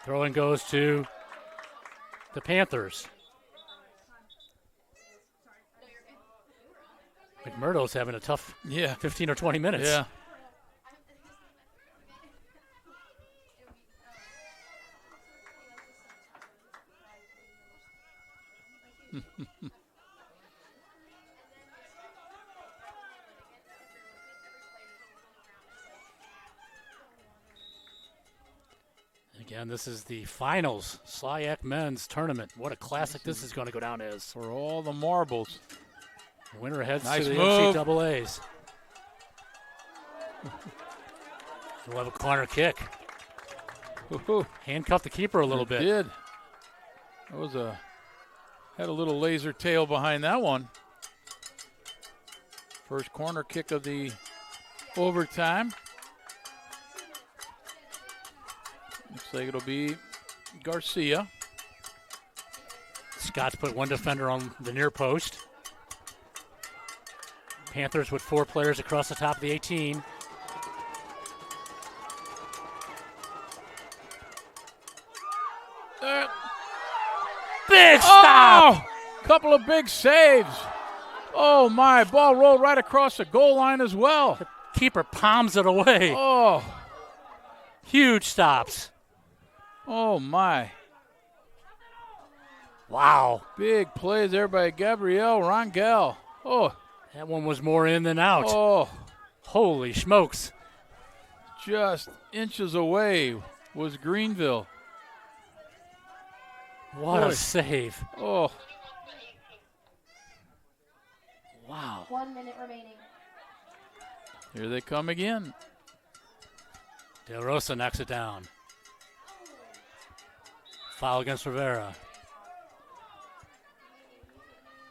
Throw-in goes to the Panthers. McMurdo's having a tough 15 or 20 minutes. Yeah. Again, this is the finals SLIAC men's tournament. What a classic this is going to go down as. For all the marbles. The winner heads Nice to the move. NCAAs. We'll have a corner kick. Handcuffed the keeper a little bit. Did. That was had a little laser tail behind that one. First corner kick of the overtime. Looks like it'll be Garcia. Scots put one defender on the near post. Panthers with 4 players across the top of the 18. Big stop! Couple of big saves. Oh, my. Ball rolled right across the goal line as well. The keeper palms it away. Oh. Huge stops. Oh, my. Wow. Big plays there by Gabriel Rangel. Oh. That one was more in than out. Oh. Holy smokes. Just inches away was Greenville. What a save. Oh. Wow. 1 minute remaining. Here they come again. De Rosa knocks it down. Foul against Rivera.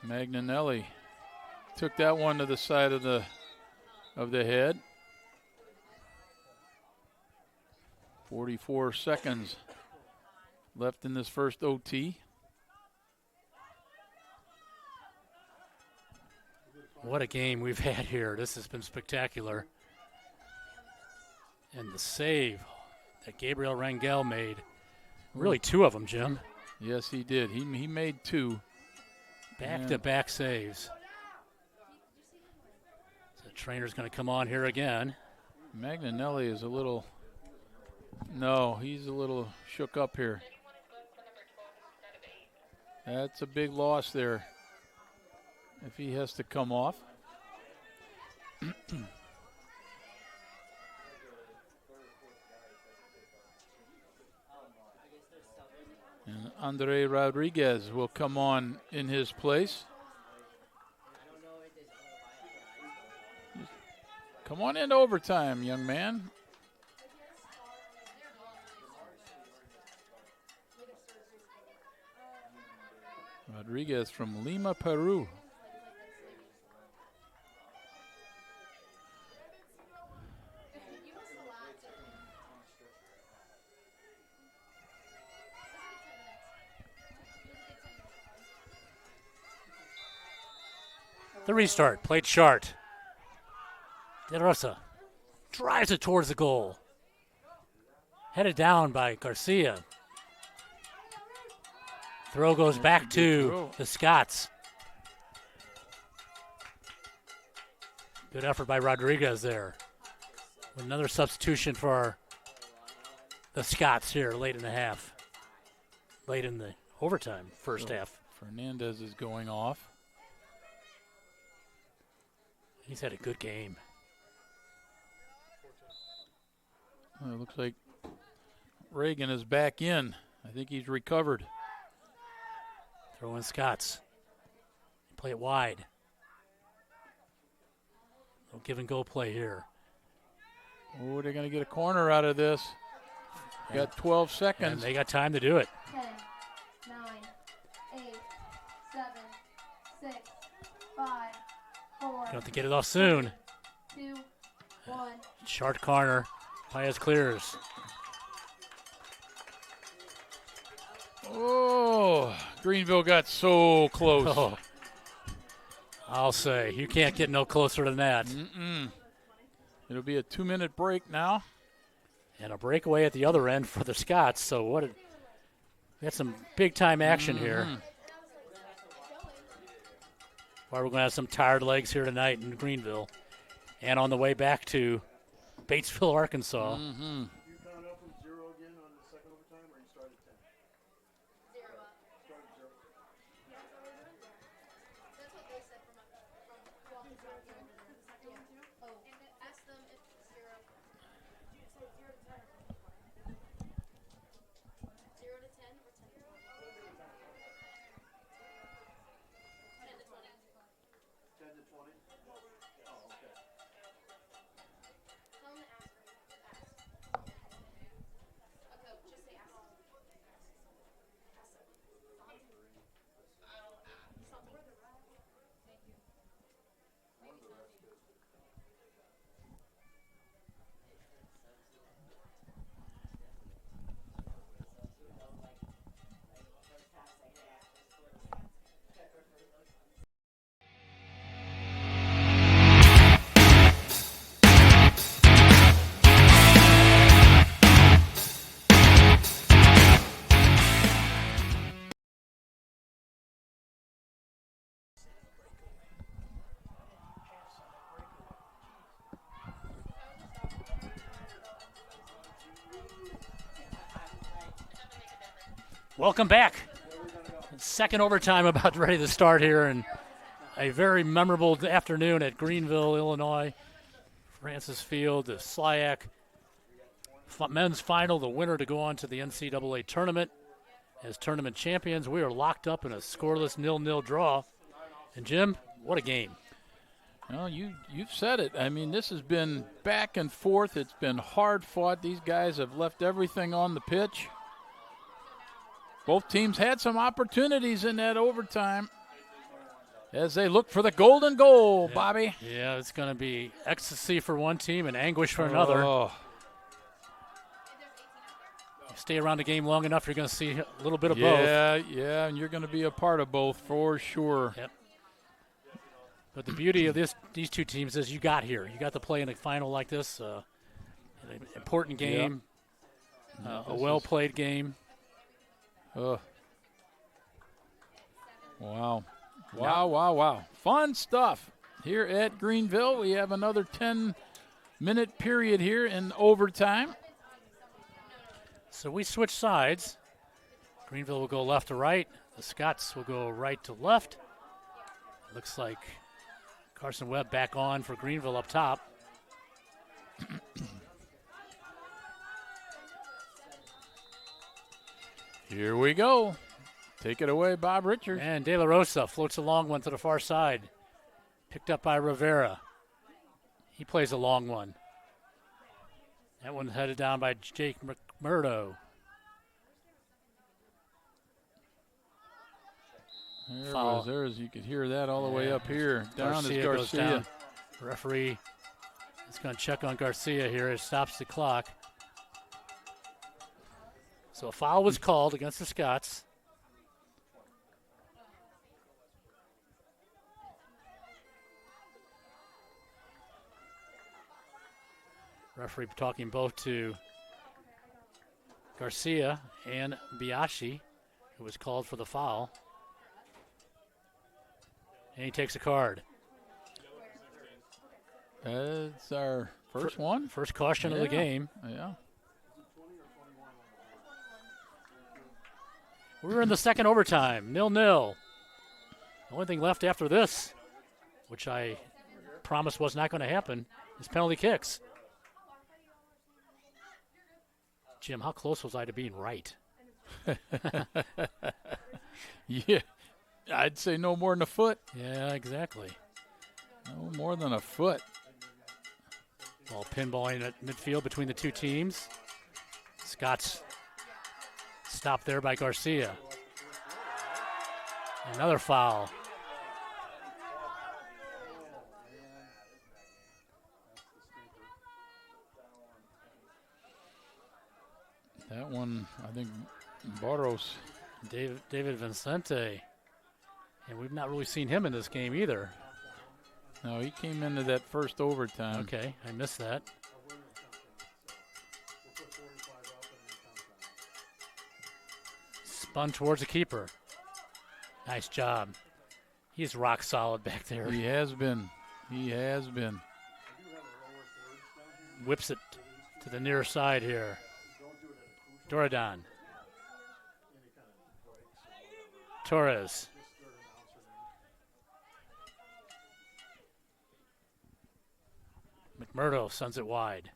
Magnanelli took that one to the side of the head. 44 seconds left in this first OT. What a game we've had here. This has been spectacular. And the save that Gabriel Rangel made Really, two of them, Jim. Yes, he did. He made two. Back-to-back saves. The trainer's going to come on here again. Magnanelli is a little, no, he's a little shook up here. That's a big loss there if he has to come off. And Andre Rodriguez will come on in his place. Come on into overtime, young man. Rodriguez from Lima, Peru. The restart, played short. De Rosa drives it towards the goal. Headed down by Garcia. Throw goes back to the Scots. Good effort by Rodriguez there. Another substitution for the Scots here late in the half. Late in the overtime, first half. Fernandez is going off. He's had a good game. Well, it looks like Reagan is back in. I think he's recovered. Throw in Scots. Play it wide. No give and go play here. Oh, they're going to get a corner out of this. Got 12 seconds. And they got time to do it. 10, 9, 8, 7, 6, 5, 4. Going to have to get it off soon. 2, 1. Short corner. Paez clears. Oh, Greenville got so close. Oh, I'll say, you can't get no closer than that. It'll be a 2-minute break now. And a breakaway at the other end for the Scots. So we got some big-time action here. Why we're going to have some tired legs here tonight in Greenville. And on the way back to Batesville, Arkansas. Welcome back. Second overtime about ready to start here, and a very memorable afternoon at Greenville, Illinois. Francis Field, the SLIAC men's final, the winner to go on to the NCAA tournament. As tournament champions, we are locked up in a scoreless 0-0 draw. And Jim, what a game. Well, you've said it. I mean, this has been back and forth. It's been hard fought. These guys have left everything on the pitch. Both teams had some opportunities in that overtime as they look for the golden goal, Bobby. Yeah, it's going to be ecstasy for one team and anguish for another. Oh. Stay around the game long enough, you're going to see a little bit of both. Yeah, and you're going to be a part of both for sure. Yep. But the beauty of these two teams is you got here. You got to play in a final like this, an important game, a well-played game. Ugh. Wow. Wow. Fun stuff here at Greenville. We have another 10-minute period here in overtime. So we switch sides. Greenville will go left to right. The Scots will go right to left. Looks like Carson Webb back on for Greenville up top. Here we go. Take it away, Bob Richards. And De La Rosa floats a long one to the far side. Picked up by Rivera. He plays a long one. That one headed down by Jake McMurdo. There's you could hear that all the way up here. Down is goes Garcia. down. Referee is going to check on Garcia here. It stops the clock. So a foul was called against the Scots. Referee talking both to Garcia and Biashi, who was called for the foul. And he takes a card. That's our first one. First caution of the game. Yeah. We're in the second overtime, 0-0. The only thing left after this, which I promised was not going to happen, is penalty kicks. Jim, how close was I to being right? Yeah, I'd say no more than a foot. Yeah, exactly. No more than a foot. Ball pinballing at midfield between the two teams. Scott's stopped there by Garcia. Another foul. That one, I think, Barros. David Vincente. And we've not really seen him in this game either. No, he came into that first overtime. Okay, I missed that. Spun towards the keeper. Nice job. He's rock solid back there. He has been. He has been. Whips it to the near side here. Doradon. Torres. McMurdo sends it wide.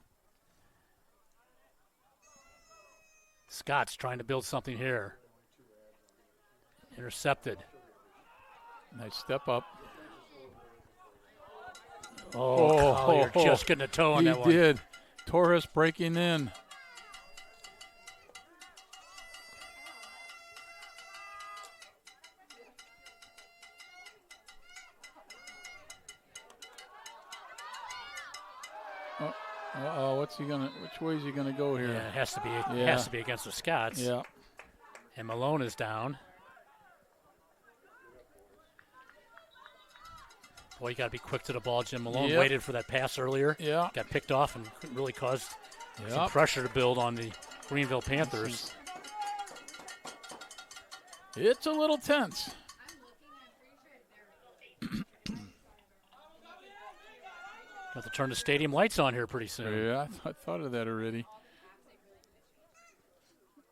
Scott's trying to build something here. Intercepted. Nice step up. Collier just getting a toe on that one. He did. Torres breaking in. Which way is he gonna go here? Yeah, it has to be. It has to be against the Scots. Yeah. And Malone is down. Boy, you got to be quick to the ball. Jim Malone waited for that pass earlier. Yeah. Got picked off and really caused some pressure to build on the Greenville Panthers. It's a little tense. Got to turn the stadium lights on here pretty soon. Yeah, I thought of that already.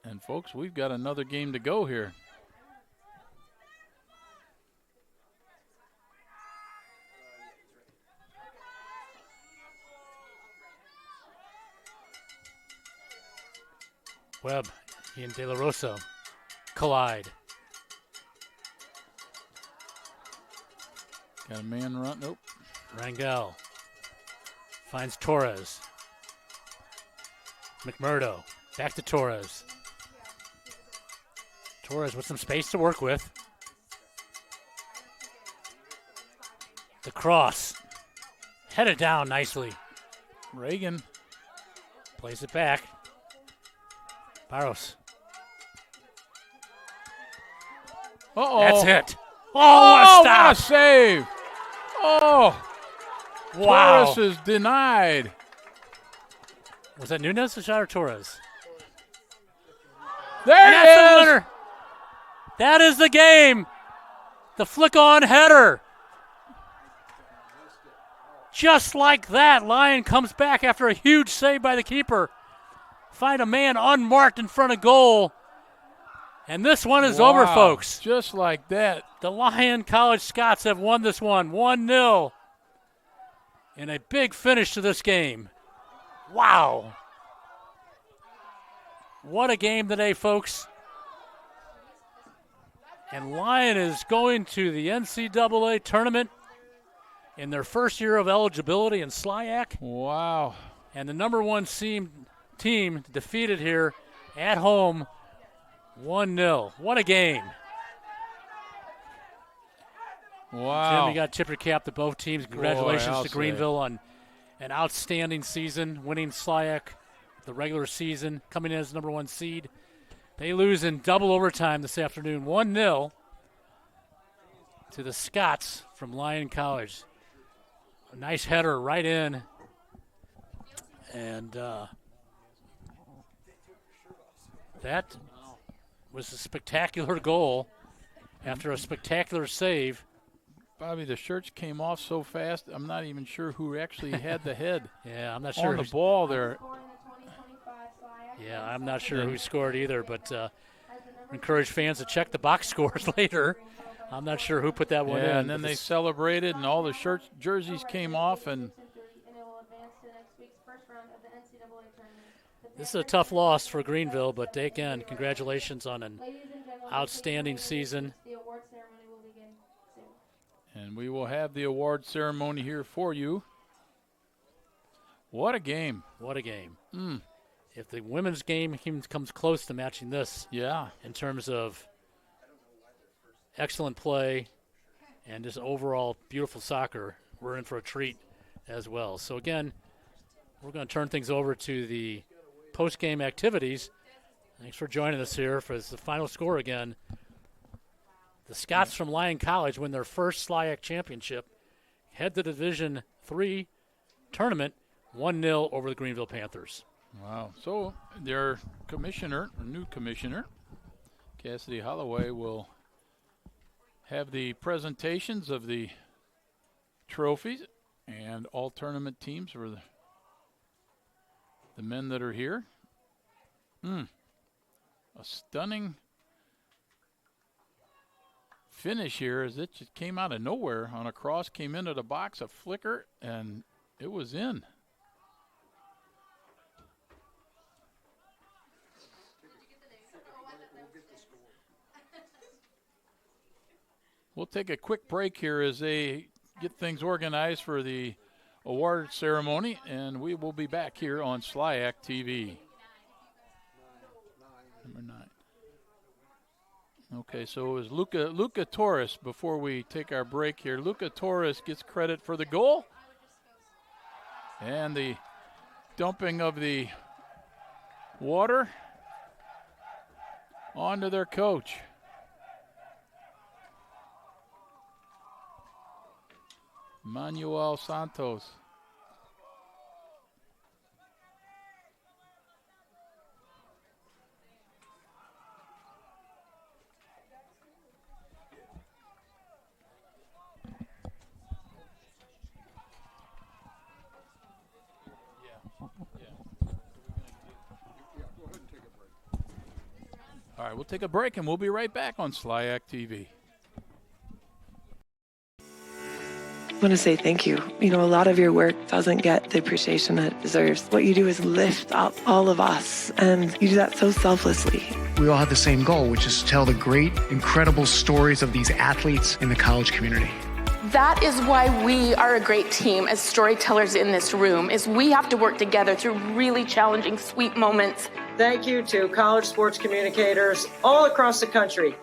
And, folks, we've got another game to go here. Webb, he and De La Rosa collide. Got a man run. Nope. Rangel finds Torres. McMurdo back to Torres. Torres with some space to work with. The cross. Headed down nicely. Reagan plays it back. Barros. Uh-oh. That's it. Oh, what a stop. What a save. Oh. Wow. Torres is denied. Was that Nunez or Torres? There it is. The winner. That is the game. The flick-on header. Just like that, Lyon comes back after a huge save by the keeper. Find a man unmarked in front of goal. And this one is over, folks. Just like that. The Lyon College Scots have won this one, 1-0. And a big finish to this game. Wow. What a game today, folks. And Lyon is going to the NCAA tournament in their first year of eligibility in SLIAC. Wow. And the number one team defeated here at home 1-0. What a game. Wow. Jim, you got tip your cap to both teams. Congratulations Boy, to Greenville on an outstanding season, winning SLIAC the regular season, coming in as number one seed. They lose in double overtime this afternoon, 1-0 to the Scots from Lyon College. A nice header right in. And that was a spectacular goal after a spectacular save. Bobby, the shirts came off so fast, I'm not even sure who actually had the head. Yeah, I'm not sure. On the ball there. Yeah, I'm not sure who scored either, but encourage fans to check the box scores later. I'm not sure who put that one in. And then they celebrated, and all the jerseys came off. And this is a tough loss for Greenville, but again, congratulations on an outstanding season. And we will have the award ceremony here for you. What a game. What a game. If the women's game comes close to matching this, in terms of excellent play and just overall beautiful soccer, we're in for a treat as well. So again, we're going to turn things over to the post-game activities. Thanks for joining us here for the final score again. The Scots from Lyon College win their first SLIAC championship, head to the Division III tournament, 1-0 over the Greenville Panthers. Wow. So their commissioner, or new commissioner, Cassidy Holloway, will have the presentations of the trophies and all tournament teams for the men that are here. A stunning finish here as it just came out of nowhere on a cross, came into the box, a flicker, and it was in. We'll take a quick break here as they get things organized for the award ceremony, and we will be back here on SLIAC TV. Number 9. Okay, so it was Luca Torres before we take our break here. Luca Torres gets credit for the goal and the dumping of the water onto their coach. Manuel Santos. All right, we'll take a break and we'll be right back on SLIAC TV. I want to say thank you. You know, a lot of your work doesn't get the appreciation that it deserves. What you do is lift up all of us, and you do that so selflessly. We all have the same goal, which is to tell the great, incredible stories of these athletes in the college community. That is why we are a great team as storytellers in this room, is we have to work together through really challenging, sweet moments. Thank you to college sports communicators all across the country.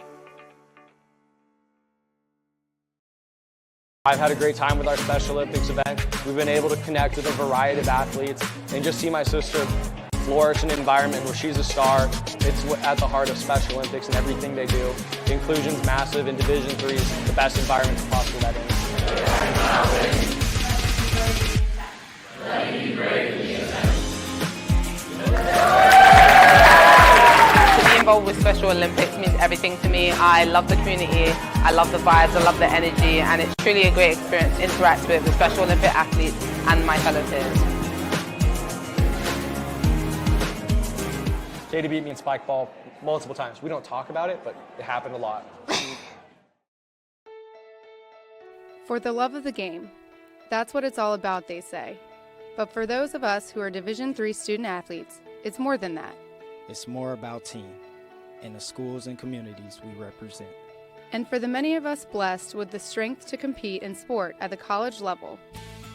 I've had a great time with our Special Olympics event. We've been able to connect with a variety of athletes and just see my sister flourish in an environment where she's a star. It's at the heart of Special Olympics and everything they do. The inclusion's massive, and Division III is the best environment to foster that in. To be involved with Special Olympics means means everything to me. I love the community, I love the vibes, I love the energy, and it's truly a great experience to interact with the Special Olympic athletes and my fellow peers. JD beat me in spike ball multiple times. We don't talk about it, but it happened a lot. For the love of the game. That's what it's all about, they say. But for those of us who are Division III student athletes, it's more than that. It's more about team and the schools and communities we represent. And for the many of us blessed with the strength to compete in sport at the college level,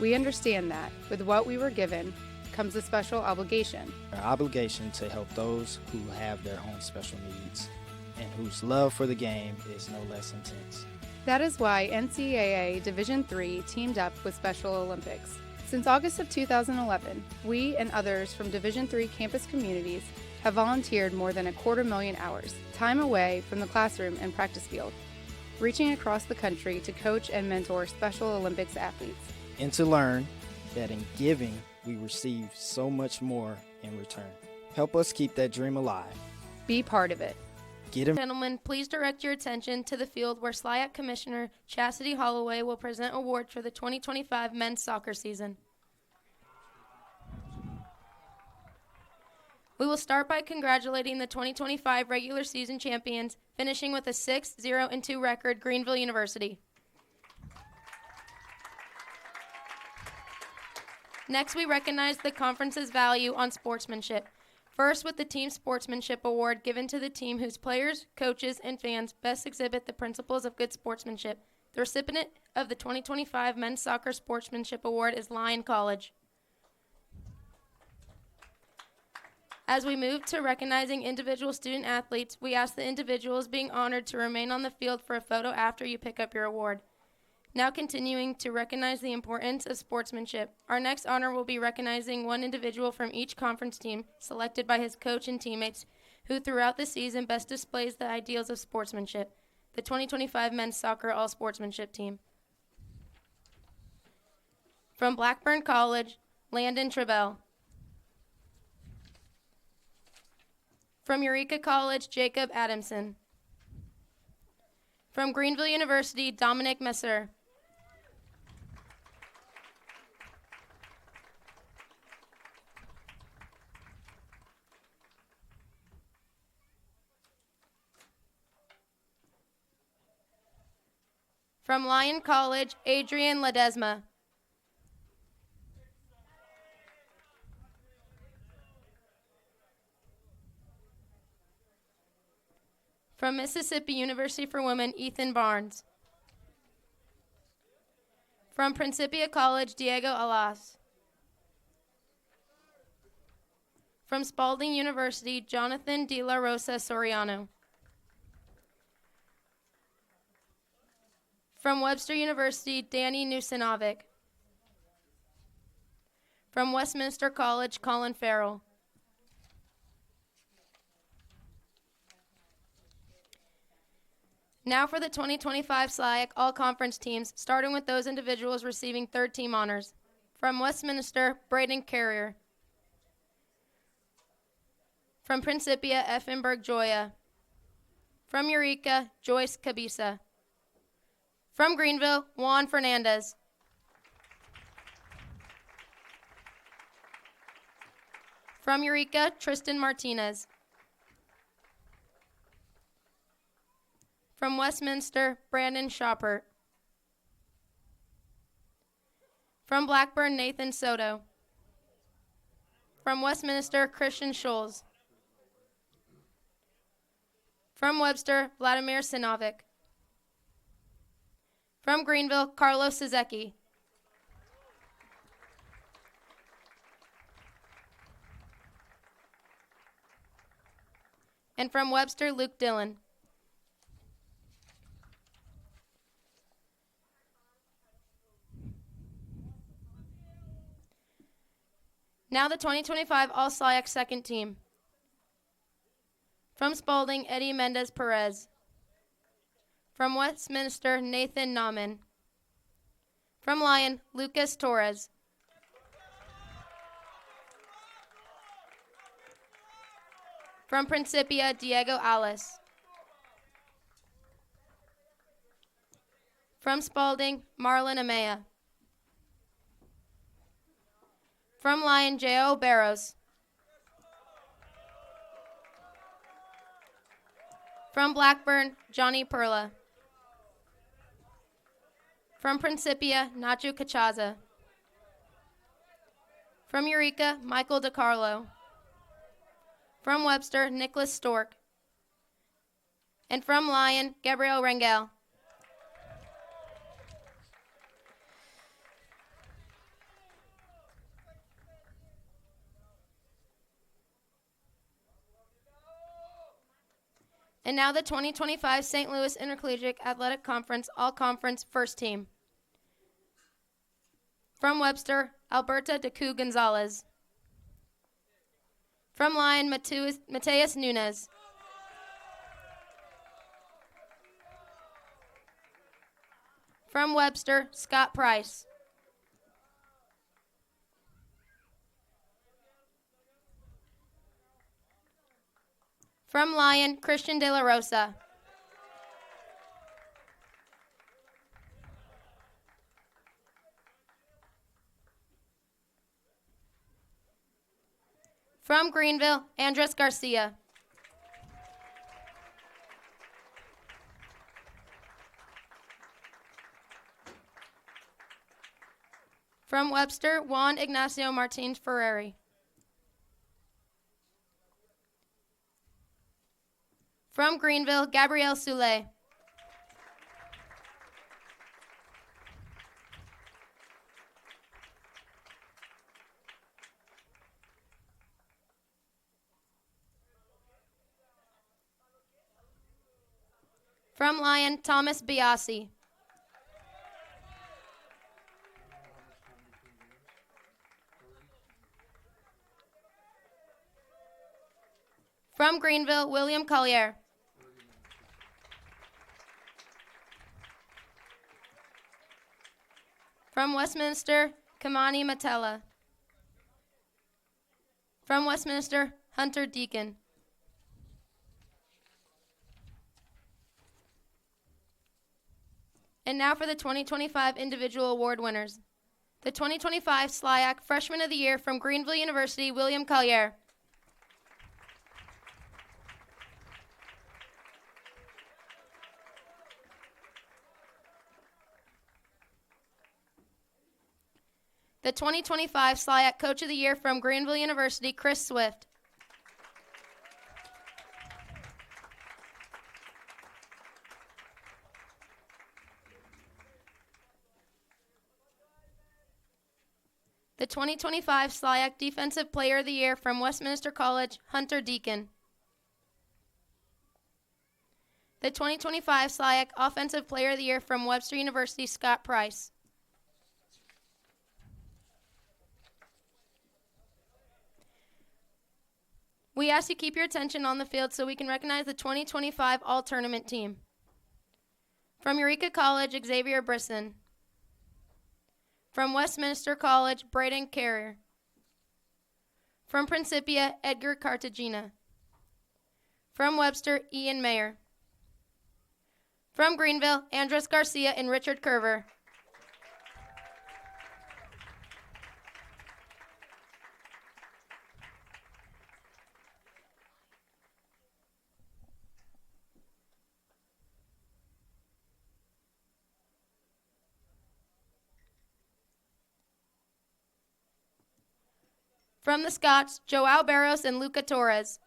we understand that with what we were given comes a special obligation. Our obligation to help those who have their own special needs and whose love for the game is no less intense. That is why NCAA Division III teamed up with Special Olympics. Since August of 2011, we and others from Division III campus communities have volunteered more than 250,000 hours, time away from the classroom and practice field, reaching across the country to coach and mentor Special Olympics athletes. And to learn that in giving, we receive so much more in return. Help us keep that dream alive. Be part of it. Gentlemen, please direct your attention to the field where SLIAC Commissioner Chastity Holloway will present awards for the 2025 men's soccer season. We will start by congratulating the 2025 regular season champions, finishing with a 6-0-2 record, Greenville University. Next, we recognize the conference's value on sportsmanship. First, with the Team Sportsmanship Award given to the team whose players, coaches, and fans best exhibit the principles of good sportsmanship. The recipient of the 2025 Men's Soccer Sportsmanship Award is Lyon College. As we move to recognizing individual student athletes, we ask the individuals being honored to remain on the field for a photo after you pick up your award. Now continuing to recognize the importance of sportsmanship, our next honor will be recognizing one individual from each conference team selected by his coach and teammates who throughout the season best displays the ideals of sportsmanship, the 2025 Men's Soccer All-Sportsmanship Team. From Blackburn College, Landon Trebell. From Eureka College, Jacob Adamson. From Greenville University, Dominic Messer. From Lyon College, Adrian Ledesma. From Mississippi University for Women, Ethan Barnes. From Principia College, Diego Alas. From Spalding University, Jonathan De La Rosa Soriano. From Webster University, Danny Nusinovic. From Westminster College, Colin Farrell. Now for the 2025 SLIAC All-Conference teams, starting with those individuals receiving third-team honors. From Westminster, Braden Carrier. From Principia, Effenberg Joya. From Eureka, Joyce Cabisa. From Greenville, Juan Fernandez. From Eureka, Tristan Martinez. From Westminster, Brandon Shoppert. From Blackburn, Nathan Soto. From Westminster, Christian Scholes. From Webster, Vladimir Sinovic. From Greenville, Carlos Sezecki. And from Webster, Luke Dillon. Now the 2025 All-SLIAC second team. From Spalding, Eddie Mendez Perez. From Westminster, Nathan Nauman. From Lyon, Lucas Torres. From Principia, Diego Alice. From Spalding, Marlon Amaya. From Lyon, J.O. Barrows. From Blackburn, Johnny Perla. From Principia, Nacho Cachaza. From Eureka, Michael DiCarlo. From Webster, Nicholas Stork. And from Lyon, Gabriel Rangel. And now the 2025 St. Louis Intercollegiate Athletic Conference All-Conference First Team. From Webster, Alberta Decu Gonzalez. From Lyon, Mateus Nunez. From Webster, Scott Price. From Lyon, Christian De La Rosa. From Greenville, Andres Garcia. From Webster, Juan Ignacio Martins Ferreri. From Greenville, Gabrielle Soule. From Lyon, Thomas Biasi. From Greenville, William Collier. From Westminster, Kamani Matella. From Westminster, Hunter Deacon. And now for the 2025 individual award winners. The 2025 SLIAC Freshman of the Year from Greenville University, William Collier. The 2025 SLIAC Coach of the Year from Greenville University, Chris Swift. The 2025 SLIAC Defensive Player of the Year from Westminster College, Hunter Deacon. The 2025 SLIAC Offensive Player of the Year from Webster University, Scott Price. We ask you keep your attention on the field so we can recognize the 2025 All-Tournament team. From Eureka College, Xavier Brisson. From Westminster College, Braden Carrier. From Principia, Edgar Cartagena. From Webster, Ian Mayer. From Greenville, Andres Garcia and Richard Curver. From the Scots, Joao Barros and Luca Torres.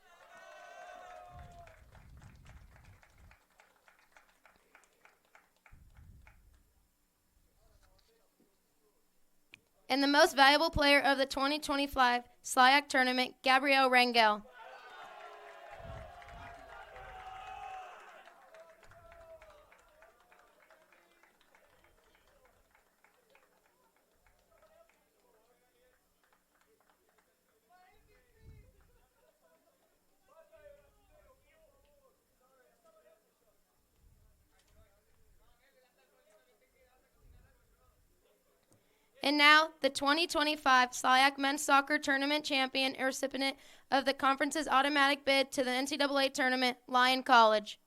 And the most valuable player of the 2025 SLIAC tournament, Gabriel Rangel. And now, the 2025 SLIAC Men's Soccer Tournament champion and recipient of the conference's automatic bid to the NCAA tournament, Lyon College.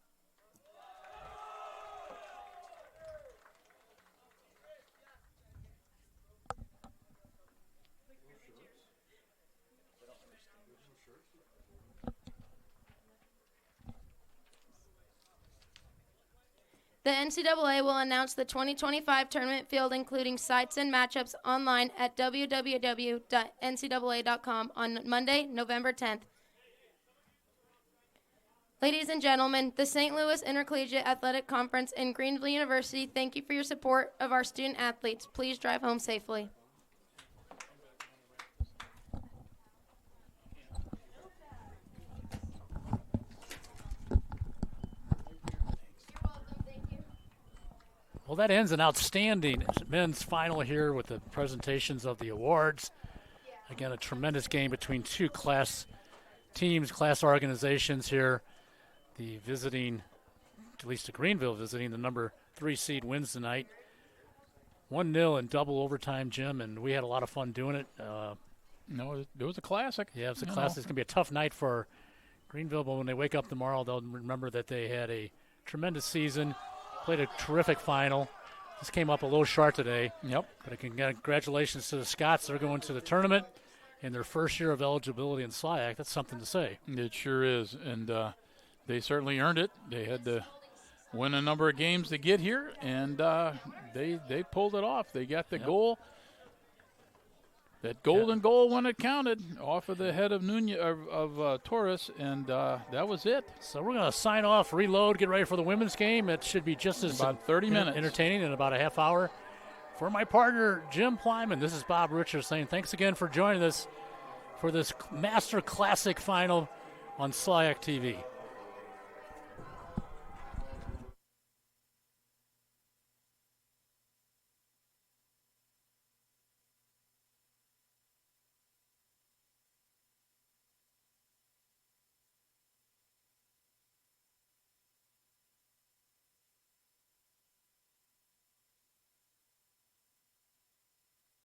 The NCAA will announce the 2025 tournament field, including sites and matchups, online at www.ncaa.com on Monday, November 10th. Ladies and gentlemen, the St. Louis Intercollegiate Athletic Conference and Greenville University thank you for your support of our student athletes. Please drive home safely. Well, that ends an outstanding men's final here with the presentations of the awards. Again, a tremendous game between two class teams, class organizations here. The visiting, at least the Greenville visiting, the number 3 seed wins tonight. 1-0 in double overtime, Jim, and we had a lot of fun doing it. No, it was a classic. Yeah, it was a classic. It's going to be a tough night for Greenville, but when they wake up tomorrow, they'll remember that they had a tremendous season. Played a terrific final. This came up a little short today. Yep. But congratulations to the Scots. They're going to the tournament in their first year of eligibility in SLIAC. That's something to say. It sure is. And they certainly earned it. They had to win a number of games to get here, and they pulled it off. They got the goal. That golden goal when it counted off of the head of Torres, and that was it. So we're going to sign off, reload, get ready for the women's game. It should be just as about 30 minutes entertaining in about a half hour. For my partner, Jim Plyman, this is Bob Richards saying thanks again for joining us for this Master Classic final on SLIAC TV.